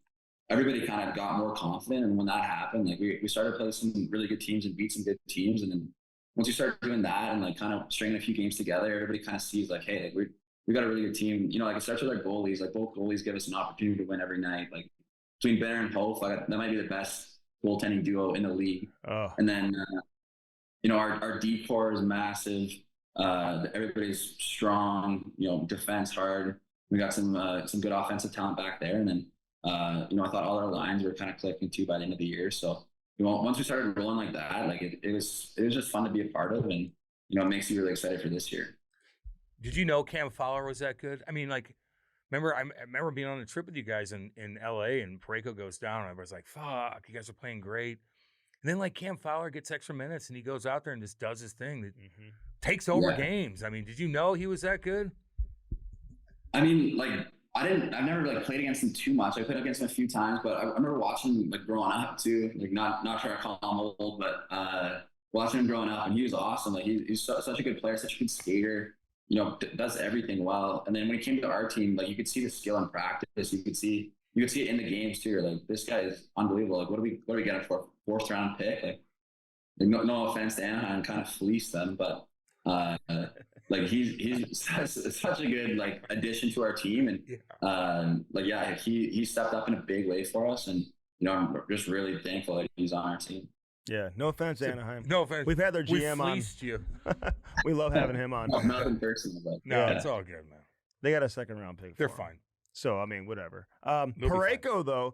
everybody kind of got more confident. And when that happened, like we started playing some really good teams and beat some good teams. And then once we started doing that and like kind of stringing a few games together, everybody kind of sees like, hey, like we got a really good team. Like it starts with our goalies. Like both goalies give us an opportunity to win every night. Like between Benner and Hope, like that might be the best goaltending duo in the league. Oh, And then our D core is massive. Everybody's strong, defense hard. We got some good offensive talent back there. And then, I thought all our lines were kind of clicking too by the end of the year. So, once we started rolling like that, like it was just fun to be a part of. And, it makes you really excited for this year. Did you know Cam Fowler was that good? I mean, like, I remember being on a trip with you guys in LA and Parayko goes down and I was like, fuck, you guys are playing great. And then like Cam Fowler gets extra minutes and he goes out there and just does his thing. takes over games. I mean, did you know he was that good? I mean, like I've never like played against him too much. I played against him a few times, but I remember watching him like growing up too. Like not sure I call him old, but watching him growing up, and he was awesome. Like he's such a good player, such a good skater. You know, does everything well. And then when he came to our team, like you could see the skill in practice. You could see it in the games too. Like this guy is unbelievable. Like what do we get him for? Fourth round pick? Like no offense to Anaheim, kind of fleeced them, but like he's such a good like addition to our team, and he stepped up in a big way for us, and I'm just really thankful that he's on our team. Yeah, no offense, Anaheim. No offense. We've had their GM on. You. We love having him on. Nothing personal, but no, it's all good, man. They got a second round pick. They're fine. So I mean, whatever. Parayko though,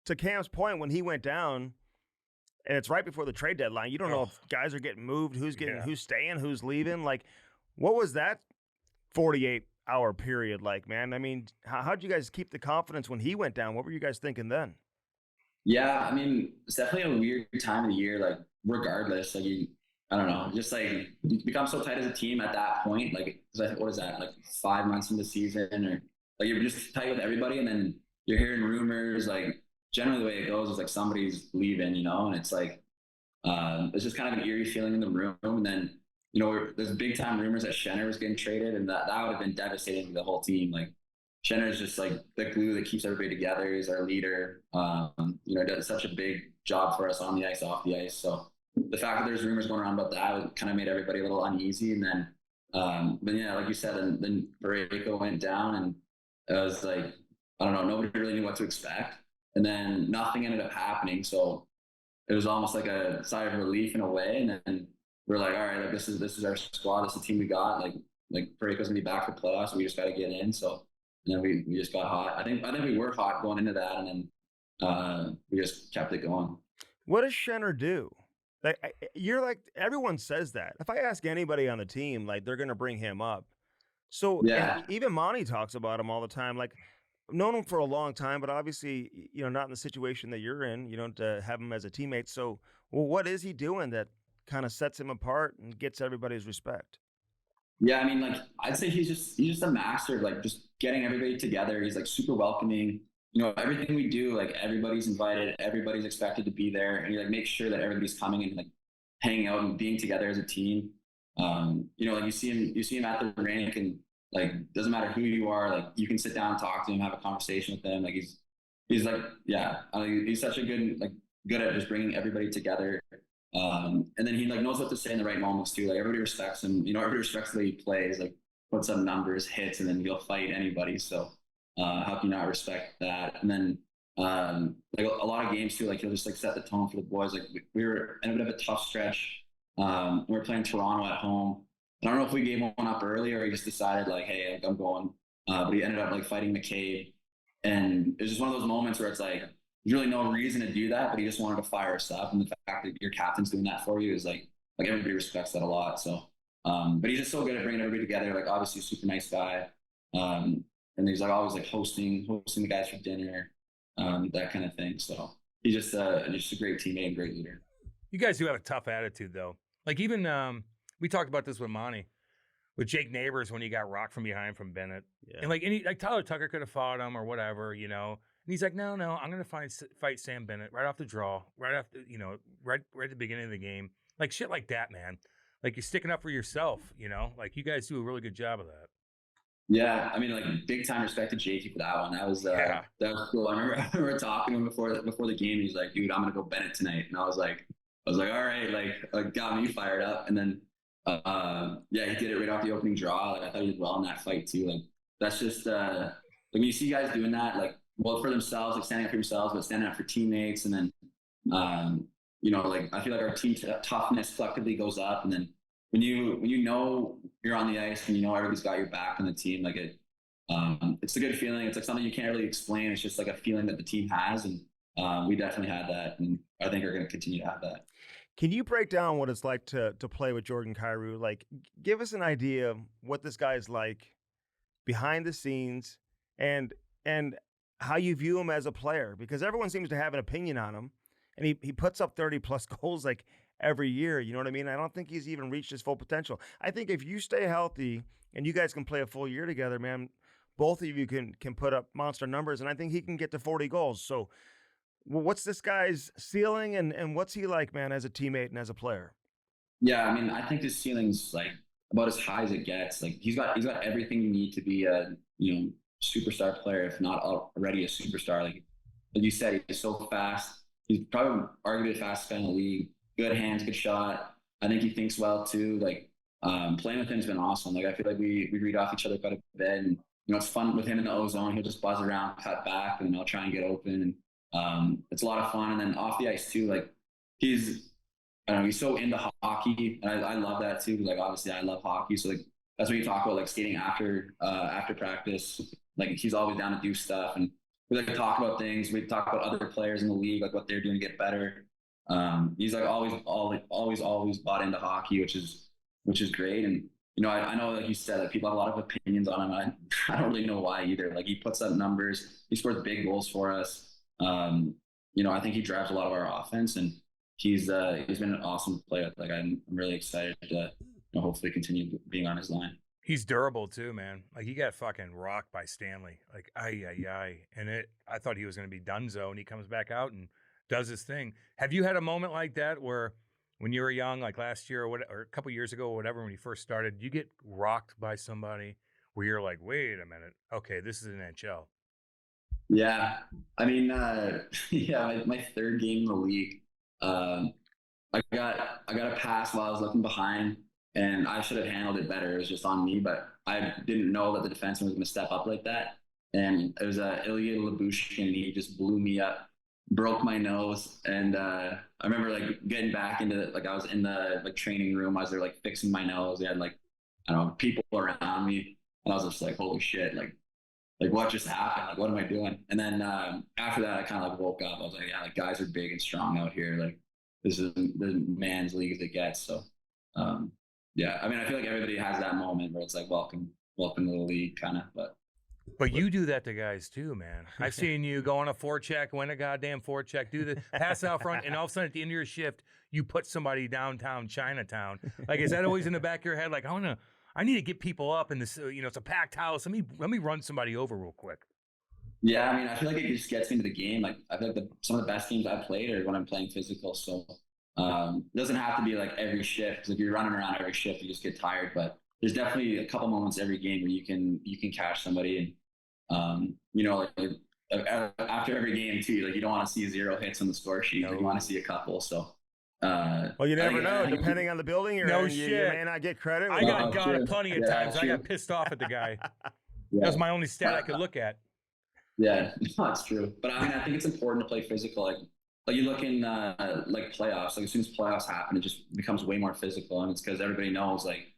to Cam's point, when he went down, and it's right before the trade deadline, you don't know if guys are getting moved, who's staying, who's leaving. Like, what was that 48-hour period like, man? I mean, how'd you guys keep the confidence when he went down? What were you guys thinking then? Yeah, I mean, it's definitely a weird time of the year. Like, regardless, like I don't know, just like you become so tight as a team at that point. Like, what is that? Like 5 months into the season, or like you're just tight with everybody, and then you're hearing rumors. Like, generally the way it goes is like somebody's leaving, and it's like it's just kind of an eerie feeling in the room. And then there's big time rumors that Schenner was getting traded, and that would have been devastating to the whole team. Like, Schenner is just like the glue that keeps everybody together. He's our leader. Does such a big job for us on the ice, off the ice. So the fact that there's rumors going around about that kind of made everybody a little uneasy. And then, like you said, and then Parayko went down, and it was like, I don't know, nobody really knew what to expect. And then nothing ended up happening. So it was almost like a sigh of relief in a way. And then we're like, all right, like this is our squad. This is the team we got. Like Parayko's gonna be back for playoffs. So we just got to get in. So. And then we just got hot. I think we were hot going into that, and then we just kept it going. What does Schenner do? Like, you're like, everyone says that. If I ask anybody on the team, like, they're going to bring him up. So even Monty talks about him all the time. Like, I've known him for a long time, but obviously, not in the situation that you're in. You don't have him as a teammate. So, what is he doing that kind of sets him apart and gets everybody's respect? Yeah, I mean, like, I'd say he's just a master of like just getting everybody together. He's like super welcoming. Everything we do, like everybody's invited, everybody's expected to be there, and he like makes sure that everybody's coming and like hanging out and being together as a team. Like you see him at the rink, and like doesn't matter who you are, like you can sit down and talk to him, have a conversation with him. Like he's like, he's such a good at just bringing everybody together. And then he like knows what to say in the right moments too. Like everybody respects him. Everybody respects the way he plays. Like puts up numbers, hits, and then he'll fight anybody. So how can you not respect that? And then like a lot of games too. Like he'll just like set the tone for the boys. Like we were in a bit of a tough stretch. We were playing Toronto at home. I don't know if we gave one up early or he just decided like, hey, I'm going. But he ended up like fighting McCabe, and it was just one of those moments where it's like. There's really no reason to do that, but he just wanted to fire us up. And the fact that your captain's doing that for you is like everybody respects that a lot. So, but he's just so good at bringing everybody together. Like obviously a super nice guy. And he's like always like hosting the guys for dinner, that kind of thing. So he's just a great teammate and great leader. You guys do have a tough attitude though. Like even, we talked about this with Monty, with Jake Neighbors when he got rocked from behind from Bennett. Yeah. And like Tyler Tucker could have fought him or whatever, And he's like, no, I'm going to fight Sam Bennett right off the draw, right after, right at the beginning of the game. Like shit like that, man. Like you're sticking up for yourself, Like you guys do a really good job of that. Yeah, I mean, like big time respect to Jakey for that one. That was cool. I remember talking to him before the game. He's like, dude, I'm going to go Bennett tonight. And I was like, all right, like got me fired up. And then, he did it right off the opening draw. Like I thought he did well in that fight too. Like that's just, like when you see guys doing that, like, well, for themselves, like standing up for themselves, but standing up for teammates. And then, like I feel like our team toughness collectively goes up. And then when you know you're on the ice and everybody's got your back on the team, like it's a good feeling. It's like something you can't really explain. It's just like a feeling that the team has. And we definitely had that. And I think we're going to continue to have that. Can you break down what it's like to play with Jordan Kyrou? Like give us an idea of what this guy is like behind the scenes and how you view him as a player, because everyone seems to have an opinion on him, and he puts up 30 plus goals like every year. You know what I mean? I don't think he's even reached his full potential. I think if you stay healthy and you guys can play a full year together, man, both of you can put up monster numbers, and I think he can get to 40 goals. So, well, what's this guy's ceiling, and what's he like, man, as a teammate and as a player? Yeah, I mean, I think his ceiling's like about as high as it gets. Like he's got everything you need to be a superstar player, if not already a superstar. Like you said, he's so fast. He's probably arguably the fastest guy in the league. Good hands, good shot. I think he thinks well too. Like playing with him has been awesome. Like I feel like we read off each other quite a bit, and it's fun with him in the ozone. He'll just buzz around, cut back, and I'll try and get open. And it's a lot of fun. And then off the ice too, like I don't know, he's so into hockey, and I love that too. Like obviously, I love hockey, so like that's when you talk about like skating after practice. Like he's always down to do stuff, and we like to talk about things. We talk about other players in the league, like what they're doing to get better. He's like always bought into hockey, which is great. And I know, like you said, like people have a lot of opinions on him. I don't really know why either. Like he puts up numbers, he scores big goals for us. I think he drives a lot of our offense, and he's been an awesome player. Like I'm really excited to hopefully continue being on his line. He's durable too, man. Like he got fucking rocked by Stanley. Like and I thought he was going to be donezo, and he comes back out and does his thing. Have you had a moment like that where when you were young, like last year or a couple years ago or whatever, when you first started, you get rocked by somebody where you're like, wait a minute, okay, this is an NHL? Yeah, I mean, my third game in the league. I got a pass while I was looking behind, and I should have handled it better. It was just on me, but I didn't know that the defenseman was going to step up like that. And it was Ilya Lyubushkin, and he just blew me up, broke my nose. And I remember like getting back into it, like I was in the like training room. I was there like fixing my nose. They had like, I don't know, people around me, and I was just like, holy shit, like what just happened? Like, what am I doing? And then after that, I kind of like woke up. I was like, yeah, like guys are big and strong out here. Like this is the man's league as it gets. So yeah, I mean, I feel like everybody has that moment where it's like, welcome to the league, kind of. But you do that to guys too, man. I've seen you go on a forecheck, win a goddamn forecheck, do the pass out front, and all of a sudden at the end of your shift, you put somebody downtown Chinatown. Like, is that always in the back of your head? Like, I need to get people up in this. It's a packed house. Let me run somebody over real quick. Yeah, I mean, I feel like it just gets into the game. Like, I feel like some of the best games I've played are when I'm playing physical. So it doesn't have to be like every shift. Because if you're running around every shift, you just get tired. But there's definitely a couple moments every game where you can catch somebody, and after every game too, like you don't want to see 0 hits on the score sheet. No. Like, you want to see a couple. So. Well, you never know. Depending on the building you're in, you may not get credit. I got got plenty of times. I got pissed off at the guy. That was my only stat I could look at. Yeah, no, that's true. But I mean, I think it's important to play physical. Like you look in like playoffs. Like as soon as playoffs happen, it just becomes way more physical, and it's because everybody knows like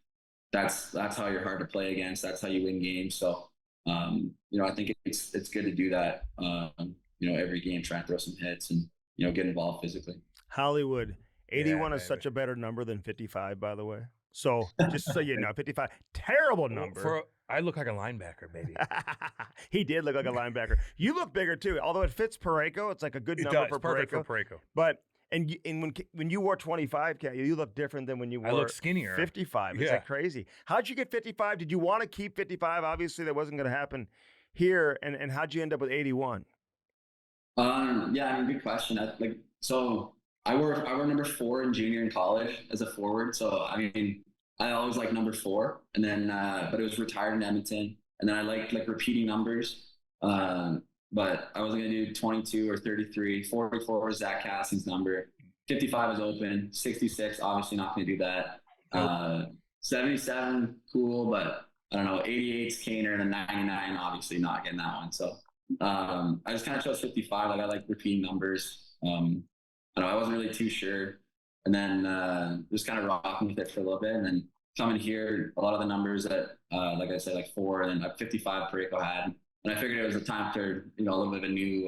that's how you're hard to play against. That's how you win games. So I think it's good to do that. Every game, try and throw some hits and get involved physically. Hollywood. 81 is such a better number than 55, by the way. So just so you know, 55, terrible number. I look like a linebacker, baby. He did look like a linebacker. You look bigger too, although it fits Parayko. It's like a good number for Parayko. Perfect for Parayko. But when you wore 25, you look different than when you wore. I look skinnier. 55. It's like crazy. How'd you get 55? Did you want to keep 55? Obviously, that wasn't going to happen here. And how'd you end up with 81? Yeah, I mean, good question. I wore number 4 in junior in college as a forward. So, I mean, I always liked number 4. And then, but it was retired in Edmonton. And then I liked like repeating numbers. But I wasn't going to do 22 or 33. 44 was Zach Cassian's number. 55 was open. 66, obviously not going to do that. 77, cool. But I don't know, 88's Kane, and then 99, obviously not getting that one. So I just kind of chose 55. Like I like repeating numbers. I don't know, I wasn't really too sure. And then just kind of rocking with it for a little bit. And then coming here, a lot of the numbers that, like I said, like 4 and then 55 Parayko had. And I figured it was a time for, a little bit of a new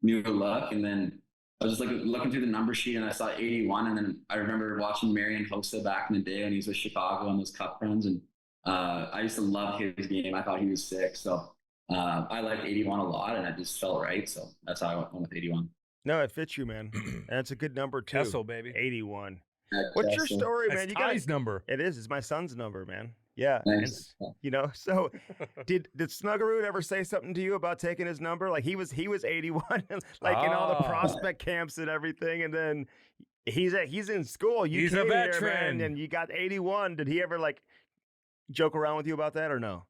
look. And then I was just like looking through the number sheet and I saw 81. And then I remember watching Marian Hossa back in the day when he was with Chicago on those cup runs. And I used to love his game. I thought he was sick. So I liked 81 a lot and it just felt right. So that's how I went with 81. No, it fits you, man. And it's a good number too. Kessel, baby. 81. That's What's your story, That's man? You Ty's number. It is. It's my son's number, man. Yeah. Nice. And, you know, so did Snuggerud ever say something to you about taking his number? Like he was 81, like in all the prospect camps and everything, and then he's in school. You He's a came here, veteran. man, and you got 81. Did he ever like joke around with you about that or no?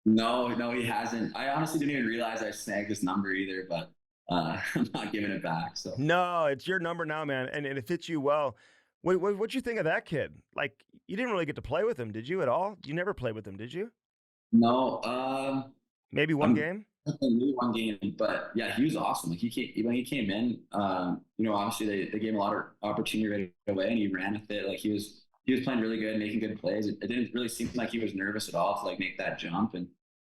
No, he hasn't. I honestly didn't even realize I snagged his number either, but I'm not giving it back. So No, it's your number now, man, and it fits you well. What'd you think of that kid? Like, you didn't really get to play with him, did you, at all? You never played with him, did you? no, Maybe one game? maybe one game, but yeah, he was awesome. Like when he came in, obviously they gave him a lot of opportunity right away, and he ran with it. Like he was playing really good, making good plays. It didn't really seem like he was nervous at all to like make that jump, and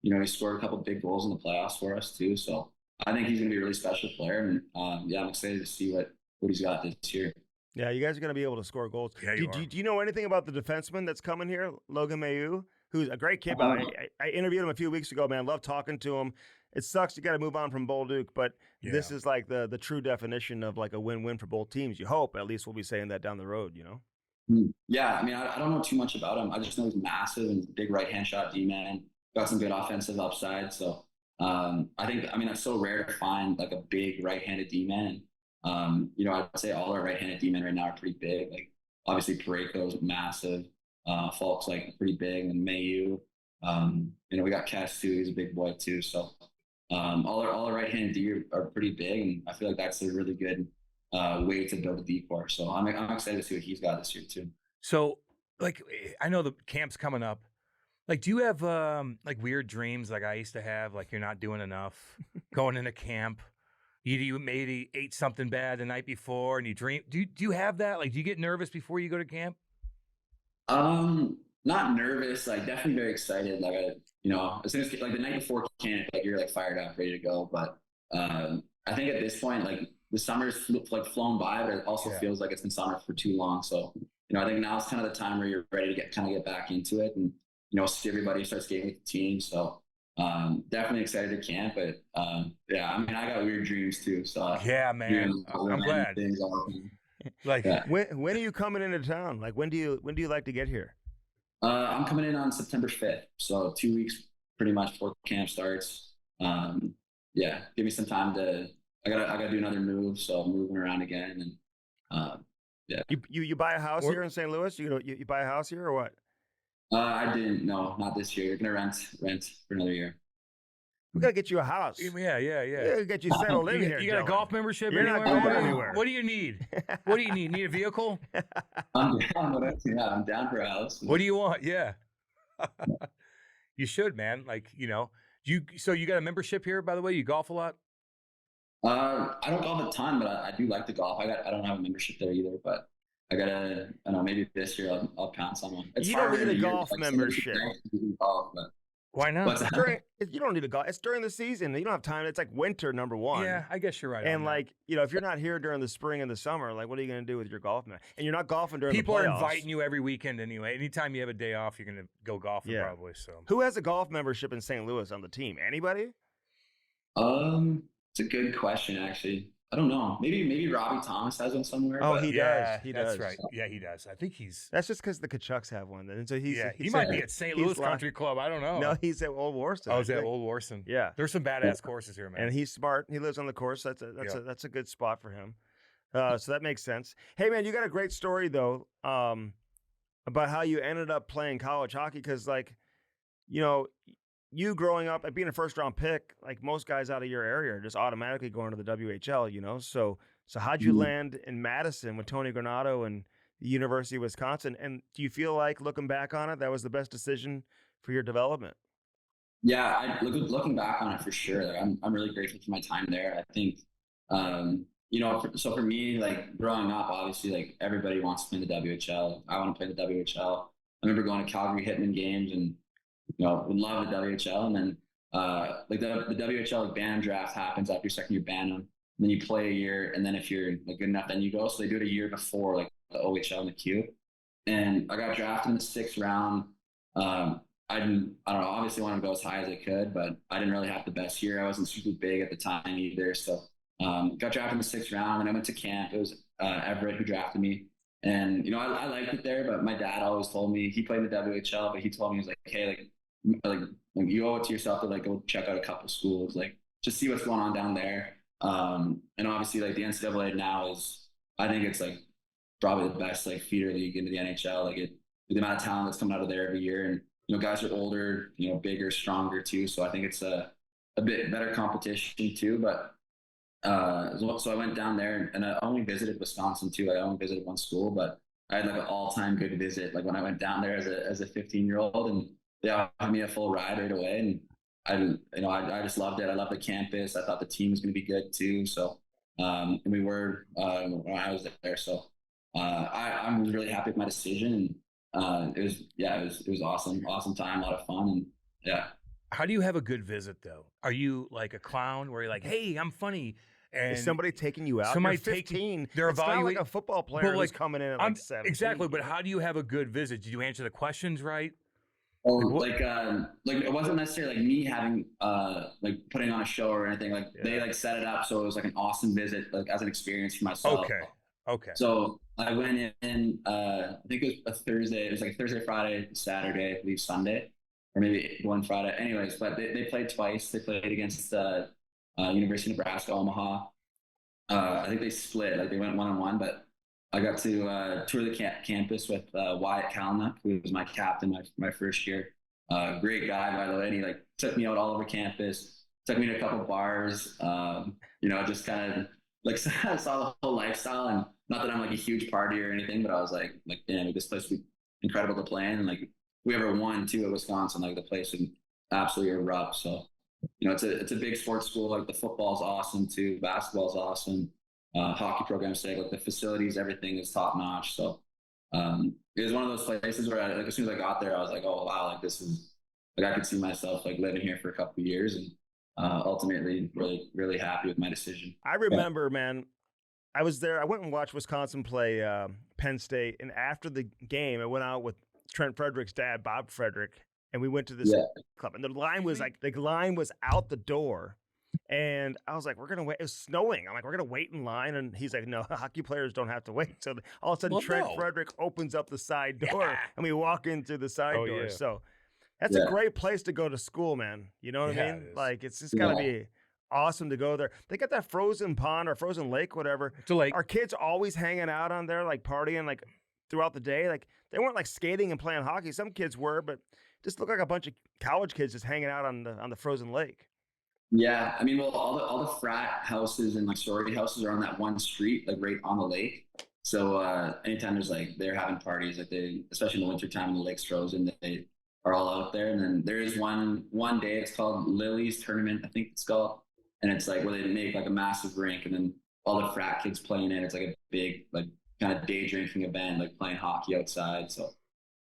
he scored a couple of big goals in the playoffs for us too. So I think he's going to be a really special player, and I'm excited to see what he's got this year. Yeah, you guys are going to be able to score goals. Yeah, Do you know anything about the defenseman that's coming here, Logan Mailloux, who's a great kid? I interviewed him a few weeks ago, man. Love talking to him. It sucks you got to move on from Bolduc, but this is like the true definition of like a win-win for both teams. You hope. At least we'll be saying that down the road, Yeah, I mean, I don't know too much about him. I just know he's massive and big right-hand shot D-man. Got some good offensive upside. So I think it's so rare to find like a big right-handed D-man. I'd say all our right-handed D-men right now are pretty big. Like obviously Parayko's massive. Falk's like pretty big, and Mailloux. We got Cass too. He's a big boy too. So all our right-handed D are pretty big, and I feel like that's a really good way to build a D core. So I'm excited to see what he's got this year too. So, like, I know the camp's coming up. Like, do you have like weird dreams like I used to have? Like you're not doing enough, going into camp. You maybe ate something bad the night before, and you dream. Do you have that? Like, do you get nervous before you go to camp? Not nervous. Like definitely very excited. Like as soon as like the night before camp, like you're like fired up, ready to go. But I think at this point, like the summer's like flown by, but it also feels like it's been summer for too long. So I think now is kind of the time where you're ready to get back into it, and see everybody start skating with the team. So definitely excited to camp, but I got weird dreams too. So yeah, man, I'm glad. Like when are you coming into town? Like when do you like to get here? I'm coming in on September 5th, so 2 weeks pretty much before camp starts. Give me some time to. I gotta do another move, so I'm moving around again, and You buy a house here in St. Louis? You buy a house here or what? I didn't. No, not this year. We're gonna rent for another year. We gotta get you a house. Yeah. We gotta get you settled in here. You got a golf membership? You're anywhere? not going anywhere. What do you need? What do you need? Need a vehicle? I'm down for a house. What do you want? Yeah. You should, man. Like, so you got a membership here, by the way? You golf a lot? I don't golf a ton, but I do like to golf. I don't have a membership there either, but I don't know, maybe this year I'll pounce on one. You don't need a golf membership. Why not? You don't need a golf. It's during the season. You don't have time. It's like winter, number one. Yeah, I guess you're right. And like, if you're not here during the spring and the summer, like, what are you going to do with your golf match? And you're not golfing during People the playoffs. are inviting you every weekend anyway. Anytime you have a day off, you're going to go golfing probably. So who has a golf membership in St. Louis on the team? Anybody? It's a good question, actually. I don't know. Maybe Robbie Thomas has one somewhere. Oh, he does. He does. That's right. Yeah, he does. I think he's. That's just because the Kachucks have one. And so he might be at St. Louis Country Club. I don't know. No, he's at Old Warson. Oh, he's at Old Warson. Yeah. There's some badass courses here, man. And he's smart. He lives on the course. That's a good spot for him. So that makes sense. Hey, man, you got a great story though about how you ended up playing college hockey because, like, you growing up and being a first-round pick, like most guys out of your area are just automatically going to the WHL, So how'd you land in Madison with Tony Granato and the University of Wisconsin? And do you feel like, looking back on it, that was the best decision for your development? Yeah, looking back on it for sure. Like, I'm really grateful for my time there. I think, so for me, like growing up, obviously, like everybody wants to play in the WHL. I want to play in the WHL. I remember going to Calgary Hitman games and would love the WHL. And then like the WHL like Bantam draft happens after your second year Bantam. And then you play a year, and then if you're like good enough, then you go. So they do it a year before like the OHL and the Q. And I got drafted in the 6th round. I don't know, obviously wanted to go as high as I could, but I didn't really have the best year. I wasn't super big at the time either. So got drafted in the 6th round, and I went to camp. It was Everett who drafted me. And, I liked it there, but my dad always told me, he played in the WHL, but he told me, he was like, hey, like you owe it to yourself to like go check out a couple schools, like just see what's going on down there. And obviously like the NCAA now is, I think it's like probably the best like feeder league into the NHL. Like the amount of talent that's coming out of there every year, and guys are older, bigger, stronger too. So I think it's a bit better competition too. But so I went down there, and I only visited Wisconsin too. I only visited one school, but I had like an all-time good visit. Like when I went down there as a 15-year-old, and they offered me a full ride right away, and I just loved it. I loved the campus. I thought the team was going to be good too. So and we were when I was there. So I was really happy with my decision. And it was awesome time, a lot of fun, and yeah. How do you have a good visit though? Are you like a clown where you're like, hey, I'm funny? And is somebody taking you out? Somebody You're 15. They're it's not like a football player who's coming in at like 17. Exactly, but how do you have a good visit? Did you answer the questions right? Oh, like it wasn't necessarily like me having like putting on a show or anything. Like they like set it up so it was like an awesome visit, like as an experience for myself. Okay. So I went in. I think it was a Thursday. It was like a Thursday, Friday, Saturday, I believe Sunday, or maybe one Friday. Anyways, but they played twice. They played against University of Nebraska Omaha. I think they split. Like they went 1-1, but I got to tour the campus with Wyatt Kalnick, who was my captain my first year. Great guy, by the way. And he like took me out all over campus, took me to a couple bars. Just kind of like saw the whole lifestyle. And not that I'm like a huge partier or anything, but I was like, damn, this place would be incredible to play in. And like if we ever won too at Wisconsin, like the place would absolutely erupt. So it's a big sports school. Like the football's awesome too, basketball's awesome. Hockey program say like the facilities, everything is top notch. So it was one of those places where as soon as I got there, I was like, oh wow, like this is like I could see myself like living here for a couple of years, and ultimately really, really happy with my decision. I remember, man, I was there. I went and watched Wisconsin play Penn State, and after the game, I went out with Trent Frederick's dad, Bob Frederick, and we went to this club, and the line was out the door. And I was like, we're going to wait. It was snowing. I'm like, we're going to wait in line. And he's like, no, hockey players don't have to wait. So all of a sudden, Trent Frederick opens up the side door, and we walk in through the side door. Yeah. So that's a great place to go to school, man. You know what I mean? Like, it's just got to be awesome to go there. They got that frozen pond or frozen lake, whatever. It's a lake. Our kids always hanging out on there, like partying, like throughout the day. Like, they weren't like skating and playing hockey. Some kids were, but just looked like a bunch of college kids just hanging out on the frozen lake. Yeah, I mean, well, all the frat houses and like sorority houses are on that one street, like right on the lake. So anytime there's like they're having parties, like especially in the wintertime when the lake's frozen, they are all out there. And then there is one day, it's called Lily's Tournament, I think it's called, and it's like where they make like a massive rink, and then all the frat kids playing in. It's like a big like kind of day drinking event, like playing hockey outside. So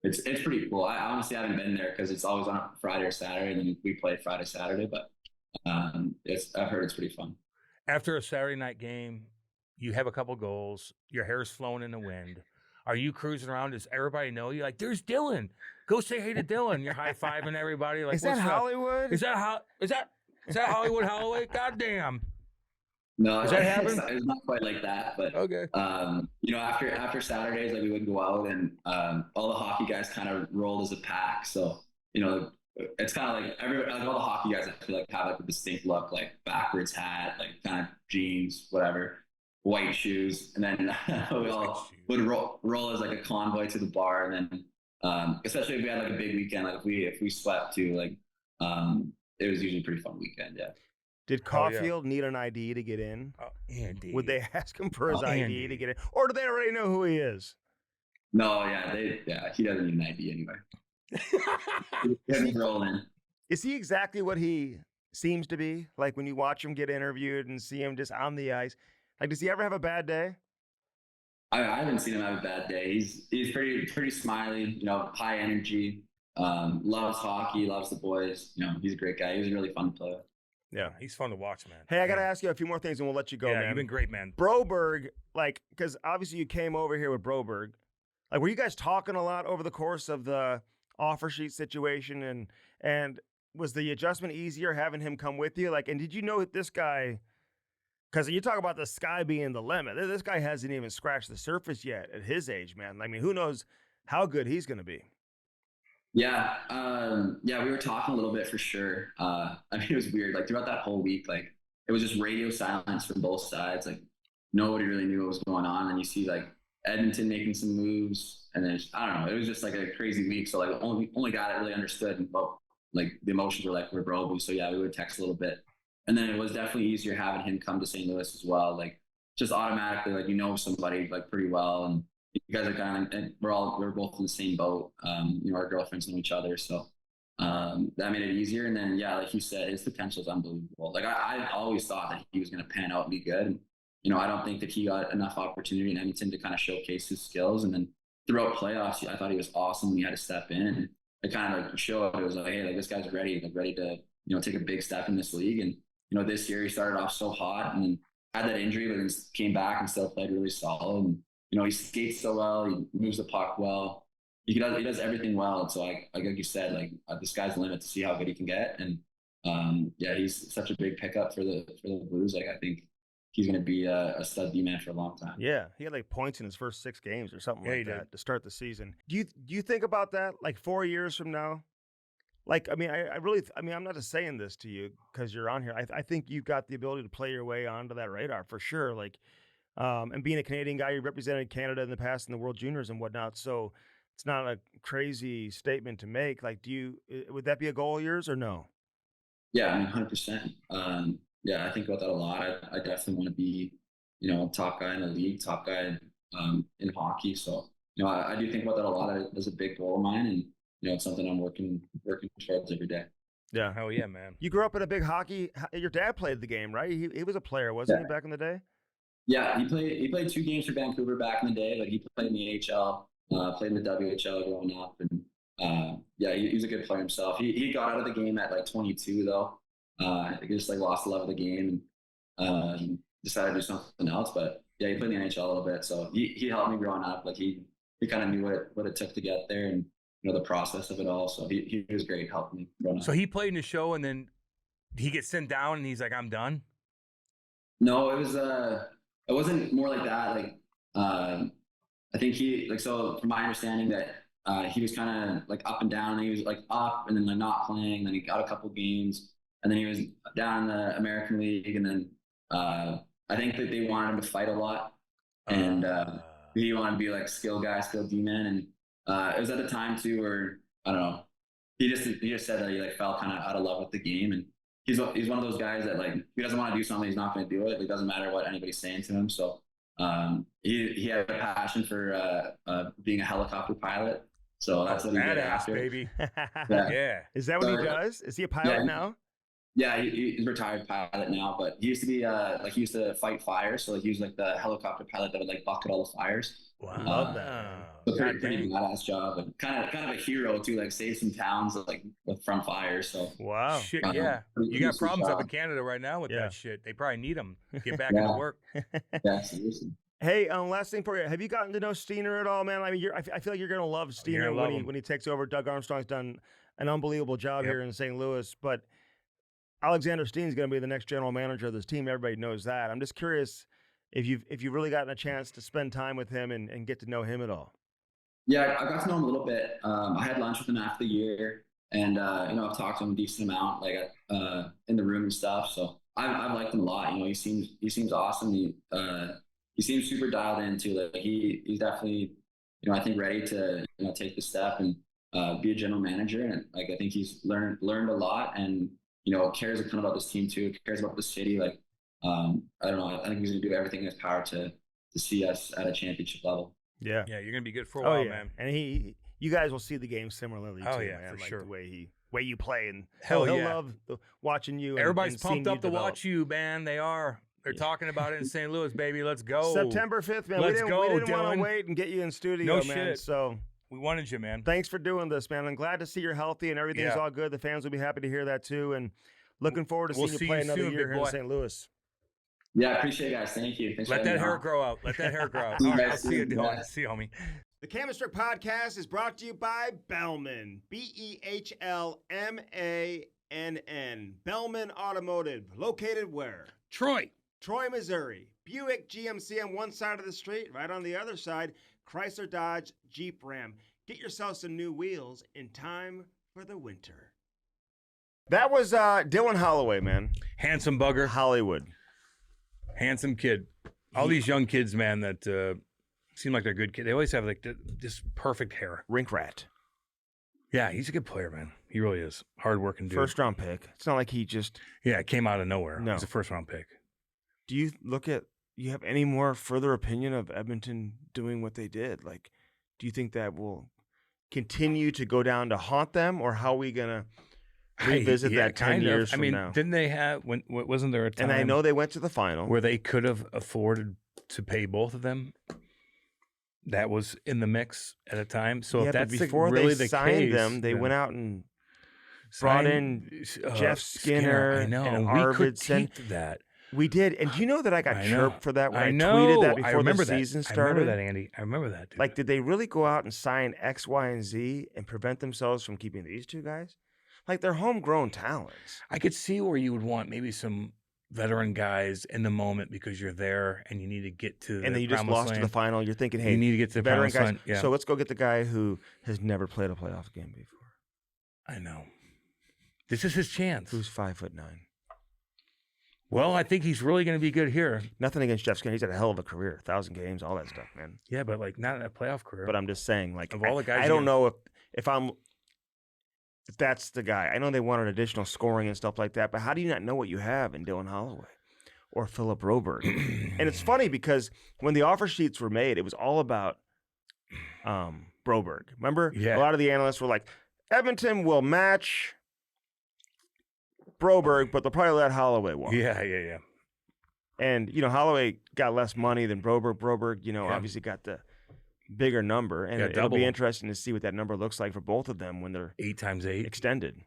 it's pretty cool. I honestly haven't been there because it's always on a Friday or Saturday, and then we play Friday, Saturday, but. I've heard it's pretty fun. After a Saturday night game, you have a couple goals, your hair's flowing in the wind. Are you cruising around? Does everybody know you? Like, there's Dylan. Go say hey to Dylan. You're high fiving everybody. Like, is that Hollywood? Is that Hollywood Holloway? Goddamn. No, does that happen? It's not quite like that, but okay. After Saturdays, like we would go out, and all the hockey guys kind of rolled as a pack. So it's kind of like all the hockey guys I feel like have like a distinct look, like backwards hat, like kind of jeans, whatever, white shoes, and then we all would roll as like a convoy to the bar, and then especially if we had like a big weekend, like if we swept too, like it was usually a pretty fun weekend. Yeah. Did Caulfield need an ID to get in? Andy. Would they ask him for his ID to get in, or do they already know who he is? No, he doesn't need an ID anyway. Is he exactly what he seems to be? Like when you watch him get interviewed and see him just on the ice, like does he ever have a bad day? I haven't seen him have a bad day. He's pretty smiley, high energy, loves hockey, loves the boys. He's a great guy. He was really fun to play with. Yeah, he's fun to watch, man. Hey, I got to ask you a few more things and we'll let you go, man. You've been great, man. Broberg, because obviously you came over here with Broberg. Like, were you guys talking a lot over the course of the offer sheet situation, and was the adjustment easier having him come with you? Like, and did you know that this guy Because you talk about the sky being the limit. This guy hasn't even scratched the surface yet at his age, man. I mean, who knows how good he's going to be? Yeah, we were talking a little bit for sure. I mean, it was weird. Like throughout that whole week, like it was just radio silence from both sides. Like nobody really knew what was going on. And you see like Edmonton making some moves, and then I don't know. It was just like a crazy week. So like only guy that really understood what like the emotions were like were Broby. So yeah, we would text a little bit, and then it was definitely easier having him come to St. Louis as well. Like just automatically, like somebody like pretty well, and you guys are kind of, and we're both in the same boat. Our girlfriends know each other, so that made it easier. And then yeah, like you said, his potential is unbelievable. Like I always thought that he was going to pan out and be good. And, I don't think that he got enough opportunity in Edmonton to kind of showcase his skills. And then throughout playoffs, I thought he was awesome when he had to step in. And it kind of like showed. It was like, hey, like this guy's ready to take a big step in this league. And this year he started off so hot and then had that injury, but then came back and still played really solid. And he skates so well. He moves the puck well. He does everything well. And so, like you said, like the sky's the limit to see how good he can get. And he's such a big pickup for the Blues. Like I think he's going to be a stud D-man for a long time. Yeah, he had like points in his first 6 games or something like that to start the season. Do you think about that like 4 years from now? Like, I mean, I'm not just saying this to you because you're on here. I think you've got the ability to play your way onto that radar for sure. Like, and being a Canadian guy, you represented Canada in the past in the World Juniors and whatnot. So it's not a crazy statement to make. Like, would that be a goal of yours or no? Yeah, I mean, 100%. I think about that a lot. I definitely want to be, top guy in the league, top guy in hockey. So, I do think about that a lot. That's a big goal of mine, and it's something I'm working towards every day. Yeah, hell yeah, man. You grew up in a big hockey. Your dad played the game, right? He was a player, wasn't he, back in the day? Yeah, he played 2 games for Vancouver back in the day. Like he played in the AHL, played in the WHL growing up, and he was a good player himself. He got out of the game at like 22 though. He just like lost the love of the game and decided to do something else. But yeah, he played in the NHL a little bit, so he helped me growing up. Like he kind of knew what it took to get there, and the process of it all. So he was great helping me growing up. So he played in the show, and then he gets sent down, and he's like, "I'm done." No, it wasn't more like that. Like I think so from my understanding that he was kind of like up and down. And he was like up and then like not playing. Then he got a couple games, and then he was down in the American League. And then I think that they wanted him to fight a lot, and he wanted to be like skill D-man. And it was at the time too where I don't know. He just said that he like fell kind of out of love with the game, and he's one of those guys that like if he doesn't want to do something, he's not going to do it. It doesn't matter what anybody's saying to him. So he had a passion for being a helicopter pilot. So that's what he did after. Baby. Yeah. Is that what he does? Is he a pilot now? Yeah, he's a retired pilot now, but he used to be he used to fight fires. So he was like the helicopter pilot that would like bucket all the fires. Wow, love that. So pretty badass job, and kind of a hero too. Like save some towns like from fires. So wow, shit, yeah. You got problems up in Canada right now with that shit. They probably need them. Get back into work. Yeah, seriously. Hey, last thing for you. Have you gotten to know Steiner at all, man? I mean, I feel like you're gonna love Steiner when he takes over. Doug Armstrong's done an unbelievable job here in St. Louis, but Alexander Steen's going to be the next general manager of this team. Everybody knows that. I'm just curious if you've really gotten a chance to spend time with him and get to know him at all. Yeah, I got to know him a little bit. I had lunch with him after the year, and I've talked to him a decent amount, like in the room and stuff. So I've liked him a lot. He seems awesome. He seems super dialed in too. Like he's definitely I think ready to take the step and be a general manager. And like I think he's learned a lot and cares a ton about this team too. Cares about the city. Like I don't know. I think he's going to do everything in his power to see us at a championship level. Yeah, you're gonna be good for a while, man. And you guys will see the game similarly too, man. For like sure. The way you play, and he'll love watching you. Everybody's and pumped up to develop. watch you, man. They are. They're talking about it in St. Louis, baby. Let's go. September 5th, man. Let's we go, didn't want Dylan. to wait and get you in studio, No man. shit. So we wanted you, man. Thanks for doing this, man. I'm glad to see you're healthy and everything's all good. The fans will be happy to hear that too, and looking forward to seeing you play another year here in St. Louis. Yeah, I appreciate it, guys. Thank you. Thanks Let that hair grow out. Let that hair grow out. All right, I'll see you, Dylan. See you, homie. The Chemistry Podcast is brought to you by Bellman. BEHLMANN. Bellman Automotive. Located where? Troy. Troy, Missouri. Buick GMC on one side of the street, right on the other side, Chrysler Dodge Jeep Ram. Get yourself some new wheels in time for the winter. That was Dylan Holloway, man. Handsome bugger. Hollywood. Handsome kid. All these young kids, man, that seem like they're good kids. They always have like this perfect hair. Rink rat. Yeah, he's a good player, man. He really is. Hard-working dude. First round pick. It's not like he just... Yeah, it came out of nowhere. No. It was a first-round pick. Do you have any more further opinion of Edmonton doing what they did? Like, do you think that will continue to go down to haunt them, or how are we going to revisit that 10 years from now? Didn't they have, wasn't there a time... And I know they went to the final. Where they could have afforded to pay both of them? That was in the mix at a time. So if that's before really they the signed case, them, they went out and brought in Jeff Skinner I know. and We Arvidsson. critiqued that. We did. And do you know that I got I know. chirped for that when I know. tweeted that before the remember season that. started? I remember that, Andy. I remember that, dude. Like, did they really go out and sign X, Y, and Z and prevent themselves from keeping these two guys? Like, they're homegrown talents. I could see where you would want maybe some veteran guys in the moment because you're there and you need to get to And then you just lost to the final. You're thinking, hey, you need to get to the veteran promised guys. land. Yeah. So let's go get the guy who has never played a playoff game before. I know. This is his chance. Who's 5'9". Well, I think he's really going to be good here. Nothing against Jeff Skinner. He's had a hell of a career, 1,000 games, all that stuff, man. Yeah, but like not in a playoff career. But I'm just saying, like, Of all the guys I you don't got- know if that's the guy. I know they wanted additional scoring and stuff like that, but how do you not know what you have in Dylan Holloway or Philip Broberg? And it's funny because when the offer sheets were made, it was all about Broberg. Remember? Yeah. A lot of the analysts were like, Edmonton will match Broberg, but they'll probably let Holloway walk. Yeah. And, Holloway got less money than Broberg. Broberg, Yeah. obviously got the bigger number. And Got it'll be double. interesting to see what that number looks like for both of them when they're 8 times 8. extended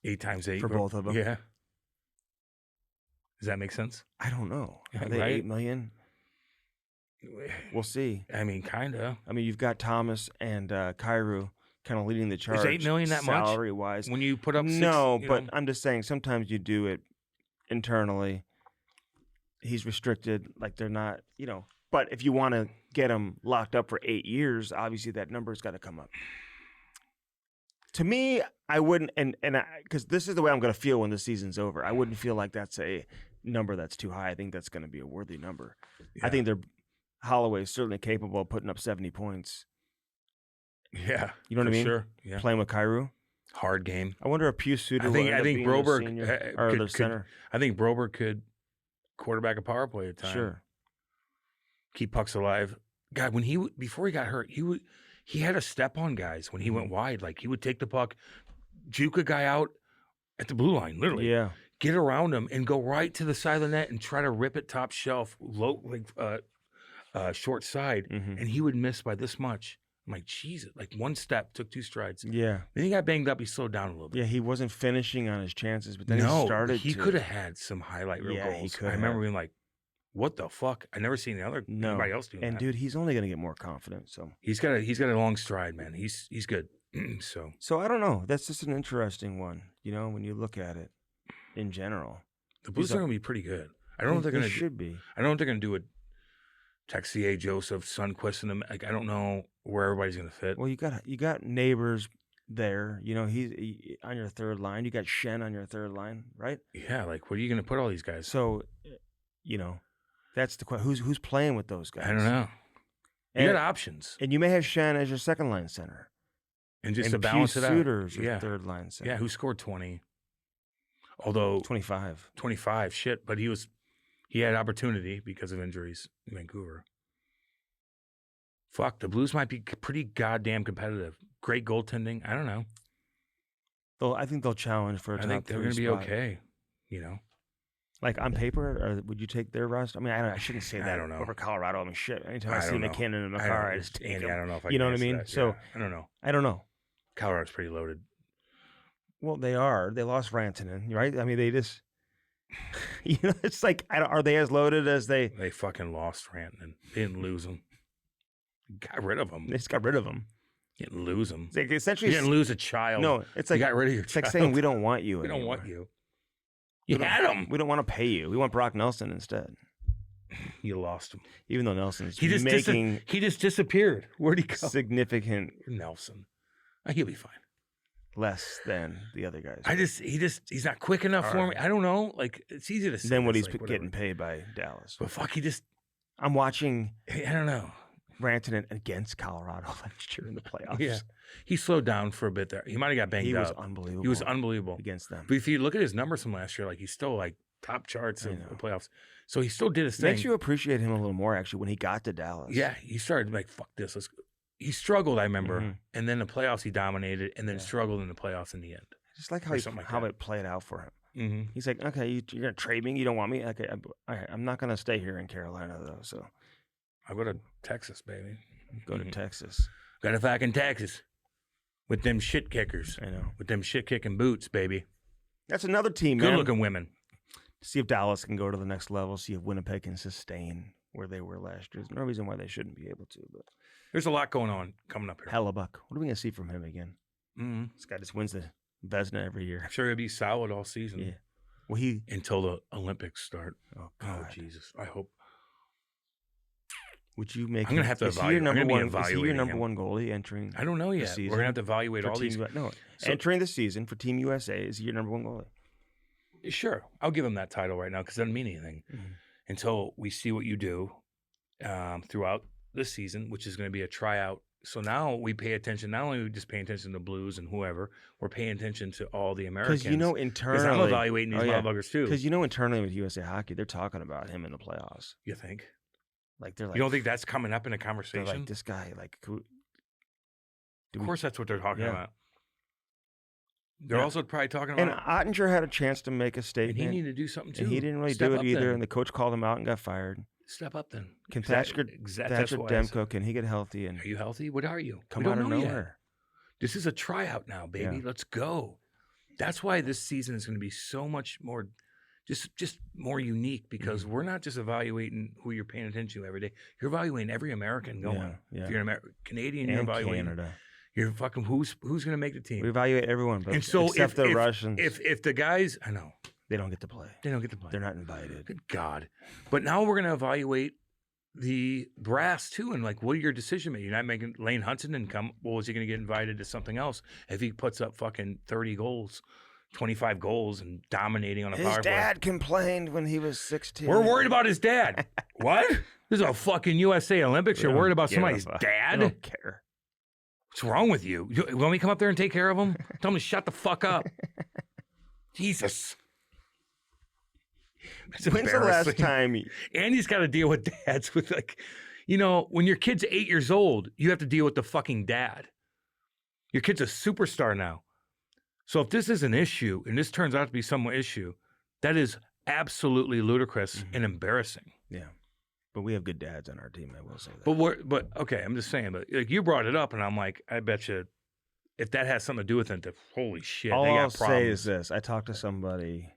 8 times 8 for both of them. Yeah. Does that make sense? I don't know. Are Yeah, they right? 8 million? We'll see. I mean, kind of. I mean, you've got Thomas and Kyrou kind of leading the charge. Is 8 million that much? salary-wise? When you put up No, six, but I'm just saying sometimes you do it internally. He's restricted, like they're not, But if you want to get him locked up for 8 years, obviously that number's got to come up. To me, I wouldn't, and because this is the way I'm going to feel when the season's over. I wouldn't feel like that's a number that's too high. I think that's going to be a worthy number. I think Holloway's certainly capable of putting up 70 points. Yeah. You know what I mean? Sure. Yeah. Playing with Kyrou. Hard game. I wonder if Pius Suter I think Broberg or could, their center. I think Broberg could quarterback a power play at a time. Sure. Keep pucks alive. God, before he got hurt, he had a step on guys when he went wide. Like he would take the puck, juke a guy out at the blue line, literally. Yeah. Get around him and go right to the side of the net and try to rip it top shelf, short side, and he would miss by this much. I'm like, Jesus, like one step took 2 strides. Yeah. Then he got banged up. He slowed down a little bit. Yeah, he wasn't finishing on his chances, but then he No, started he to. could have had some highlight reel Yeah, he goals. could I remember have. being like, "What the fuck?" I never seen anybody else doing And that. dude, he's only going to get more confident. So he's got a long stride, man. He's good. So I don't know. That's just an interesting one. When you look at it in general, the Blues are going to be pretty good. I don't know if they're going to. should be. I don't know if they're going to do it. Texier, Joseph, Sundquist, and them. Like I don't know where everybody's going to fit. Well, you got neighbors there. He's on your third line. You got Schenn on your third line, right? Yeah, like where are you going to put all these guys? So, that's the question. Who's playing with those guys? I don't know. You got options, And you may have Schenn as your second line center. and just and to balance Pius it out. Suter's your Yeah, third line center. yeah. Who scored 20? Although 25. 25, shit. But he had opportunity because of injuries in Vancouver. Fuck, the Blues might be pretty goddamn competitive. Great goaltending. I don't know. I think they'll challenge for a I top think they're 3 going to be spot. okay. Like on paper, or would you take their roster? I mean, I shouldn't say I that don't know. over Colorado. I mean, shit. Anytime I, I see don't know. McKinnon and I McCarr, I don't- just take Andy, them. I don't know if I You know can what I mean? answer that. So Yeah, I don't know. I don't know. Colorado's pretty loaded. Well, they are. They lost Rantanen, right? I mean, they just, it's like, are they as loaded as they? They fucking lost Rantanen. They didn't lose him. Got rid of him. They just got rid of him. You didn't lose him. It's like essentially, You didn't lose a child. no, it's You like got rid of your it's child. like saying we don't want you. We don't anymore. want you. You had him. We don't want to pay you. We want Brock Nelson instead. You lost him. Even though Nelson's He just disappeared. Where'd he go? significant Nelson. He'll be fine. less than the other guys. He's not quick enough for me. I don't know. Like, it's easy to say. Than what he's like, getting paid by Dallas. But fuck, I'm watching I don't know. Rantanen against Colorado last year in the playoffs. Yeah. He slowed down for a bit there. He might have got banged up. He was unbelievable. He was unbelievable against them. But if you look at his numbers from last year, like he's still like top charts in the playoffs. So he still did his thing. Makes you appreciate him a little more actually when he got to Dallas. Yeah, he started like, fuck this. He struggled, I remember. And then the playoffs he dominated and then struggled in the playoffs in the end. Just like how it played out for him. Mm-hmm. He's like, okay, you're going to trade me? You don't want me? Okay, I'm not going to stay here in Carolina, though. So I'll go to Texas, baby. Go to Texas. Go to fucking Texas with them shit kickers. I know. With them shit kicking boots, baby. That's another team, man. Good looking women. See if Dallas can go to the next level. See if Winnipeg can sustain where they were last year. There's no reason why they shouldn't be able to. But there's a lot going on coming up here. Hellebuck. What are we going to see from him again? Mm-hmm. This guy just wins the Vezina every year. I'm sure he'll be solid all season. Yeah. Well, until the Olympics start. Oh, God. Oh, Jesus. I hope. Would you make? I'm gonna have to evaluate. Is he your number one goalie entering? I don't know yet. We're gonna have to evaluate all these. Entering the season for Team USA is he your number one goalie? Sure, I'll give him that title right now because it doesn't mean anything until we see what you do throughout the season, which is going to be a tryout. So now we pay attention. Not only are we just paying attention to Blues and whoever, we're paying attention to all the Americans. Because internally, I'm evaluating these motherfuckers too. Because internally with USA Hockey, they're talking about him in the playoffs. You think? Like they're like, you don't think that's coming up in a conversation? Like this guy, like, of course, that's what they're talking about. They're also probably talking about. And Ottinger had a chance to make a statement. And he needed to do something too. And he didn't really do it either. And the coach called him out and got fired. Step up then. Can Thatcher Demko, can he get healthy? And are you healthy? What are you? Come out of nowhere. This is a tryout now, baby. Let's go. That's why this season is going to be so much more. Just more unique because we're not just evaluating who you're paying attention to every day. You're evaluating every American going. Yeah. If you're an Canadian, you're evaluating Canada. You're fucking who's going to make the team. We evaluate everyone, but except the Russians. If the guys, I know they don't get to play. They're not invited. Good God! But now we're going to evaluate the brass too, and like, what are your decision making? You're not making Lane Hutson and come. Well, is he going to get invited to something else if he puts up fucking 30 goals? 25 goals and dominating on a power play. His dad complained when he was 16. We're worried about his dad. What? This is a fucking USA Olympics. You're worried about somebody's dad? I don't care. What's wrong with you? You want me to come up there and take care of him? Tell him to shut the fuck up. Jesus. When's the last time? Andy's got to deal with dads with when your kid's 8 years old, you have to deal with the fucking dad. Your kid's a superstar now. So if this is an issue, and this turns out to be some issue, that is absolutely ludicrous and embarrassing. Yeah, but we have good dads on our team. I will say that. But okay, I'm just saying. But like, you brought it up, and I'm like, I bet you, if that has something to do with it, holy shit, all they got I'll problems. Say is this: I talked to somebody,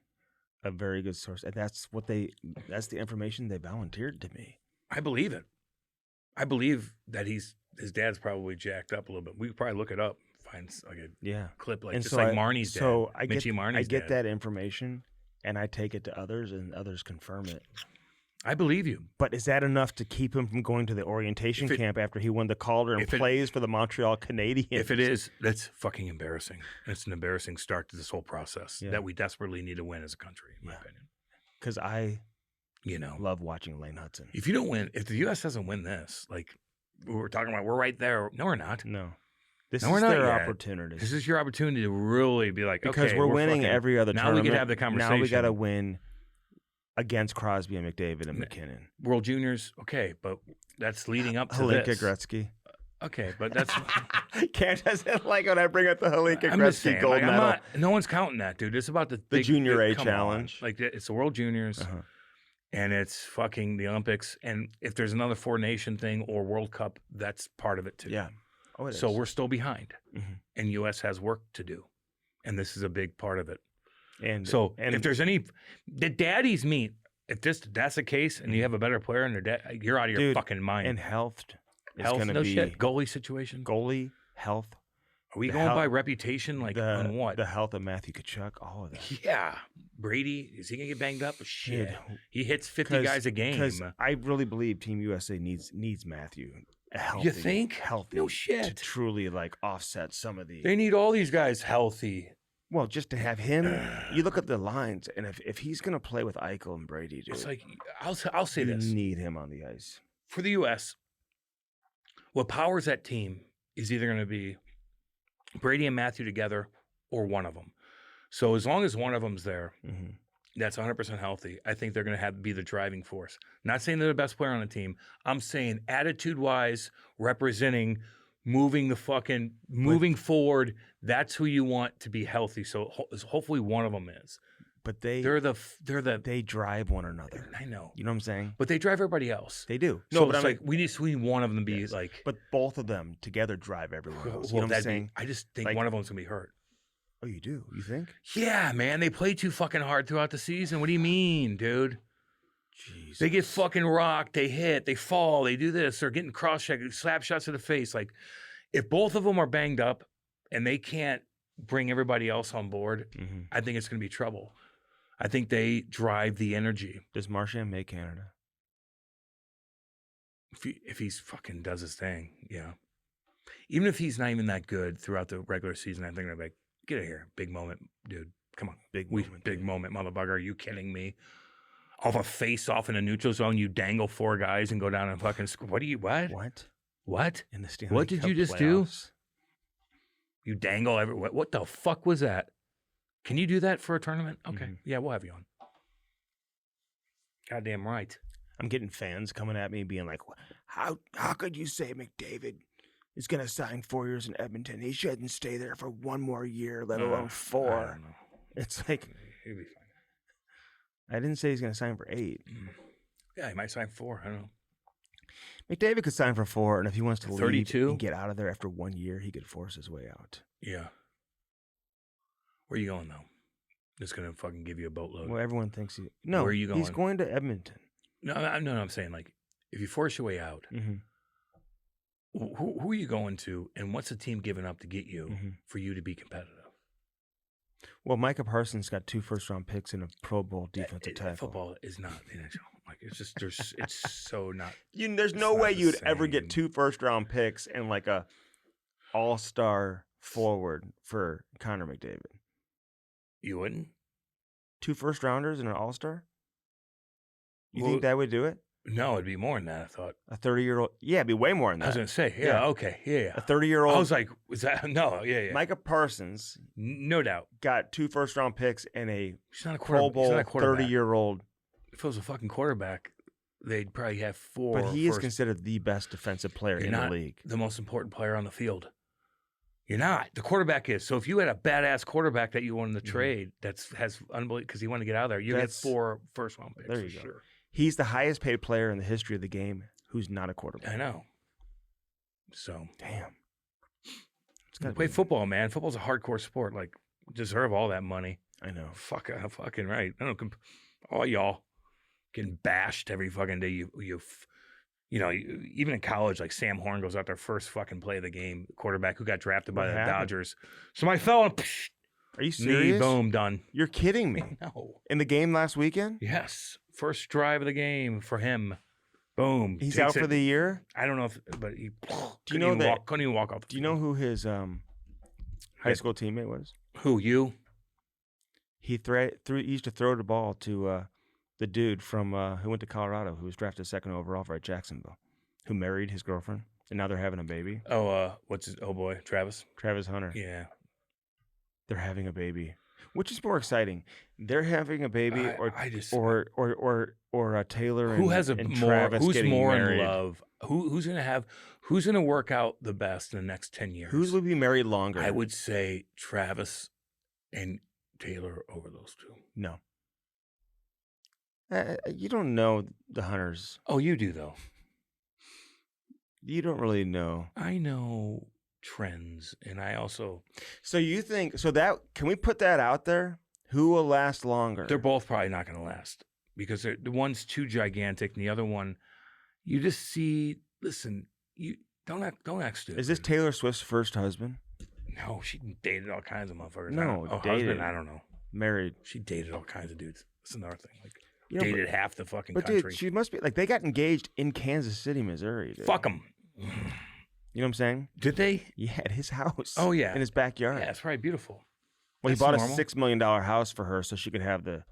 a very good source, and that's the information they volunteered to me. I believe it. I believe that his dad's probably jacked up a little bit. We could probably look it up. Find like a clip like Marnie's dad. So I get that information and I take it to others and others confirm it. I believe you. But is that enough to keep him from going to the orientation camp after he won the Calder and plays for the Montreal Canadiens? If it is, that's fucking embarrassing. It's an embarrassing start to this whole process that we desperately need to win as a country, in my opinion. Because I love watching Lane Hutson. If you don't win, if the U.S. doesn't win this, like we were talking about, we're right there. No, we're not. No. This is their opportunity. This is your opportunity to really be like, because we're winning every other tournament. Now we can have the conversation. Now we got to win against Crosby and McDavid and McKinnon. World Juniors, okay, but that's leading up to Hlinka this. Gretzky. Okay, but that's... Can't doesn't like when I bring up the Hlinka Gretzky gold medal. No one's counting that, dude. It's about the Junior A challenge. Like, it's the World Juniors, and it's fucking the Olympics, and if there's another four-nation thing or World Cup, that's part of it, too. Yeah. Oh, so we're still behind, and U.S. has work to do, and this is a big part of it. And if there's the daddies meet, if that's the case, and you have a better player and their dad, you're out of your fucking mind. And health is going to be goalie situation. Goalie health Are we The going hell- by reputation? Like on what? The health of Matthew Tkachuk, all of that. Yeah. Brady, is he going to get banged up? Shit. Dude, He hits 50 guys a game. Because I really believe Team USA needs Matthew. Healthy, think? Healthy. No shit. To truly like offset some of the. They need all these guys healthy. Well, just to have him, you look at the lines, and if he's going to play with Eichel and Brady, dude, It's like, I'll say you this. need him on the ice. For the U.S., what powers that team is either going to be Brady and Matthew together or one of them. So as long as one of them's there, Mm-hmm. that's 100% healthy, I think they're going to be the driving force. Not saying they're the best player on the team. I'm saying attitude-wise, representing, moving forward, that's who you want to be healthy. So hopefully one of them is. But They drive one another. I know. You know what I'm saying? But they drive everybody else. They do. So but it's I'm like we need one of them to be Yes. like. But both of them together drive everyone else. You Well, know what I'm saying? I just think Like- one of them's gonna be hurt. Oh, you do? You think? Yeah, man, they play too fucking hard throughout the season. What do you mean, dude? Jeez. They get fucking rocked, they hit, they fall, they do this, they're getting cross-checked, slap shots to the face. Like, if both of them are banged up and they can't bring everybody else on board, Mm-hmm. I think it's gonna be trouble. I think they drive the energy. Does Marchand make Canada? If he's fucking does his thing, yeah. Even if he's not even that good throughout the regular season, I think they're like, get out of here, big moment, dude. Come on, Big big moment, moment, motherfucker. Are you kidding me? Off a face off in a neutral zone, you dangle 4 guys and go down and fucking score. What? What? In the Stanley What did Cup you just do? playoffs? You dangle everywhere. What the fuck was that? Can you do that for a tournament? Okay, Mhm. yeah, we'll have you on. Goddamn right. I'm getting fans coming at me being like, how could you say McDavid is going to sign 4 years in Edmonton? He shouldn't stay there for 1 more year, let alone I 4. don't know. It's like, He'll be fine. I didn't say he's going to sign for 8. Yeah, he might sign 4. I don't know. McDavid could sign for 4, and if he wants to leave 32? and get out of there after 1 year, he could force his way out. Yeah. Where are you going though? Just gonna fucking give you a boatload. Well, everyone thinks he... No, Where are you he's going? going to Edmonton. No, I'm saying like if you force your way out, Mm-hmm. who are you going to, and what's the team giving up to get you Mm-hmm. for you to be competitive? Well, Micah Parsons got 2 first-round picks and a Pro Bowl defensive tackle. Football is not the NHL. Like it's just it's so not. There's It's no not way the you'd ever same. get 2 first-round picks and like a all-star forward for Connor McDavid. You wouldn't. 2 first-rounders and an all-star? You Well, think that would do it? No, it'd be more than that. I thought. A 30-year-old? Yeah, it'd be way more than I was that. gonna say, yeah, Yeah. okay, yeah. A 30-year-old. I was like, was that no? Yeah. Micah Parsons No doubt. got 2 first-round picks and a He's not a Pro quarterback. He's not Bowl a quarterback. 30-year-old. If it was a fucking quarterback, they'd probably have 4. But he is first- considered the best defensive player You're in not the league. the most important player on the field. You're not. The quarterback is. So if you had a badass quarterback that you wanted to Mhm. trade, has unbelievable because he wanted to get out of there, you get That's- 4 first-round picks. There for you go. sure. He's the highest-paid player in the history of the game who's not a quarterback. I know. So Damn. It's gotta play be- football, man. Football's a hardcore sport. Like, deserve all that money. I know. Fucking right. I don't. All y'all getting bashed every fucking day. Even in college, like Sam Horn goes out there first fucking play of the game, quarterback who got drafted by What the happened? Dodgers. So my fellow, psh, Are you knee, serious? boom, done. You're kidding me. No. In the game last weekend? Yes. First drive of the game for him. Boom. He's Takes out for it. the year? I don't know if, but he couldn't know even that- walk, couldn't even walk off the Do you know who his high school teammate was? Who, you? He used to throw the ball to the dude from who went to Colorado, who was drafted 2nd overall for Jacksonville, who married his girlfriend, and now they're having a baby. What's his, oh boy, Travis? Travis Hunter. Yeah. They're having a baby. Which is more exciting? They're having a baby, I just- or Taylor and Who has and more, Travis who's getting more married? in love? Who's gonna work out the best in the next 10 years? Who's will be married longer? I would say Travis and Taylor over those 2. No. You don't know the Hunters. Oh, you do though. You don't really know. I know trends, and I also So you think that can we put that out there? Who will last longer? they're both probably not going to last because the one's too gigantic, and the other one, you just see. Listen, you don't act stupid. Is this Taylor Swift's first husband? No, she dated all kinds of motherfuckers. No, dated. dated. I don't know. Married. She dated all kinds of dudes. That's another thing. Like, You know, dated half the fucking but country. dude, she must be like they got engaged in Kansas City, Missouri. Dude. Fuck them. You know what I'm saying? Did they? Yeah, at his house. Oh, yeah. in his backyard. Yeah, that's probably beautiful. Well, he That's bought normal. a $6 million house for her, so she could have the.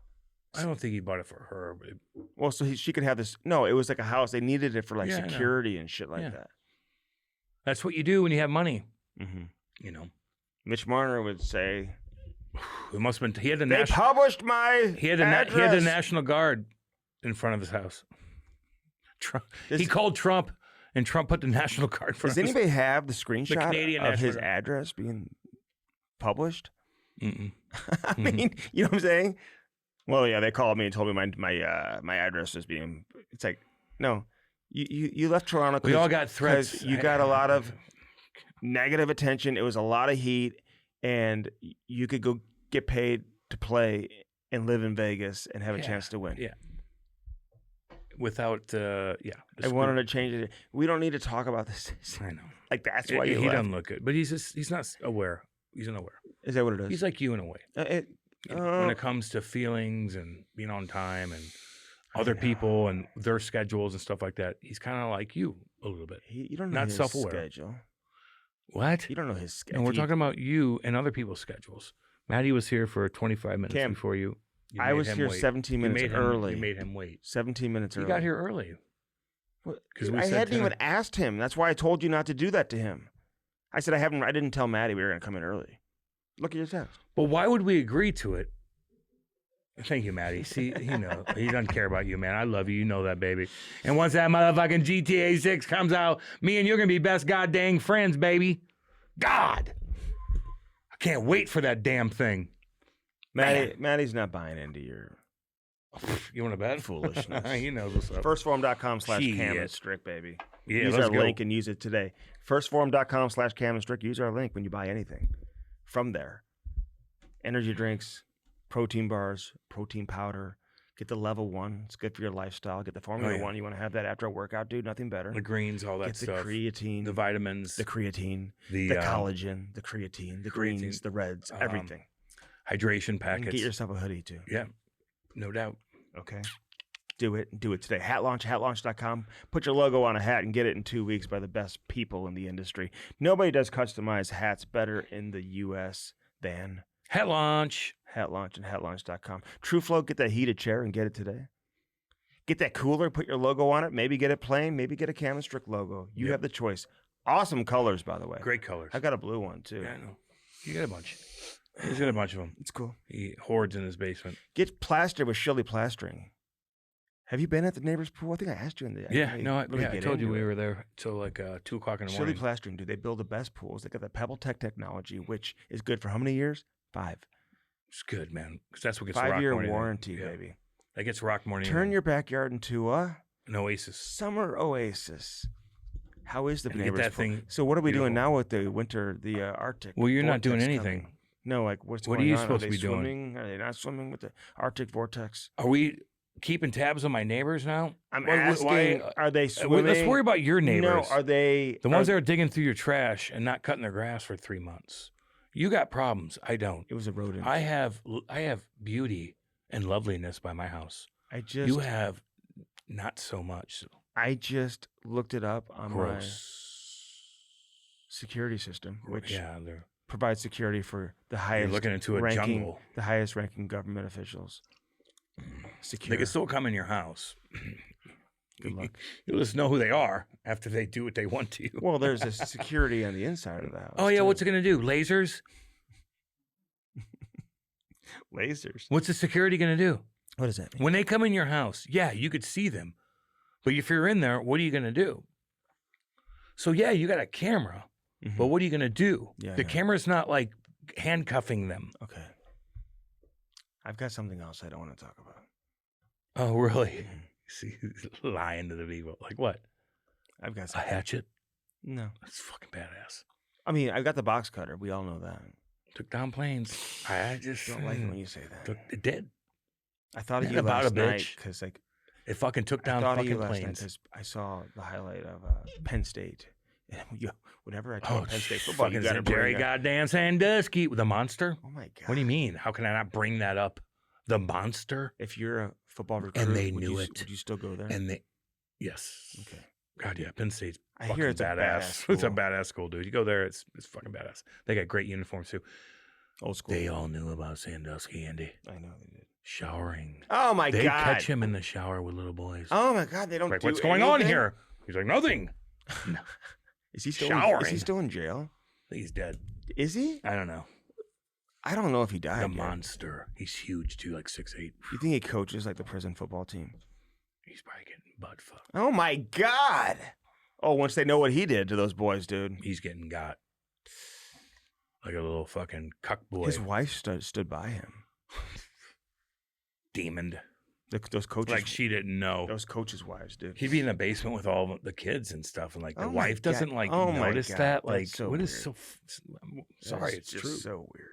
I don't think he bought it for her. But Well, so she could have this. No, it was like a house. They needed it for like Yeah, I know. security and shit like Yeah. that. that's what you do when you have money. Mm-hmm. You know, Mitch Marner would say, it must have been. He had the "They national. published my He had the address." National Guard in front of his house. Trump. Does- He called Trump, and Trump put the National Guard in front Does of his anybody have the screenshot Canadian of National his Guard. address being published? Mm-mm. I mean, you know what I'm saying? Well, yeah, they called me and told me my address was being. It's like, no, you left Toronto. We all 'cause- got threats. 'cause you got a lot of negative attention. It was a lot of heat, and you could go get paid to play and live in Vegas and have a Yeah, chance to win. yeah. Without, the I wanted to change it. We don't need to talk about this. I know. Like that's why you he left. doesn't look good, but he's not aware. He's unaware. Is that what it is? He's like you in a way. You When it comes to feelings and being on time and other people and their schedules and stuff like that, he's kind of like you a little bit. you don't know not his self-aware. schedule. What? You don't know his schedule. And we're talking about you and other people's schedules. Maddie was here for 25 minutes Cam, before you. You I made was him here wait. 17 You minutes made him- early. You made him wait. 17 minutes He early. got here early. Because we I said hadn't 10. even asked him. That's why I told you not to do that to him. I said I didn't tell Maddie we were going to come in early. Look at your text. But why would we agree to it? Thank you, Maddie. See, he doesn't care about you, man. I love you. You know that, baby. And once that motherfucking GTA 6 comes out, me and you're going to be best goddamn friends, baby. God. I can't wait for that damn thing. Maddie's not buying into your You want to bet? foolishness. He knows what's up. Firstform.com/Cam Shit. and Strick, baby. Yeah, use let's our go. link and use it today. Firstform.com/Cam and Strick. Use our link when you buy anything from there. Energy drinks, protein bars, protein powder. Get the level 1. It's good for your lifestyle. Get the Formula 1. You want to have that after a workout, dude. Nothing better. The greens, all that Get the stuff. creatine, The vitamins, the creatine, the the collagen, the creatine, the greens, creatine, the reds, everything. hydration And packets. get yourself a hoodie too. Yeah, no doubt. Okay. Do it today. Hatlaunch.com. Put your logo on a hat and get it in 2 weeks by the best people in the industry. Nobody does customized hats better in the U.S. than Hat launch. Hatlaunch and hatlaunch.com. TrueFlow, get that heated chair and get it today. Get that cooler, put your logo on it. Maybe get it plain. Maybe get a Cam and Strick logo. You Yep. have the choice. Awesome colors, by the way. Great colors. I've got a blue one too. Yeah, I know. You got a bunch. He's got a bunch of them. It's cool. He hoards in his basement. Get plastered with Shirley Plastering. Have you been at the neighbor's pool? I think I asked you in the. Yeah, really- no, really I get told you into we it. were there till like 2 o'clock in the Shirley morning. Plastering, dude. They build the best pools. They got the Pebble Tech technology, which is good for how many years? 5. It's good, man, because that's what gets rock 5-year more than anything. warranty, Yeah. baby. That gets rock more than Turn anything. your backyard into a an oasis. summer oasis. How is the And get neighbor's that pool? thing So what are we doing beautiful. now with the winter, the Arctic? Well, you're not doing vortex anything. coming? No, like what's What are going you on? supposed to they be doing? swimming? Are they not swimming with the Arctic vortex? Are we keeping tabs on my neighbors now? I'm Why- asking, are they swimming? Let's worry about your neighbors. No, are they the ones are, that are digging through your trash and not cutting their grass for 3 months? You got problems. I don't. It was a rodent. I have beauty and loveliness by my house. You have not so much. I just looked it up on my Gross. security system, which Yeah, they're provides security for the you're highest looking into a ranking, jungle. the highest ranking government officials. They Secure. can still come in your house. Good luck. You'll just know who they are after they do what they want to you. Well, there's a security on the inside of the house. Oh yeah, too. what's it gonna do? Lasers? Lasers. What's the security gonna do? What does that mean? When they come in your house, yeah, you could see them. But if you're in there, what are you gonna do? So yeah, you got a camera, Mhm. but what are you gonna do? Yeah, I the know. camera's not like handcuffing them. Okay. I've got something else I don't want to talk about. Oh really? Mhm. See, lying to the people. Like what? I've got A something. hatchet? No. That's fucking badass. I mean, I've got the box cutter. We all know that. Took down planes. I just Don't like it when you say that. It did. I thought of Ain't you about last a night bitch. because, like, It fucking took I down thought of you fucking last night planes. 'cause I saw the highlight of Penn State Whenever I talk Penn State football, you fucking got to Jerry bring goddamn Sandusky, the monster. Oh my god! What do you mean? How can I not bring that up? The monster. If you're a football recruit, And they would knew you, it. Would you still go there? And they, yes. Okay. God, yeah, Penn State's I fucking hear it's a badass. badass It's a school. badass school, dude. You go there, it's fucking badass. They got great uniforms too. Old school. They all knew about Sandusky, Andy. I know they did. Showering. Oh my They god! catch him in the shower with little boys. Oh my god! They don't. Like, do what's going on anything? here? He's like, nothing. Is he still? Showering. Is he still in jail? He's dead. Is he? I don't know. I don't know if he died. The yet. monster. He's huge too, like 6'8". You think he coaches like the prison football team? He's probably getting butt fucked. Oh my god! Oh, once they know what he did to those boys, dude. He's getting got. Like a little fucking cuck boy. His wife stood by him. Demoned. Those coaches, Like she didn't know. those coaches' wives, dude. He'd be in the basement with all the kids and stuff, and like the Oh my wife God. doesn't like Oh my notice God. that. That's Like, so what is weird. so? Sorry, That's it's just true. so weird.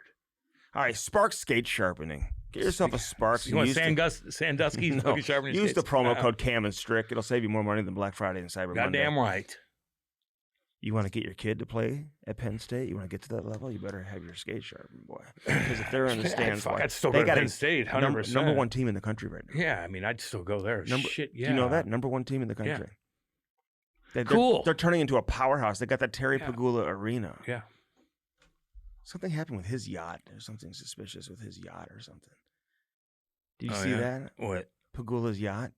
All right, Spark skate sharpening. Get yourself a Sparks. You want use the- Sandusky's No, fucking sharpening use the skates? promo code Cam and Strick. It'll save you more money than Black Friday and Cyber Goddamn Monday. right. You want to get your kid to play at Penn State? You want to get to that level? You better have your skate sharpened, boy. Because if they're in the stands, Fuck, why- I'd still they go to got Penn State. 100%. number one team in the country right now. Yeah, I mean, I'd still go there. Shit, yeah. Do you know that? Number one team in the country. They're- Cool. They're turning into a powerhouse. They got that Terry Yeah. Pagula arena. Yeah. Something happened with his yacht. There's something suspicious with his yacht or something. Did you Oh, see yeah? that? What? Pagula's yacht.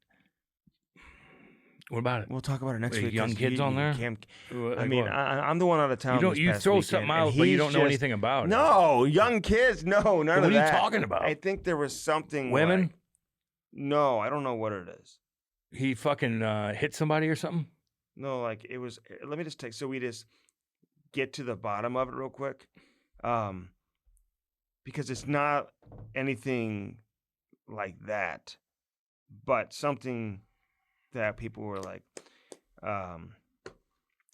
What about it? We'll talk about it next Wait, week. young 'cause kids on there? I mean, I'm the one out of town. you don't. this You past throw weekend, something and out, but you he's don't know just- anything about it. No, young kids. No, none What of are you that. talking about? I think there was something. Women? like- no, I don't know what it is. He fucking hit somebody or something. No, like it was. Let me just take. So we just get to the bottom of it real quick, because it's not anything like that, but something that people were like.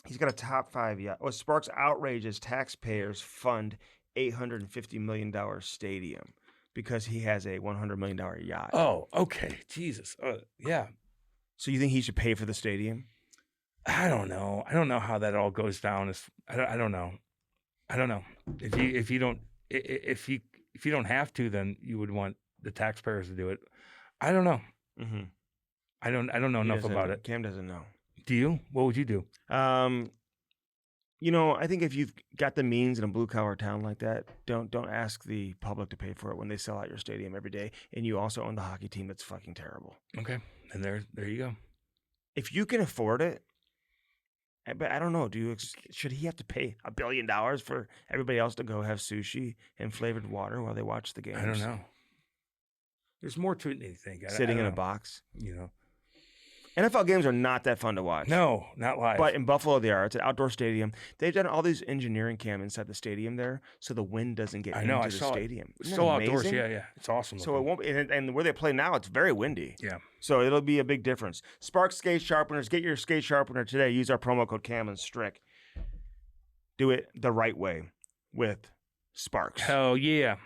He's got a top 5 yacht. Oh, Sparks outrages taxpayers fund $850 million stadium because he has a $100 million yacht. Oh, okay. Jesus. Yeah. So you think he should pay for the stadium? I don't know. I don't know how that all goes down. I don't know. I don't know. If you don't have to, then you would want the taxpayers to do it. I don't know. Mm-hmm. I don't know enough about it. Cam doesn't know. Do you? What would you do? You know, I think if you've got the means in a blue collar town like that, don't ask the public to pay for it when they sell out your stadium every day, and you also own the hockey team that's fucking terrible. Okay, and there you go. If you can afford it, but I don't know. Should he have to pay $1 billion for everybody else to go have sushi and flavored water while they watch the games? I don't know. There's more to it than you think. Sitting I in don't a know. box. You know. NFL games are not that fun to watch. No, not live. But in Buffalo, they are. It's an outdoor stadium. They've done all these engineering cam inside the stadium there, so the wind doesn't get I know. into I the saw stadium. it. Isn't Still that outdoors. amazing? Yeah. It's awesome. So it looking. won't be, and where they play now, it's very windy. Yeah. So it'll be a big difference. Spark skate sharpeners. Get your skate sharpener today. Use our promo code Cam and Strick. Do it the right way with Sparks. Hell yeah.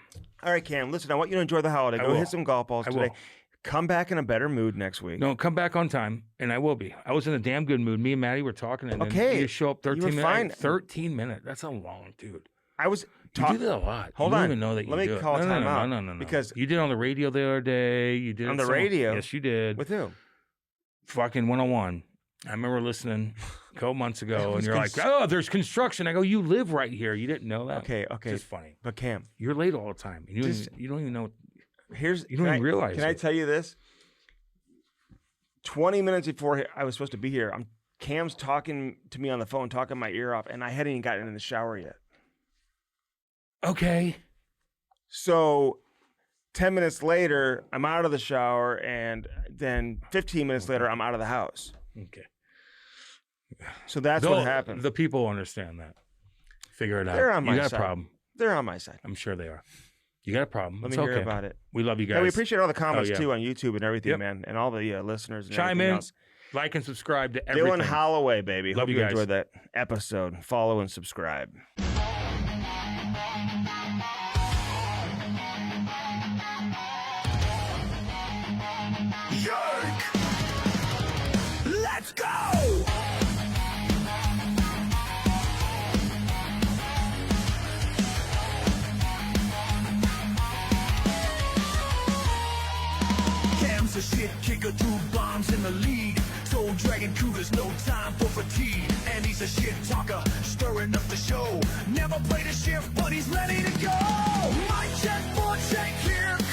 All right, Cam. Listen, I want you to enjoy the holiday. I Go will. hit some golf balls I today. will. Come back in a better mood next week. No, come back on time, and I will be. I was in a damn good mood. Me and Maddie were talking, and Okay. then you show up 13 were minutes. fine. 13 minutes. That's a long, dude. I was You do that a lot. Hold you on. don't even know that you Let me do it. call no, time no, out, No, because- you did it on the radio the other day. You did On it the somewhere- radio? Yes, you did. with who? Fucking 101. I remember listening a couple months That ago, and was you're like, "Oh, there's construction." I go, "You live right here. You didn't know that." Okay. It's just funny. But Cam, You're late all the time. You don't, Just- even, you don't even know. here's You don't even realize Can I it. tell you this? 20 minutes before I was supposed to be here, Cam's talking to me on the phone, talking my ear off, and I hadn't even gotten in the shower yet. Okay. So 10 minutes later, I'm out of the shower, and then 15 minutes later, I'm out of the house. Okay. So that's what happened. The people understand that. Figure it out. They're on my you got side. a problem. They're on my side. I'm sure they are. You got a problem. Let It's me hear okay. about it. We love you guys. Yeah, we appreciate all the comments yeah. too on YouTube and everything, Yep. man, and all the listeners and Chime everything in. else. Like and subscribe to everything. Dylan Holloway, baby. Love Hope you you guys. enjoyed that episode. Follow and subscribe. Yerk! Let's go! the league. So Dragon Kyrou, there's no time for fatigue. And he's a shit talker, stirring up the show. Never played a shift, but he's ready to go. Mic check, 4 check, here